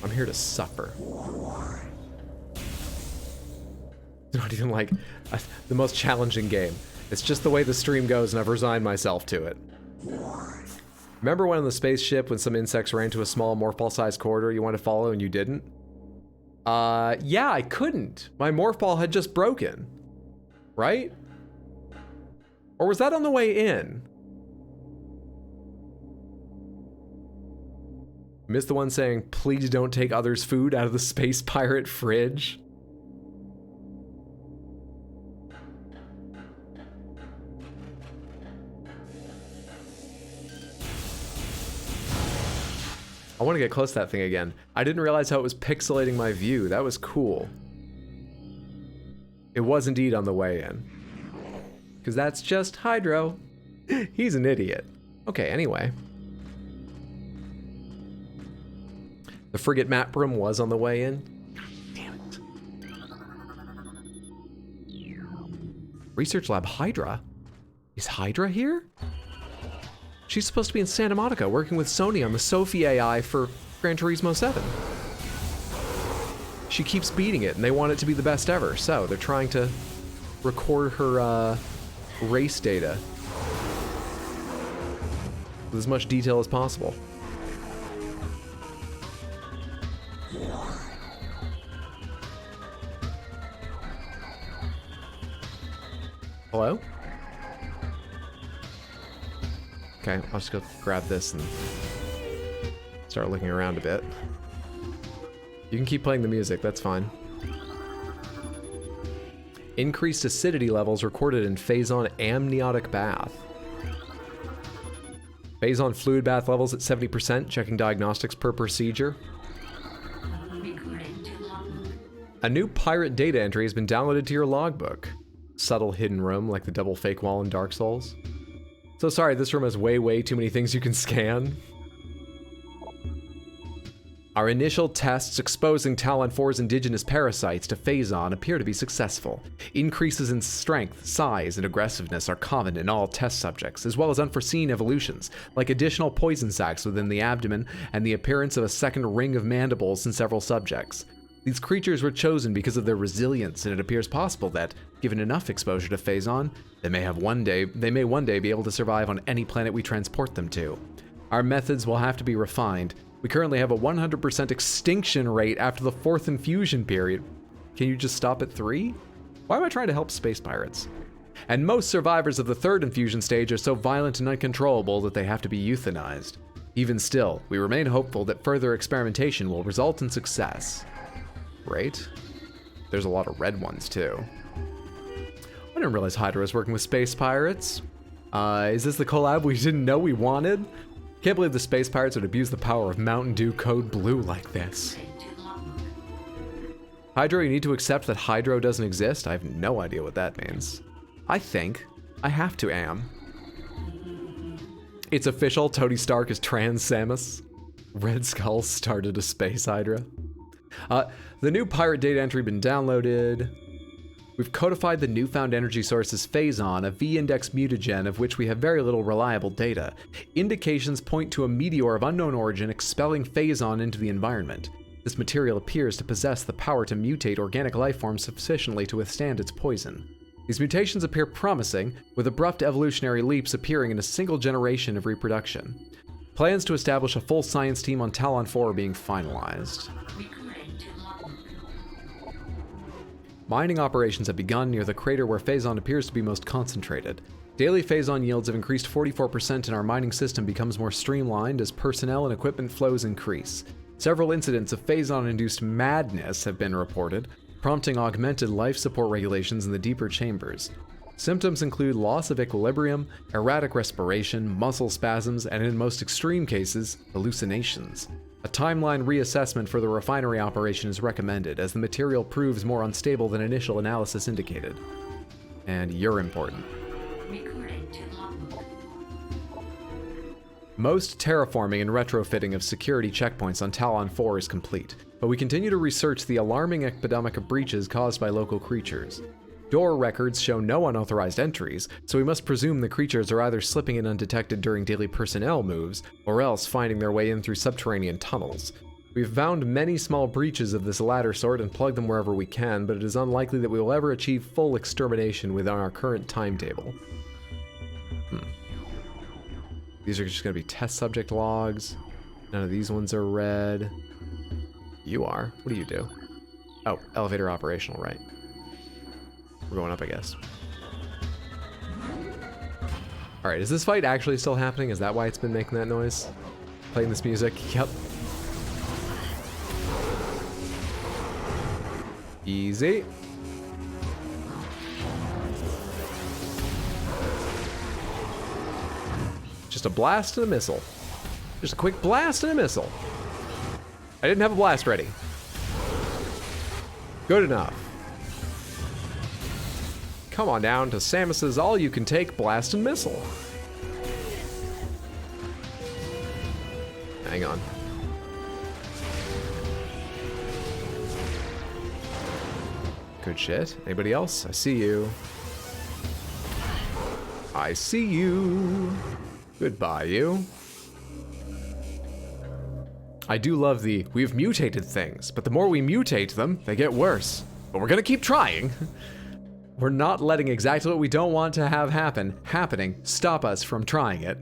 I'm here to suffer. Not even like the most challenging game. It's just the way the stream goes and I've resigned myself to it. Remember when on the spaceship when some insects ran to a small morph ball sized corridor you wanted to follow and you didn't? Yeah, I couldn't. My morph ball had just broken. Right? Or was that on the way in? Missed the one saying, please don't take others' food out of the space pirate fridge. I want to get close to that thing again. I didn't realize how it was pixelating my view. That was cool. It was indeed on the way in. Because that's just Hydro. He's an idiot. Okay, anyway. The frigate map room was on the way in. Damn it. Research Lab Hydra? Is Hydra here? She's supposed to be in Santa Monica working with Sony on the Sophie AI for Gran Turismo 7. She keeps beating it and they want it to be the best ever, so they're trying to record her race data with as much detail as possible. Hello? Okay, I'll just go grab this and start looking around a bit. You can keep playing the music, that's fine. Increased acidity levels recorded in phazon amniotic bath. Phazon fluid bath levels at 70%, checking diagnostics per procedure. A new pirate data entry has been downloaded to your logbook. Subtle hidden room like the double fake wall in Dark Souls. So sorry, this room has way too many things you can scan. Our initial tests exposing Talon 4's indigenous parasites to phazon appear to be successful. Increases in strength, size, and aggressiveness are common in all test subjects, as well as unforeseen evolutions, like additional poison sacs within the abdomen and the appearance of a second ring of mandibles in several subjects. These creatures were chosen because of their resilience, and it appears possible that, given enough exposure to phazon, they may one day be able to survive on any planet we transport them to. Our methods will have to be refined. We currently have a 100% extinction rate after the 4th infusion period. Can you just stop at 3? Why am I trying to help space pirates? And most survivors of the 3rd infusion stage are so violent and uncontrollable that they have to be euthanized. Even still, we remain hopeful that further experimentation will result in success. Right? There's a lot of red ones too. I didn't realize Hydra was working with space pirates. Is this the collab we didn't know we wanted? Can't believe the space pirates would abuse the power of Mountain Dew Code Blue like this. Hydro, you need to accept that Hydro doesn't exist? I have no idea what that means. I think I have to am. It's official, Tony Stark is trans Samus. Red Skull started a space Hydra. The new pirate data entry been downloaded. We've codified the newfound energy source as phazon, a V-index mutagen of which we have very little reliable data. Indications point to a meteor of unknown origin expelling phazon into the environment. This material appears to possess the power to mutate organic life forms sufficiently to withstand its poison. These mutations appear promising, with abrupt evolutionary leaps appearing in a single generation of reproduction. Plans to establish a full science team on Talon 4 are being finalized. Mining operations have begun near the crater where phazon appears to be most concentrated. Daily phazon yields have increased 44% and our mining system becomes more streamlined as personnel and equipment flows increase. Several incidents of phazon-induced madness have been reported, prompting augmented life support regulations in the deeper chambers. Symptoms include loss of equilibrium, erratic respiration, muscle spasms, and in most extreme cases, hallucinations. A timeline reassessment for the refinery operation is recommended as the material proves more unstable than initial analysis indicated. And you're important. Most terraforming and retrofitting of security checkpoints on Talon 4 is complete, but we continue to research the alarming epidemic of breaches caused by local creatures. Door records show no unauthorized entries, so we must presume the creatures are either slipping in undetected during daily personnel moves, or else finding their way in through subterranean tunnels. We've found many small breaches of this latter sort and plugged them wherever we can, but it is unlikely that we will ever achieve full extermination within our current timetable. These are just going to be test subject logs. None of these ones are red. You are. What do you do? Oh, elevator operational, right. We're going up, I guess. Alright, is this fight actually still happening? Is that why it's been making that noise? Playing this music? Yep. Easy. Just a blast and a missile. Just a quick blast and a missile. I didn't have a blast ready. Good enough. Come on down to Samus's all-you-can-take blast and missile. Hang on. Good shit. Anybody else? I see you. I see you. Goodbye, you. I do love the, we've mutated things, but the more we mutate them, they get worse. But we're gonna keep trying. We're not letting exactly what we don't want to have happening stop us from trying it.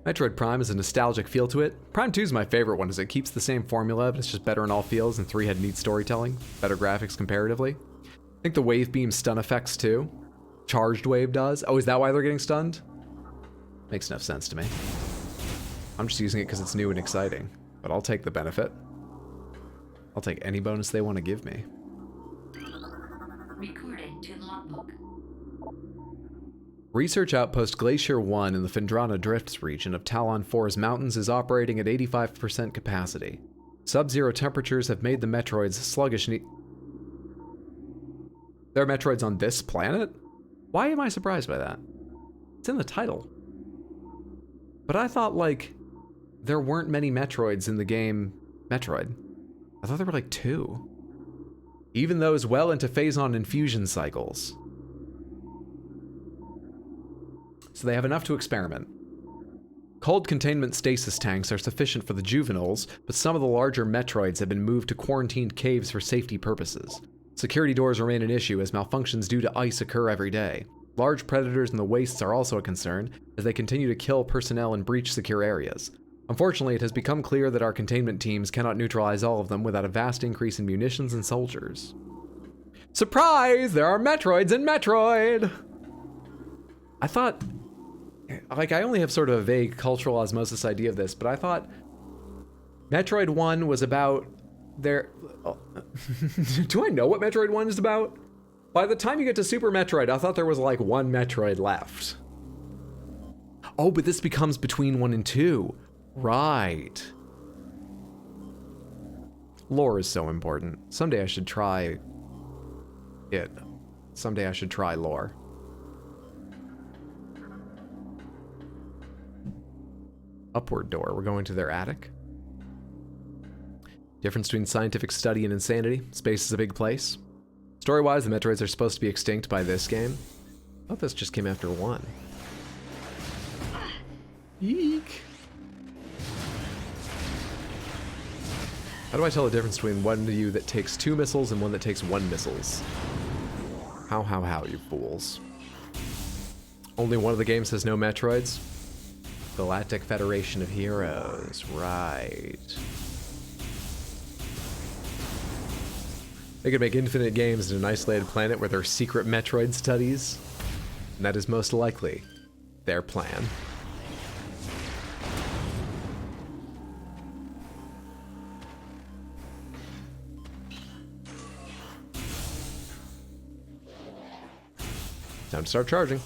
Metroid Prime has a nostalgic feel to it. Prime 2 is my favorite one as it keeps the same formula, but it's just better in all feels, and 3 had neat storytelling, better graphics comparatively. I think the wave beam stun effects too. Charged wave does. Oh, is that why they're getting stunned? Makes enough sense to me. I'm just using it because it's new and exciting, but I'll take the benefit. I'll take any bonus they want to give me. Recording to logbook. Research Outpost Glacier 1 in the Phendrana Drifts region of Talon 4's mountains is operating at 85% capacity. Sub-zero temperatures have made the Metroids sluggish. There are Metroids on this planet? Why am I surprised by that? It's in the title. But I thought, like, there weren't many Metroids in the game Metroid. I thought there were like 2. Even those well into phazon infusion cycles. So they have enough to experiment. Cold containment stasis tanks are sufficient for the juveniles, but some of the larger Metroids have been moved to quarantined caves for safety purposes. Security doors remain an issue as malfunctions due to ice occur every day. Large predators in the wastes are also a concern, as they continue to kill personnel in breach-secure areas. Unfortunately, it has become clear that our containment teams cannot neutralize all of them without a vast increase in munitions and soldiers. Surprise! There are Metroids in Metroid! I thought... Like, I only have sort of a vague cultural osmosis idea of this, but I thought Metroid 1 was about their... Do I know what Metroid 1 is about? By the time you get to Super Metroid, I thought there was like one Metroid left. Oh, but this becomes between 1 and 2. Right. Lore is so important. Someday I should try it. Someday I should try lore. Upward door. We're going to their attic. Difference between scientific study and insanity. Space is a big place. Story-wise, the Metroids are supposed to be extinct by this game. I thought this just came after 1. Eek. How do I tell the difference between one of you that takes 2 missiles and one that takes 1 missiles? How, you fools. Only one of the games has no Metroids? Galactic Federation of Heroes, right. They could make infinite games in an isolated planet where there are secret Metroid studies, and that is most likely their plan. Time to start charging.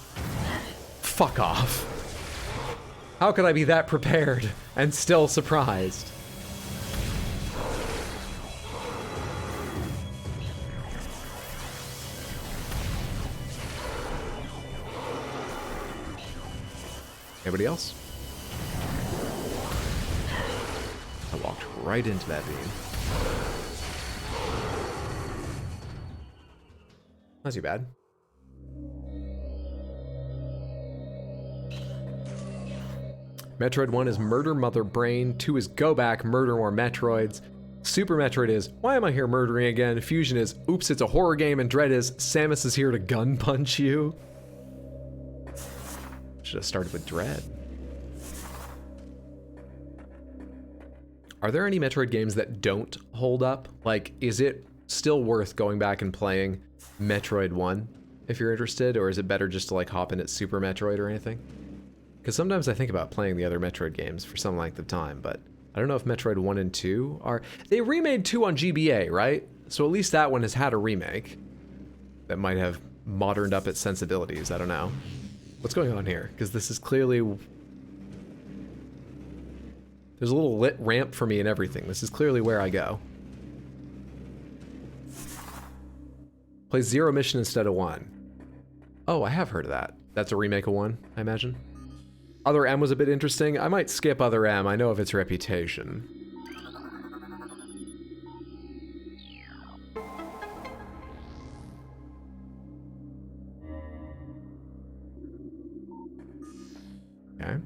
Fuck off. How could I be that prepared and still surprised? Anybody else? I walked right into that beam. Not too bad. Metroid 1 is Murder Mother Brain, 2 is Go Back, Murder More Metroids, Super Metroid is Why Am I Here Murdering Again, Fusion is Oops, It's a Horror Game, and Dread is Samus is Here to Gun Punch You. Should have started with Dread. Are there any Metroid games that don't hold up? Like, is it still worth going back and playing Metroid 1 if you're interested, or is it better just to like hop in at Super Metroid or anything? Because sometimes I think about playing the other Metroid games for some length of time, but I don't know if Metroid 1 and 2 are... They remade 2 on GBA, right? So at least that one has had a remake that might have moderned up its sensibilities. I don't know. What's going on here? Because this is clearly... There's a little lit ramp for me and everything. This is clearly where I go. Play 0 mission instead of 1. Oh, I have heard of that. That's a remake of 1, I imagine. Other M was a bit interesting. I might skip Other M. I know of its reputation. Okay.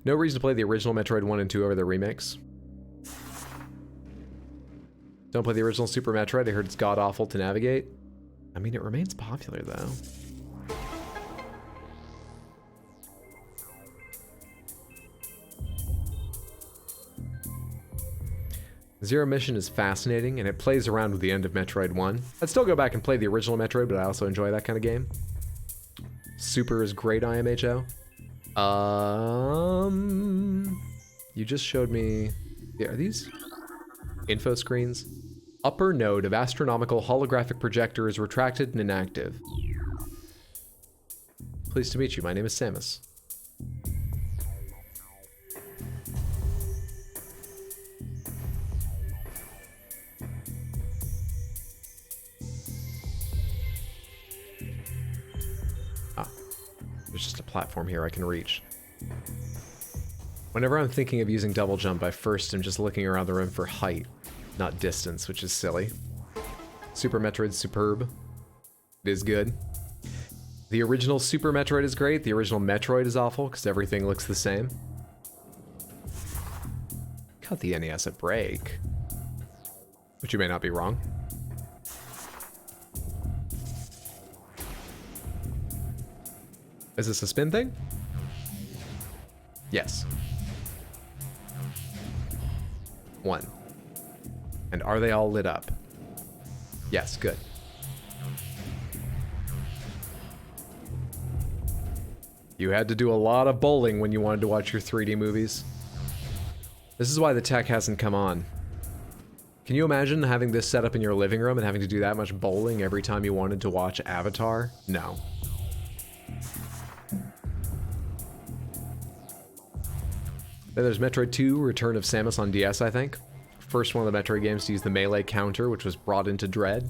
No reason to play the original Metroid 1 and 2 over the remakes. Don't play the original Super Metroid. I heard it's god-awful to navigate. I mean, it remains popular, though. Zero Mission is fascinating, and it plays around with the end of Metroid 1. I'd still go back and play the original Metroid, but I also enjoy that kind of game. Super is great, IMHO. You just showed me... Yeah, are these info screens? Upper node of astronomical holographic projector is retracted and inactive. Pleased to meet you. My name is Samus. There's just a platform here I can reach. Whenever I'm thinking of using double jump, I first am just looking around the room for height, not distance, which is silly. Super Metroid's superb. It is good. The original Super Metroid is great. The original Metroid is awful because everything looks the same. Cut the NES a break. But you may not be wrong. Is this a spin thing? Yes. 1. And are they all lit up? Yes, good. You had to do a lot of bowling when you wanted to watch your 3D movies. This is why the tech hasn't come on. Can you imagine having this set up in your living room and having to do that much bowling every time you wanted to watch Avatar? No. Then there's Metroid 2, Return of Samus on DS, I think. First one of the Metroid games to use the melee counter, which was brought into Dread.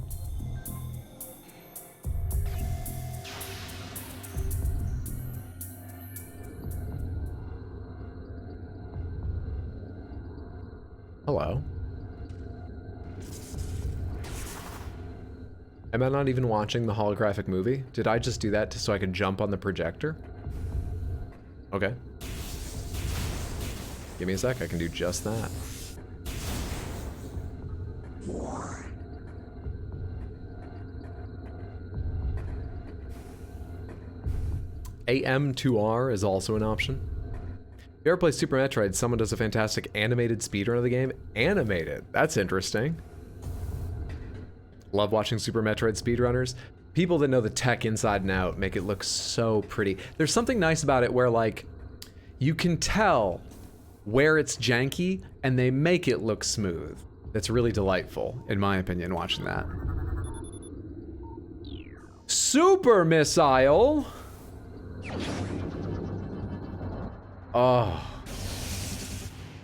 Hello. Am I not even watching the holographic movie? Did I just do that so I could jump on the projector? Okay. Give me a sec, I can do just that. AM2R is also an option. If you ever play Super Metroid, someone does a fantastic animated speedrun of the game. Animated, that's interesting. Love watching Super Metroid speedrunners. People that know the tech inside and out make it look so pretty. There's something nice about it where, like, you can tell where it's janky and they make it look smooth. That's really delightful, in my opinion, watching that. Super Missile! Oh.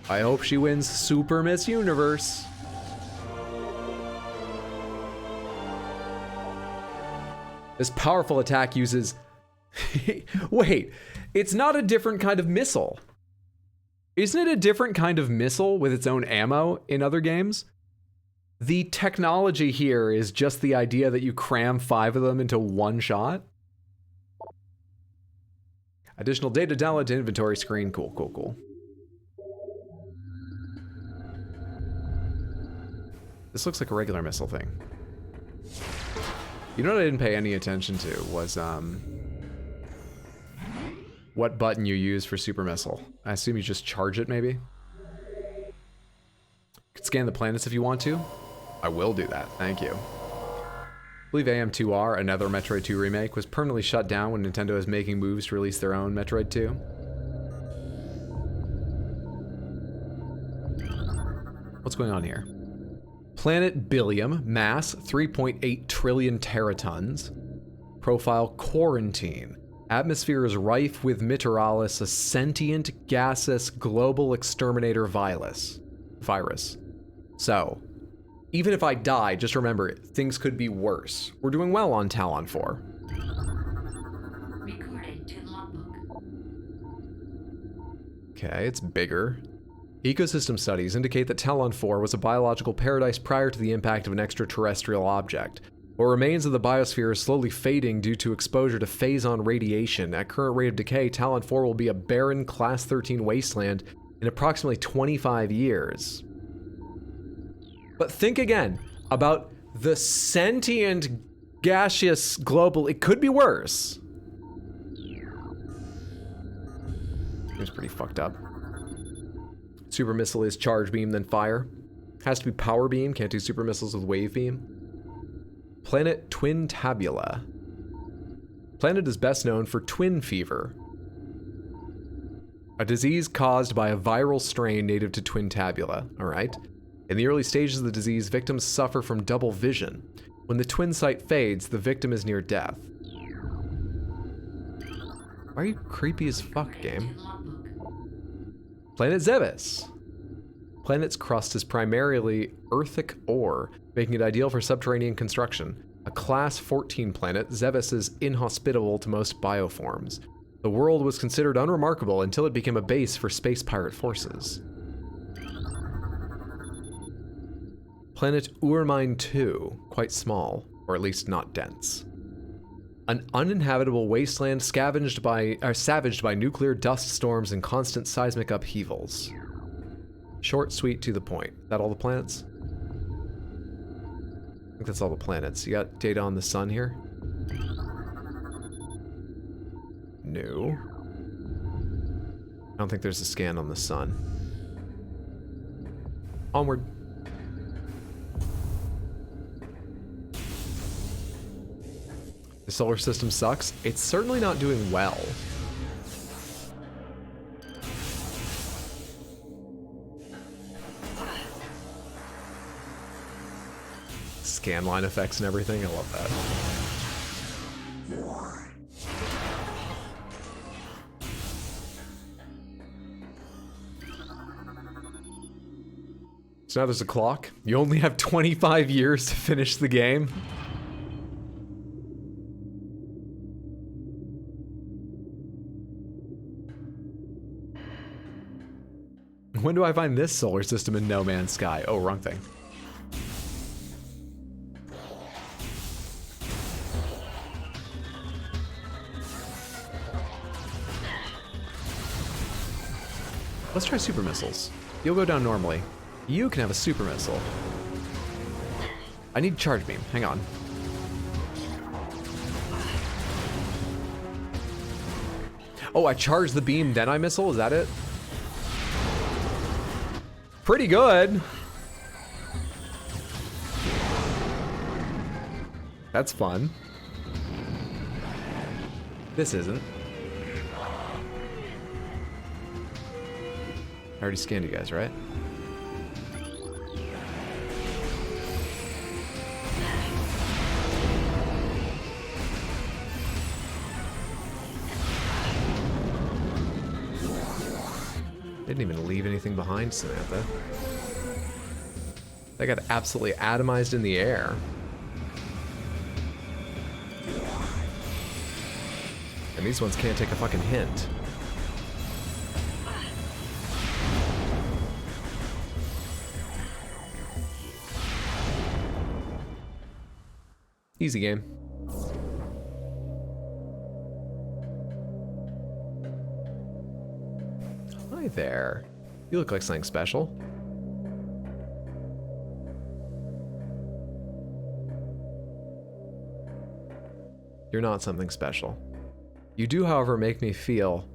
I hope she wins Super Miss Universe. This powerful attack uses Wait, it's not a different kind of missile. Isn't it a different kind of missile with its own ammo in other games? The technology here is just the idea that you cram 5 of them into one shot. Additional data download to inventory screen. Cool, cool, cool. This looks like a regular missile thing. You know what I didn't pay any attention to was what button you use for super missile. I assume you just charge it, maybe? You can scan the planets if you want to. I will do that, thank you. I believe AM2R, another Metroid 2 remake, was permanently shut down when Nintendo was making moves to release their own Metroid 2. What's going on here? Planet Billium, mass 3.8 trillion teratons. Profile quarantine. Atmosphere is rife with Miteralis, a sentient, gaseous, global exterminator virus. So, even if I die, just remember, things could be worse. We're doing well on Talon 4. Recording to logbook. Okay, it's bigger. Ecosystem studies indicate that Talon 4 was a biological paradise prior to the impact of an extraterrestrial object. What remains of the biosphere is slowly fading due to exposure to phazon radiation. At current rate of decay, Talon 4 will be a barren Class 13 wasteland in approximately 25 years. But think again about the sentient, gaseous, global... It could be worse. Seems pretty fucked up. Super missile is charge beam, then fire. Has to be power beam, can't do super missiles with wave beam. Planet Twin Tabula. Planet is best known for twin fever, a disease caused by a viral strain native to Twin Tabula, alright? In the early stages of the disease, victims suffer from double vision. When the twin sight fades, the victim is near death. Why are you creepy as fuck, game? Planet Zebes. Planet's crust is primarily earthic ore, making it ideal for subterranean construction. A Class 14 planet, Zebes is inhospitable to most bioforms. The world was considered unremarkable until it became a base for space pirate forces. Planet Urmine 2, quite small, or at least not dense. An uninhabitable wasteland savaged by nuclear dust storms and constant seismic upheavals. Short, sweet, to the point. Is that all the planets? I think that's all the planets. You got data on the sun here? No. I don't think there's a scan on the sun. Onward. The solar system sucks. It's certainly not doing well. Scan line effects and everything. I love that. So now there's a clock. You only have 25 years to finish the game. When do I find this solar system in No Man's Sky? Oh, wrong thing. Let's try super missiles. You'll go down normally. You can have a super missile. I need charge beam. Hang on. Oh, I charge the beam, then I missile? Is that it? Pretty good. That's fun. This isn't. I already scanned you guys, right? Didn't even leave anything behind, Samantha. They got absolutely atomized in the air. And these ones can't take a fucking hint. Easy game. Hi there. You look like something special. You're not something special. You do, however, make me feel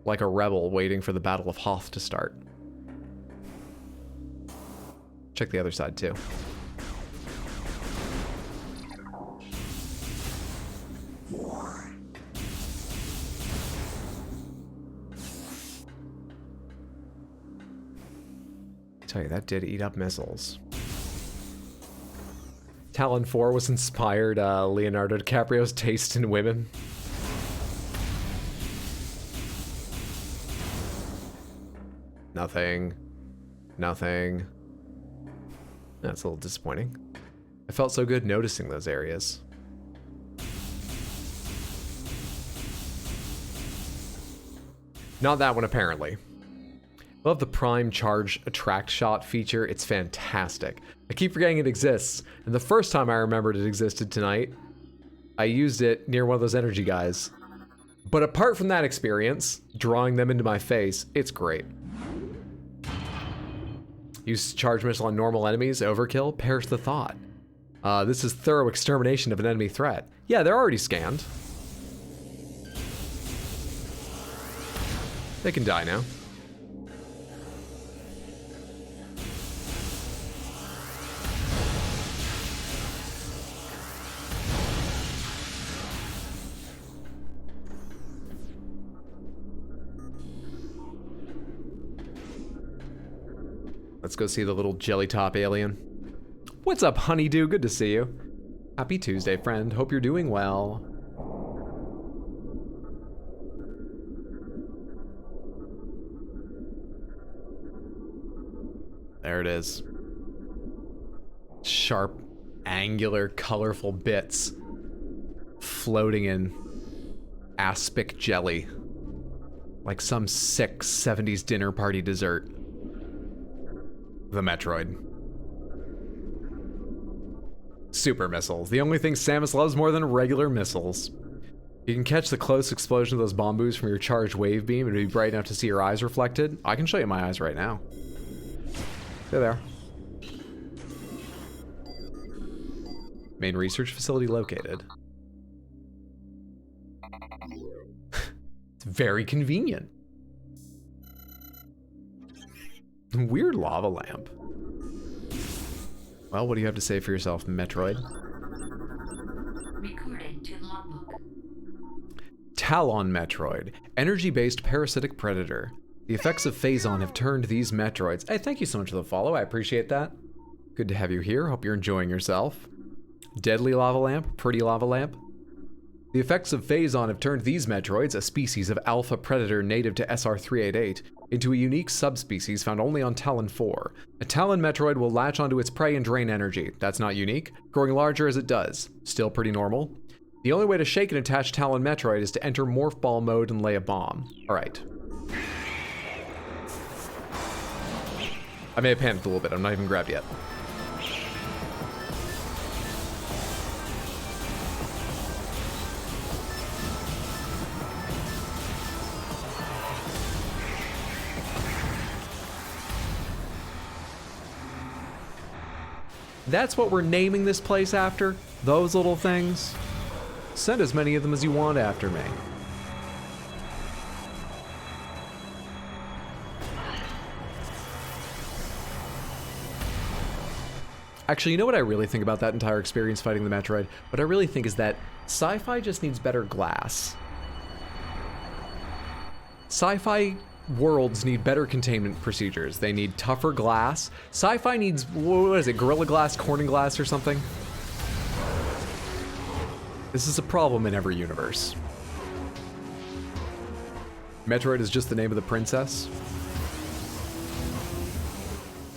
like a rebel waiting for the Battle of Hoth to start. Check the other side, too. I tell you, that did eat up missiles. Talon 4 was inspired Leonardo DiCaprio's taste in women. Nothing. Nothing. That's a little disappointing. I felt so good noticing those areas. Not that one, apparently. Love the Prime Charge Attract Shot feature. It's fantastic. I keep forgetting it exists, and the first time I remembered it existed tonight, I used it near one of those energy guys. But apart from that experience, drawing them into my face, it's great. Use charge missile on normal enemies, overkill, perish the thought. This is thorough extermination of an enemy threat. Yeah, they're already scanned. They can die now. Let's go see the little jelly top alien. What's up, honeydew? Good to see you. Happy Tuesday, friend. Hope you're doing well. There it is. Sharp, angular, colorful bits floating in aspic jelly. Like some sick 70s dinner party dessert. The Metroid. Super missiles. The only thing Samus loves more than regular missiles. You can catch the close explosion of those bombus from your charged wave beam and be bright enough to see your eyes reflected. I can show you my eyes right now. There they are. Main research facility located. It's very convenient. Weird lava lamp. Well, what do you have to say for yourself, Metroid? Recording to logbook. Talon Metroid, energy-based parasitic predator. The effects of phazon have turned these Metroids. Hey, thank you so much for the follow. I appreciate that. Good to have you here. Hope you're enjoying yourself. Deadly lava lamp, pretty lava lamp. The effects of phazon have turned these Metroids, a species of alpha predator native to SR388, into a unique subspecies found only on Talon 4. A Talon Metroid will latch onto its prey and drain energy. That's not unique, growing larger as it does. Still pretty normal. The only way to shake an attached Talon Metroid is to enter Morph Ball mode and lay a bomb. Alright. I may have panicked a little bit, I'm not even grabbed yet. That's what we're naming this place after? Those little things? Send as many of them as you want after me. Actually, you know what I really think about that entire experience fighting the Metroid? What I really think is that sci-fi just needs better glass. Sci-fi worlds need better containment procedures. They need tougher glass. Sci-fi needs, what is it, Gorilla Glass, Corning Glass or something? This is a problem in every universe. Metroid is just the name of the princess.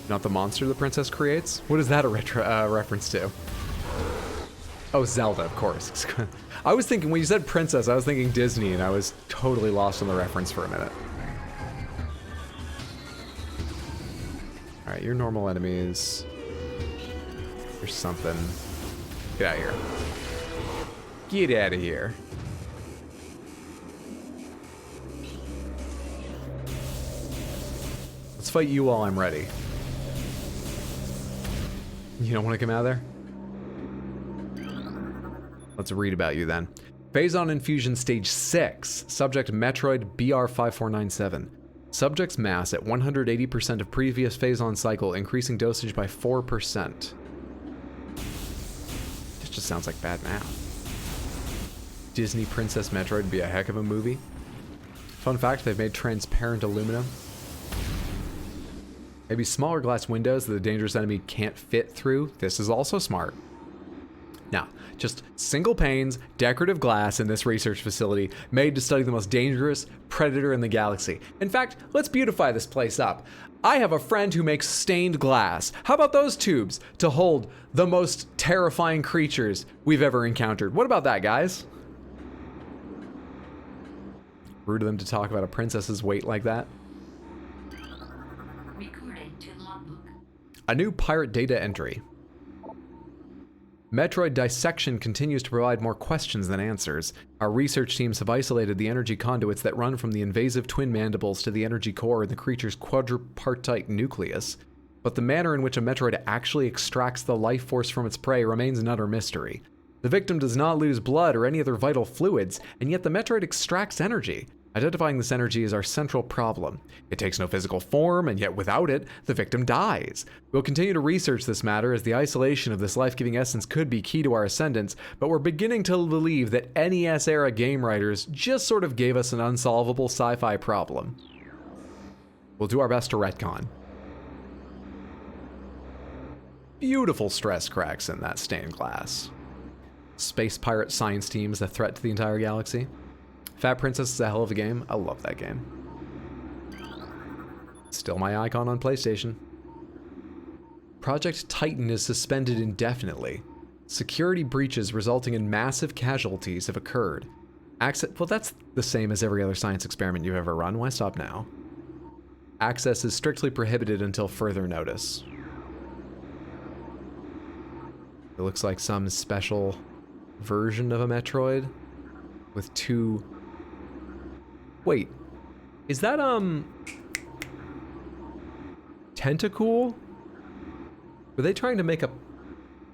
Not the monster the princess creates? What is that a reference to? Oh, Zelda, of course. I was thinking, when you said princess, I was thinking Disney, and I was totally lost on the reference for a minute. Alright, your normal enemies. There's something. Get out of here. Get out of here. Let's fight you while I'm ready. You don't want to come out of there? Let's read about you then. Phazon Infusion Stage 6. Subject Metroid BR5497. Subject's mass at 180% of previous phazon cycle, increasing dosage by 4%. This just sounds like bad math. Disney Princess Metroid would be a heck of a movie. Fun fact, they've made transparent aluminum. Maybe smaller glass windows that the dangerous enemy can't fit through. This is also smart. Now, just single panes, decorative glass in this research facility made to study the most dangerous predator in the galaxy. In fact, let's beautify this place up. I have a friend who makes stained glass. How about those tubes to hold the most terrifying creatures we've ever encountered? What about that, guys? Rude of them to talk about a princess's weight like that. Recording to logbook. A new pirate data entry. Metroid dissection continues to provide more questions than answers. Our research teams have isolated the energy conduits that run from the invasive twin mandibles to the energy core in the creature's quadripartite nucleus. But the manner in which a Metroid actually extracts the life force from its prey remains an utter mystery. The victim does not lose blood or any other vital fluids, and yet the Metroid extracts energy. Identifying this energy is our central problem. It takes no physical form, and yet without it, the victim dies. We'll continue to research this matter, as the isolation of this life-giving essence could be key to our ascendance, but we're beginning to believe that NES-era game writers just sort of gave us an unsolvable sci-fi problem. We'll do our best to retcon. Beautiful stress cracks in that stained glass. Space pirate science team is a threat to the entire galaxy. Fat Princess is a hell of a game. I love that game. Still my icon on PlayStation. Project Titan is suspended indefinitely. Security breaches resulting in massive casualties have occurred. Well, that's the same as every other science experiment you've ever run. Why stop now? Access is strictly prohibited until further notice. It looks like some special version of a Metroid with two... Wait, is that, Tentacool? Were they trying to make a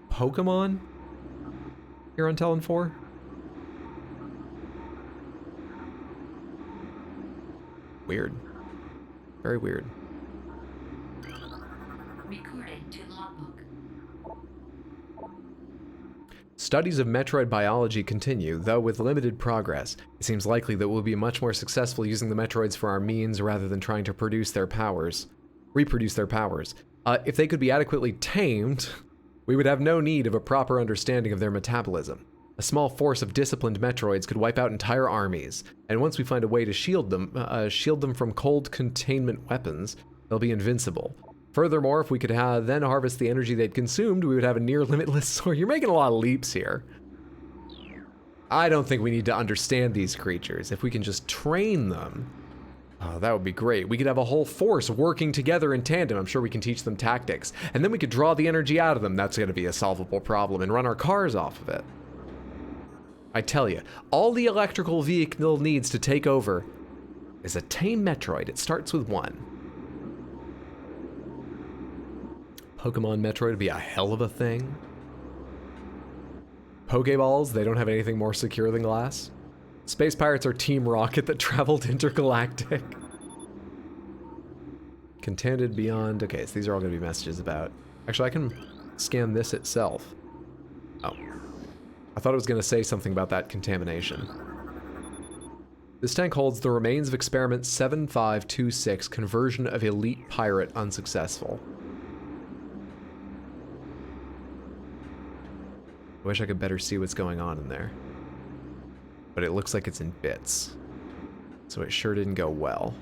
Pokemon here on Talon 4? Weird. Very weird. Recording to logbook. Studies of Metroid biology continue, though with limited progress. It seems likely that we'll be much more successful using the Metroids for our means rather than trying to reproduce their powers. If they could be adequately tamed, we would have no need of a proper understanding of their metabolism. A small force of disciplined Metroids could wipe out entire armies, and once we find a way to shield them from cold containment weapons, they'll be invincible. Furthermore, if we could then harvest the energy they'd consumed, we would have a near limitless source. You're making a lot of leaps here. I don't think we need to understand these creatures. If we can just train them, that would be great. We could have a whole force working together in tandem. I'm sure we can teach them tactics. And then we could draw the energy out of them. That's going to be a solvable problem, and run our cars off of it. I tell you, all the electrical vehicle needs to take over is a tame Metroid. It starts with one. Pokemon Metroid would be a hell of a thing. Pokeballs, they don't have anything more secure than glass. Space Pirates are Team Rocket that traveled intergalactic. Contaminated beyond. Okay, so these are all going to be messages about... Actually, I can scan this itself. Oh. I thought it was going to say something about that contamination. This tank holds the remains of experiment 7526, conversion of elite pirate unsuccessful. I wish I could better see what's going on in there. But it looks like it's in bits. So it sure didn't go well.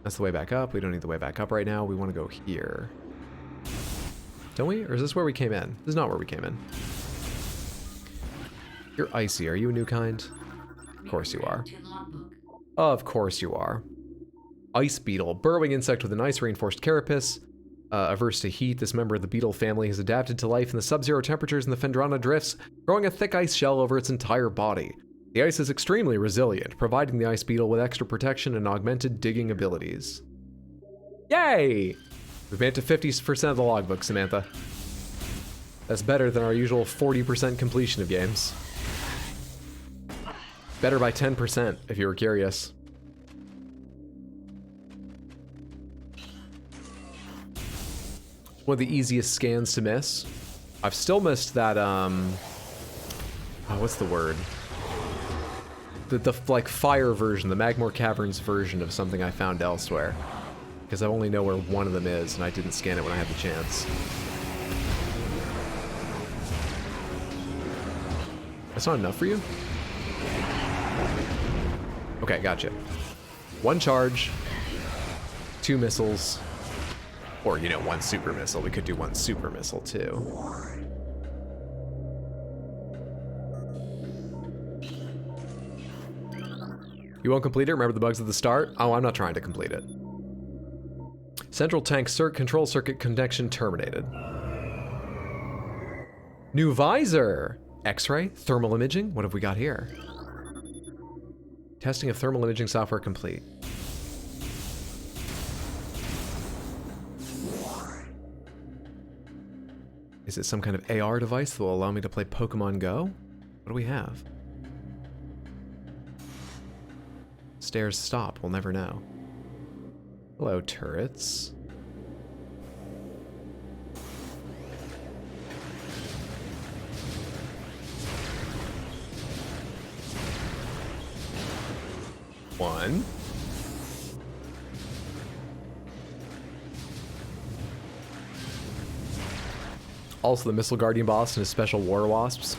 That's the way back up. We don't need the way back up right now. We want to go here. Don't we? Or is this where we came in? This is not where we came in. You're icy. Are you a new kind? Of course you are. To logbook. Of course you are. Ice beetle. Burrowing insect with an ice-reinforced carapace. Averse to heat, this member of the beetle family has adapted to life in the sub-zero temperatures in the Phendrana drifts, growing a thick ice shell over its entire body. The ice is extremely resilient, providing the ice beetle with extra protection and augmented digging abilities. Yay! We've made it to 50% of the logbook, Samantha. That's better than our usual 40% completion of games. Better by 10%, if you were curious. One of the easiest scans to miss. I've still missed that, what's the word? The like fire version, the Magmore Caverns version of something I found elsewhere. Because I only know where one of them is, and I didn't scan it when I had the chance. That's not enough for you? Okay, gotcha. 1 charge, 2 missiles, or, you know, 1 super missile. We could do 1 super missile, too. You won't complete it? Remember the bugs at the start? Oh, I'm not trying to complete it. Central tank control circuit connection terminated. New visor! X-ray? Thermal imaging? What have we got here? Testing of thermal imaging software complete. Is it some kind of AR device that will allow me to play Pokemon Go? What do we have? Stairs stop, we'll never know. Hello, turrets. One. Also the Missile Guardian boss and his special War Wasps.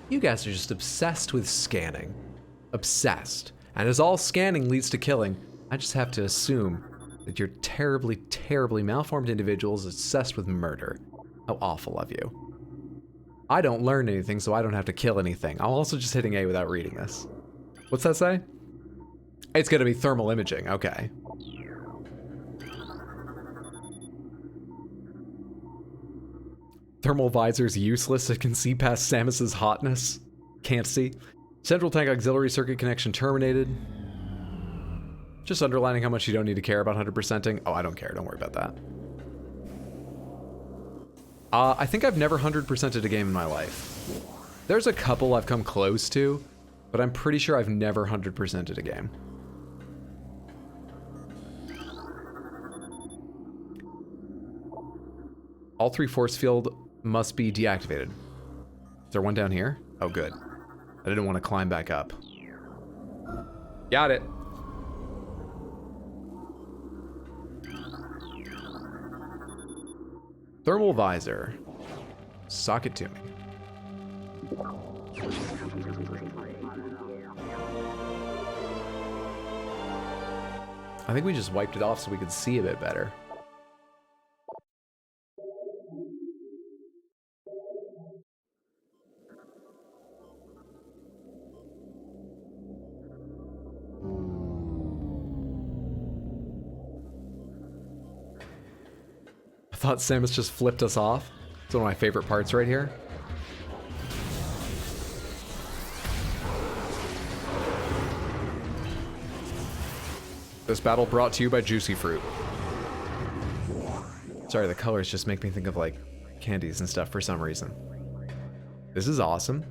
You guys are just obsessed with scanning. Obsessed. And as all scanning leads to killing, I just have to assume that you're terribly, terribly malformed individuals obsessed with murder. How awful of you. I don't learn anything, so I don't have to kill anything. I'm also just hitting A without reading this. What's that say? It's gonna be thermal imaging, okay. Thermal visor's useless, it can see past Samus's hotness. Can't see. Central tank auxiliary circuit connection terminated. Just underlining how much you don't need to care about 100%ing. Oh, I don't care, don't worry about that. I think I've never 100%ed a game in my life. There's a couple I've come close to, but I'm pretty sure I've never 100%ed a game. All 3 force field must be deactivated. Is there one down here? Oh, good. I didn't want to climb back up. Got it. Thermal visor. Sock it to me. I think we just wiped it off so we could see a bit better. I thought Samus just flipped us off. It's one of my favorite parts right here. This battle brought to you by Juicy Fruit. Sorry, the colors just make me think of like candies and stuff for some reason. This is awesome.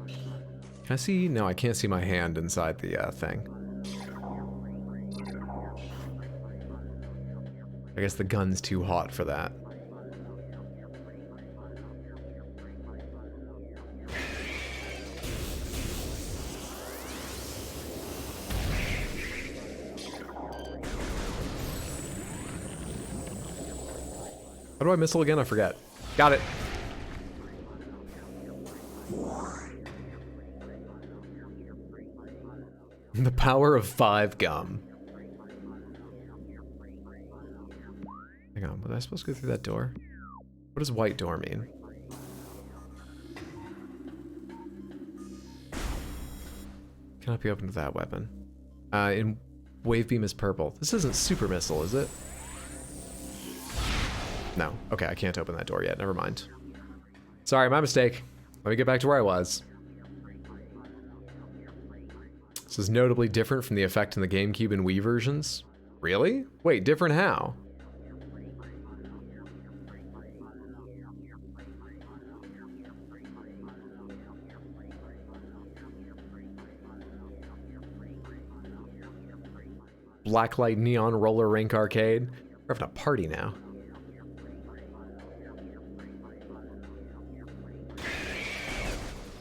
Can I see? No, I can't see my hand inside the thing. I guess the gun's too hot for that. How do I missile again? I forget. Got it. The power of 5 gum. Hang on, was I supposed to go through that door? What does white door mean? Cannot be opened with that weapon. In wave beam is purple. This isn't super missile, is it? No. Okay, I can't open that door yet. Never mind. Sorry, my mistake. Let me get back to where I was. This is notably different from the effect in the GameCube and Wii versions. Really? Wait, different how? Blacklight Neon Roller Rink Arcade. We're having a party now.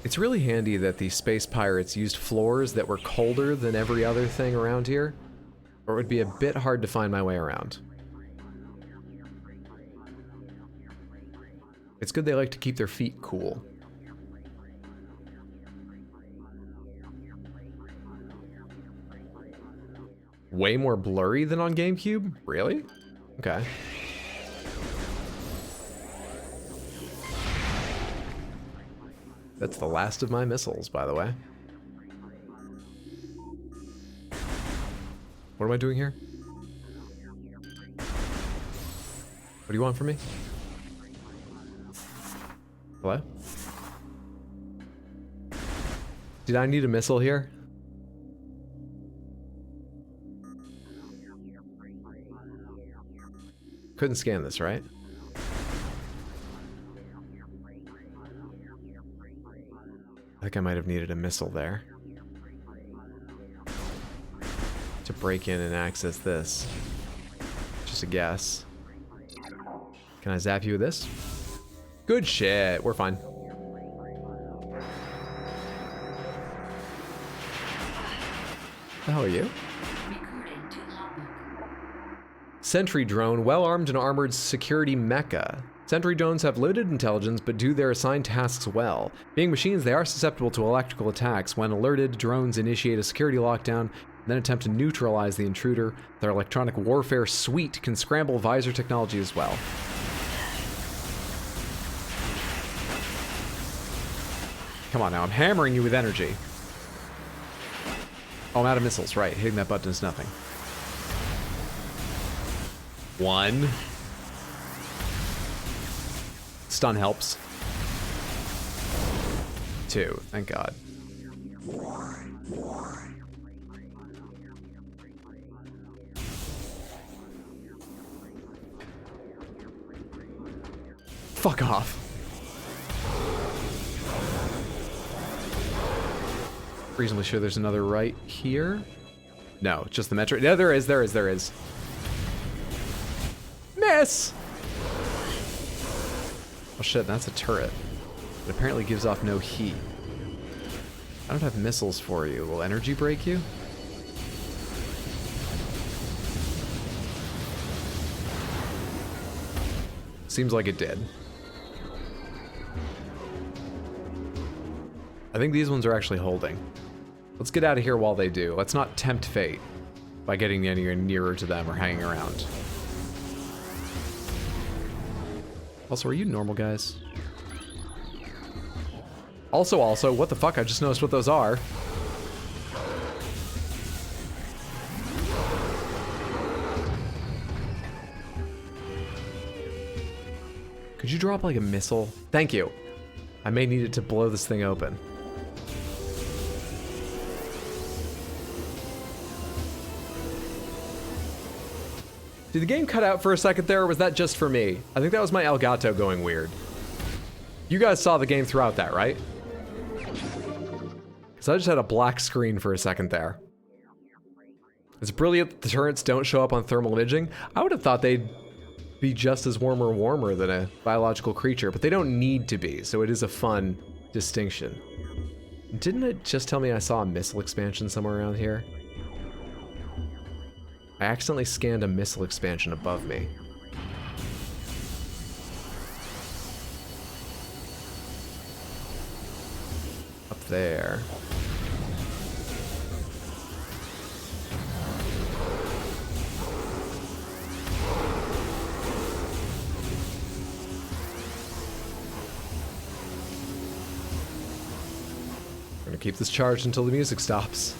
It's really handy that the Space Pirates used floors that were colder than every other thing around here, or it would be a bit hard to find my way around. It's good they like to keep their feet cool. Way more blurry than on GameCube? Really? Okay. That's the last of my missiles, by the way. What am I doing here? What do you want from me? Hello? Did I need a missile here? Couldn't scan this, right? I think I might have needed a missile there to break in and access this. Just a guess. Can I zap you with this? Good shit. We're fine. The hell are you? Recording to logbook. Sentry drone, well-armed and armored security mecha. Sentry drones have limited intelligence but do their assigned tasks well. Being machines, they are susceptible to electrical attacks. When alerted, drones initiate a security lockdown, then attempt to neutralize the intruder. Their electronic warfare suite can scramble visor technology as well. Come on now, I'm hammering you with energy. Oh, I'm out of missiles, right. Hitting that button is nothing. 1. Stun helps. 2, thank God. Fuck off. Reasonably sure there's another right here. No, just the Metroid. Yeah, there is. Miss! Oh shit, that's a turret. It apparently gives off no heat. I don't have missiles for you. Will energy break you? Seems like it did. I think these ones are actually holding. Let's get out of here while they do. Let's not tempt fate by getting any nearer to them or hanging around. Also, are you normal guys? Also, what the fuck? I just noticed what those are. Could you drop like a missile? Thank you. I may need it to blow this thing open. Did the game cut out for a second there, or was that just for me? I think that was my Elgato going weird. You guys saw the game throughout that, right? Because I just had a black screen for a second there. It's brilliant that the turrets don't show up on thermal imaging. I would have thought they'd be just as warmer than a biological creature, but they don't need to be, so it is a fun distinction. Didn't it just tell me I saw a missile expansion somewhere around here? I accidentally scanned a missile expansion above me. Up there. keep this charged until the music stops.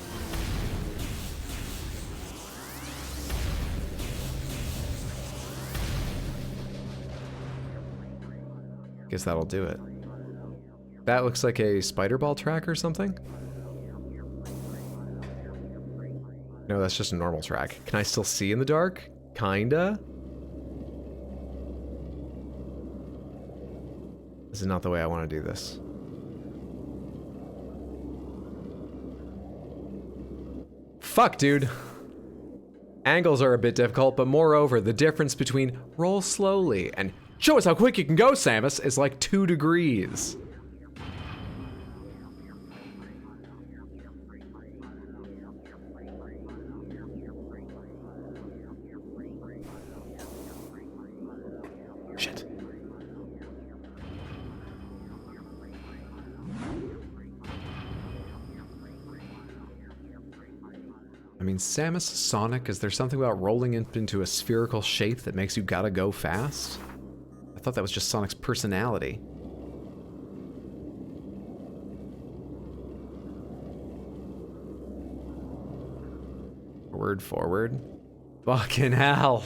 Guess that'll do it. That looks like a spider ball track or something? No, that's just a normal track. Can I still see in the dark? Kinda? This is not the way I want to do this. Fuck, dude. Angles are a bit difficult, but moreover, the difference between roll slowly and show us how quick you can go, Samus, is like 2 degrees. Shit. I mean, Samus, Sonic, is there something about rolling into a spherical shape that makes you gotta go fast? I thought that was just Sonic's personality. Forward, forward. Fucking hell.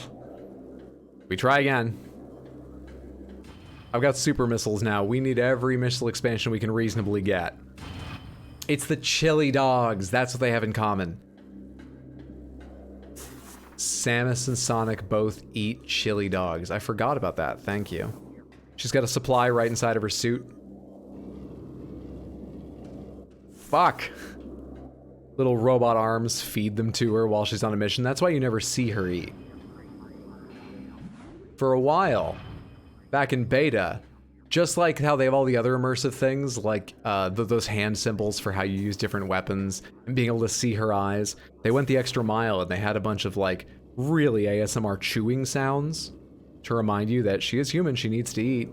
We try again. I've got super missiles now. We need every missile expansion we can reasonably get. It's the chili dogs. That's what they have in common. Samus and Sonic both eat chili dogs. I forgot about that. Thank you. She's got a supply right inside of her suit. Fuck. Little robot arms feed them to her while she's on a mission. That's why you never see her eat. For a while, back in beta, just like how they have all the other immersive things, like those hand symbols for how you use different weapons and being able to see her eyes, they went the extra mile and they had a bunch of like really ASMR chewing sounds to remind you that she is human, she needs to eat.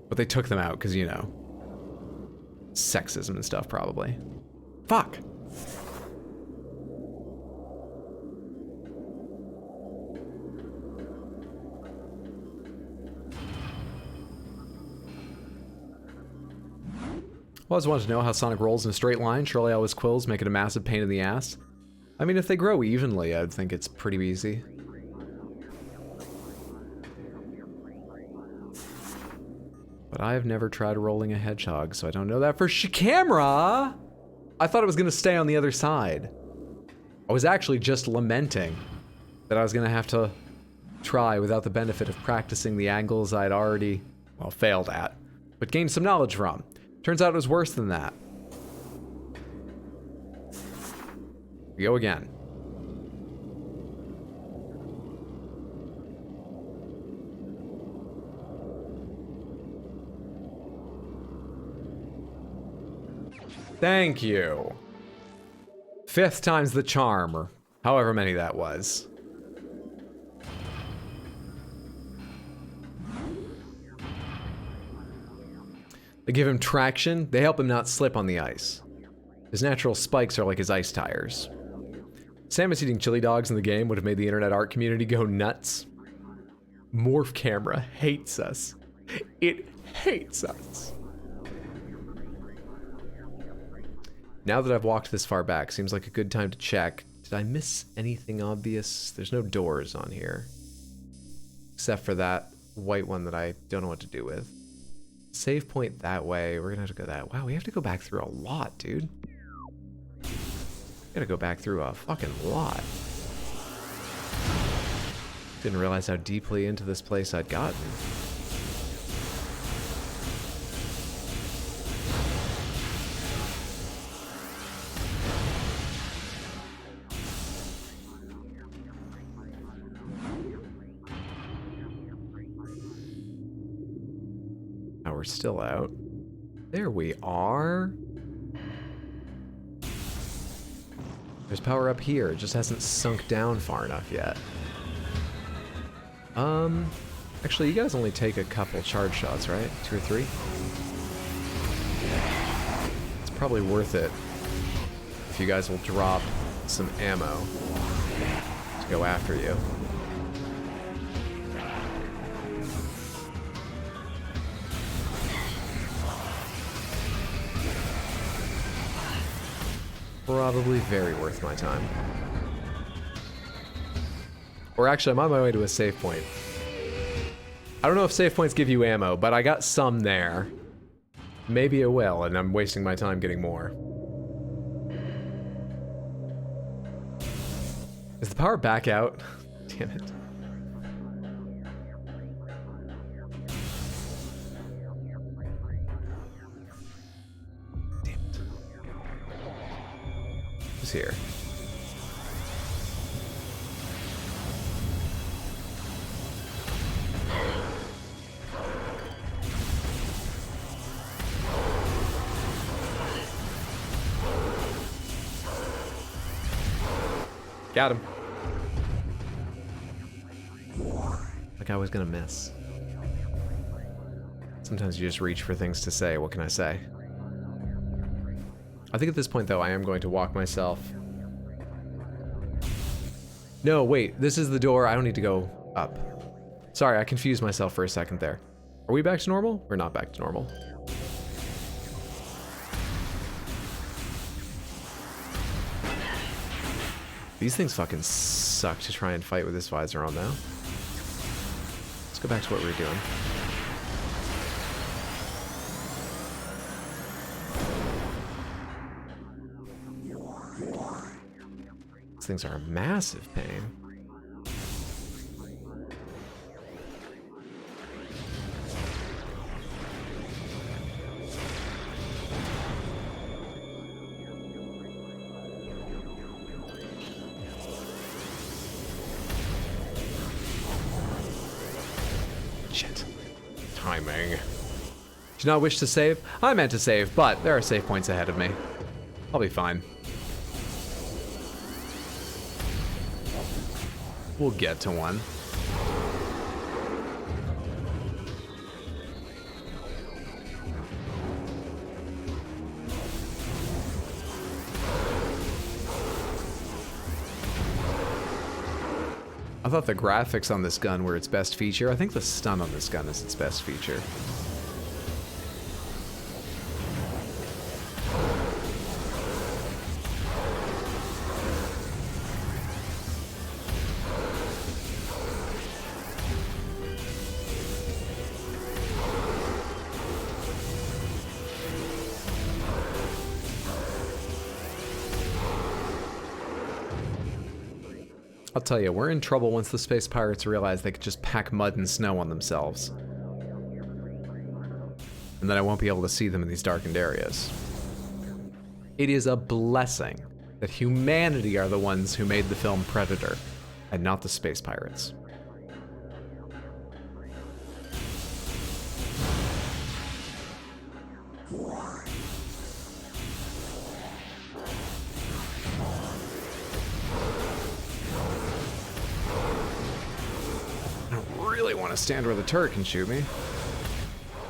But they took them out because, you know, sexism and stuff probably. Fuck. I always wanted to know how Sonic rolls in a straight line. Surely always quills make it a massive pain in the ass. I mean, if they grow evenly, I'd think it's pretty easy. But I have never tried rolling a hedgehog, so I don't know that for camera! I thought it was gonna stay on the other side. I was actually just lamenting that I was gonna have to try without the benefit of practicing the angles I'd already, well, failed at, but gained some knowledge from. Turns out it was worse than that. We go again. Thank you. 5th time's the charm, or however many that was. They give him traction, they help him not slip on the ice. His natural spikes are like his ice tires. Samus eating chili dogs in the game would have made the internet art community go nuts. Morph Camera hates us. It hates us. Now that I've walked this far back, seems like a good time to check. Did I miss anything obvious? There's no doors on here. Except for that white one that I don't know what to do with. Save point that way. We're gonna have to go that. Wow, we have to go back through a lot, dude. Gotta go back through a fucking lot. Didn't realize how deeply into this place I'd gotten. Now we're still out. There we are. There's power up here, it just hasn't sunk down far enough yet. Actually, you guys only take a couple charge shots, right? 2 or 3? It's probably worth it if you guys will drop some ammo to go after you. Probably very worth my time. Or actually, I'm on my way to a save point. I don't know if save points give you ammo, but I got some there. Maybe it will, and I'm wasting my time getting more. Is the power back out? Damn it. Damn it. Who's here? Got him. Like I was gonna miss. Sometimes you just reach for things to say. What can I say? I think at this point, though, I am going to walk myself. No, wait. This is the door. I don't need to go up. Sorry, I confused myself for a second there. Are we back to normal? We're not back to normal. These things fucking suck to try and fight with this visor on now. Let's go back to what we were doing. These things are a massive pain. Shit. Timing. Do you not wish to save? I meant to save, but there are save points ahead of me. I'll be fine. We'll get to one. I thought the graphics on this gun were its best feature. I think the stun on this gun is its best feature. I'll tell you, we're in trouble once the space pirates realize they could just pack mud and snow on themselves. And then I won't be able to see them in these darkened areas. It is a blessing that humanity are the ones who made the film Predator, and not the space pirates. Stand where the turret can shoot me.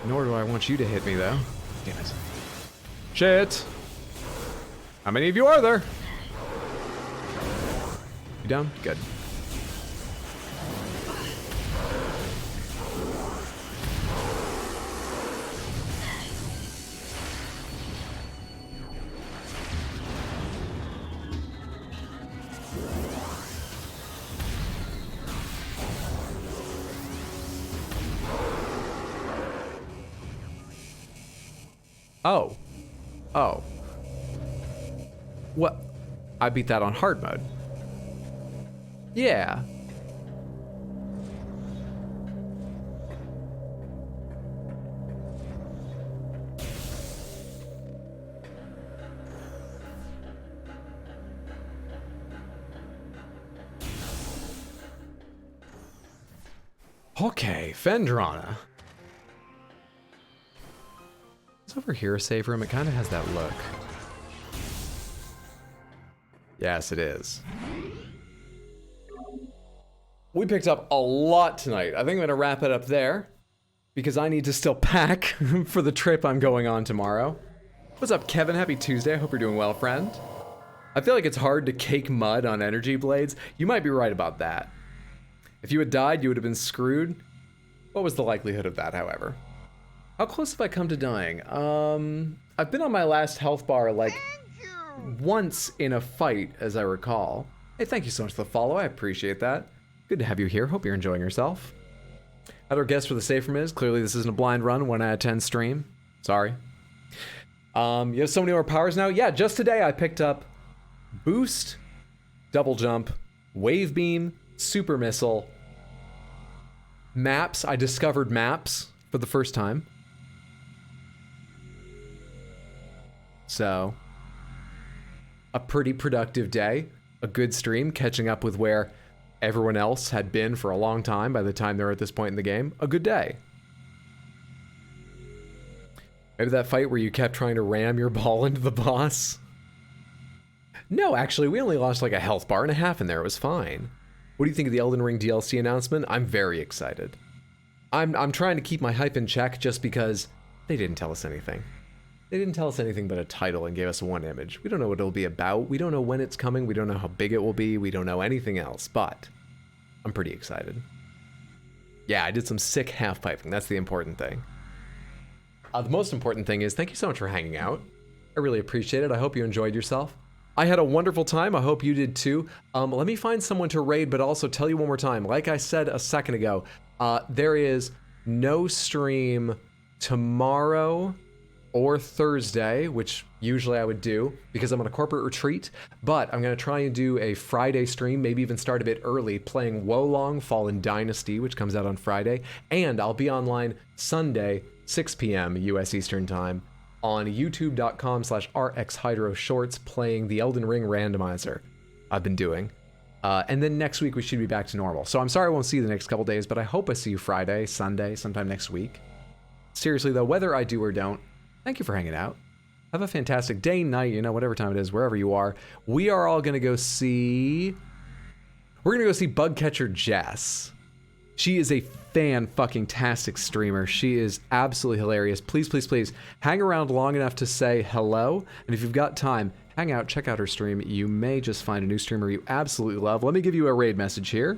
Nor do I want you to hit me, though. Damn it. Shit! How many of you are there? You down? Good. Oh. Oh. What? I beat that on hard mode. Yeah. Okay, Fendrana. Over here a save room? It kind of has that look. Yes, it is. We picked up a lot tonight. I think I'm going to wrap it up there because I need to still pack for the trip I'm going on tomorrow. What's up, Kevin? Happy Tuesday. I hope you're doing well, friend. I feel like it's hard to cake mud on energy blades. You might be right about that. If you had died, you would have been screwed. What was the likelihood of that, however? How close have I come to dying? I've been on my last health bar like once in a fight, as I recall. Hey, thank you so much for the follow. I appreciate that. Good to have you here. Hope you're enjoying yourself. How'd our guess for the safe room is? Clearly this isn't a blind run, 1 out of 10 stream. Sorry. You have so many more powers now? Yeah, just today I picked up Boost, Double Jump, Wave Beam, Super Missile, Maps. I discovered Maps for the first time. So, a pretty productive day. A good stream, catching up with where everyone else had been for a long time by the time they're at this point in the game. A good day. Maybe that fight where you kept trying to ram your ball into the boss? No, actually, we only lost like a health bar and a half in there. It was fine. What do you think of the Elden Ring DLC announcement? I'm very excited. I'm trying to keep my hype in check just because they didn't tell us anything. They didn't tell us anything but a title and gave us one image. We don't know what it'll be about. We don't know when it's coming. We don't know how big it will be. We don't know anything else, but I'm pretty excited. Yeah, I did some sick half piping. That's the important thing. The most important thing is thank you so much for hanging out. I really appreciate it. I hope you enjoyed yourself. I had a wonderful time. I hope you did too. Let me find someone to raid, but also tell you one more time. Like I said a second ago, there is no stream tomorrow or Thursday, which usually I would do because I'm on a corporate retreat, but I'm going to try and do a Friday stream, maybe even start a bit early, playing Wolong Fallen Dynasty, which comes out on Friday, and I'll be online Sunday, 6 p.m. US Eastern Time on youtube.com/rxhydroshorts playing the Elden Ring randomizer I've been doing. And then next week we should be back to normal. So I'm sorry I won't see you the next couple days, but I hope I see you Friday, Sunday, sometime next week. Seriously though, whether I do or don't, thank you for hanging out. Have a fantastic day, night, you know, whatever time it is, wherever you are. We are all gonna go see... We're gonna go see Bugcatcher Jess. She is a fan-fucking-tastic streamer. She is absolutely hilarious. Please, please, please, hang around long enough to say hello. And if you've got time, hang out, check out her stream. You may just find a new streamer you absolutely love. Let me give you a raid message here.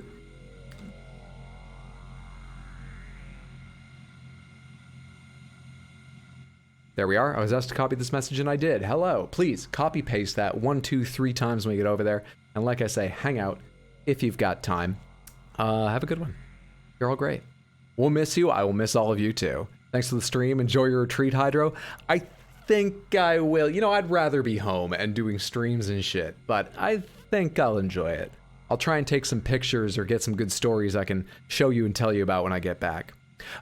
There we are. I was asked to copy this message and I did. Hello. Please copy paste that 1, 2, 3 times when we get over there. And like I say, hang out if you've got time. Have a good one. You're all great. We'll miss you. I will miss all of you too. Thanks for the stream. Enjoy your retreat, Hydro. I think I will. You know, I'd rather be home and doing streams and shit, but I think I'll enjoy it. I'll try and take some pictures or get some good stories I can show you and tell you about when I get back.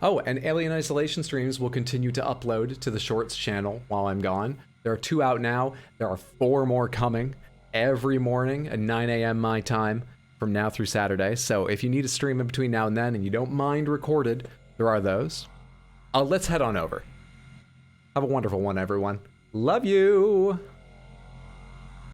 Oh, and Alien Isolation streams will continue to upload to the Shorts channel while I'm gone. There are 2 out now. There are 4 more coming every morning at 9 a.m. my time from now through Saturday. So if you need a stream in between now and then and you don't mind recorded, there are those. Let's head on over. Have a wonderful one, everyone. Love you!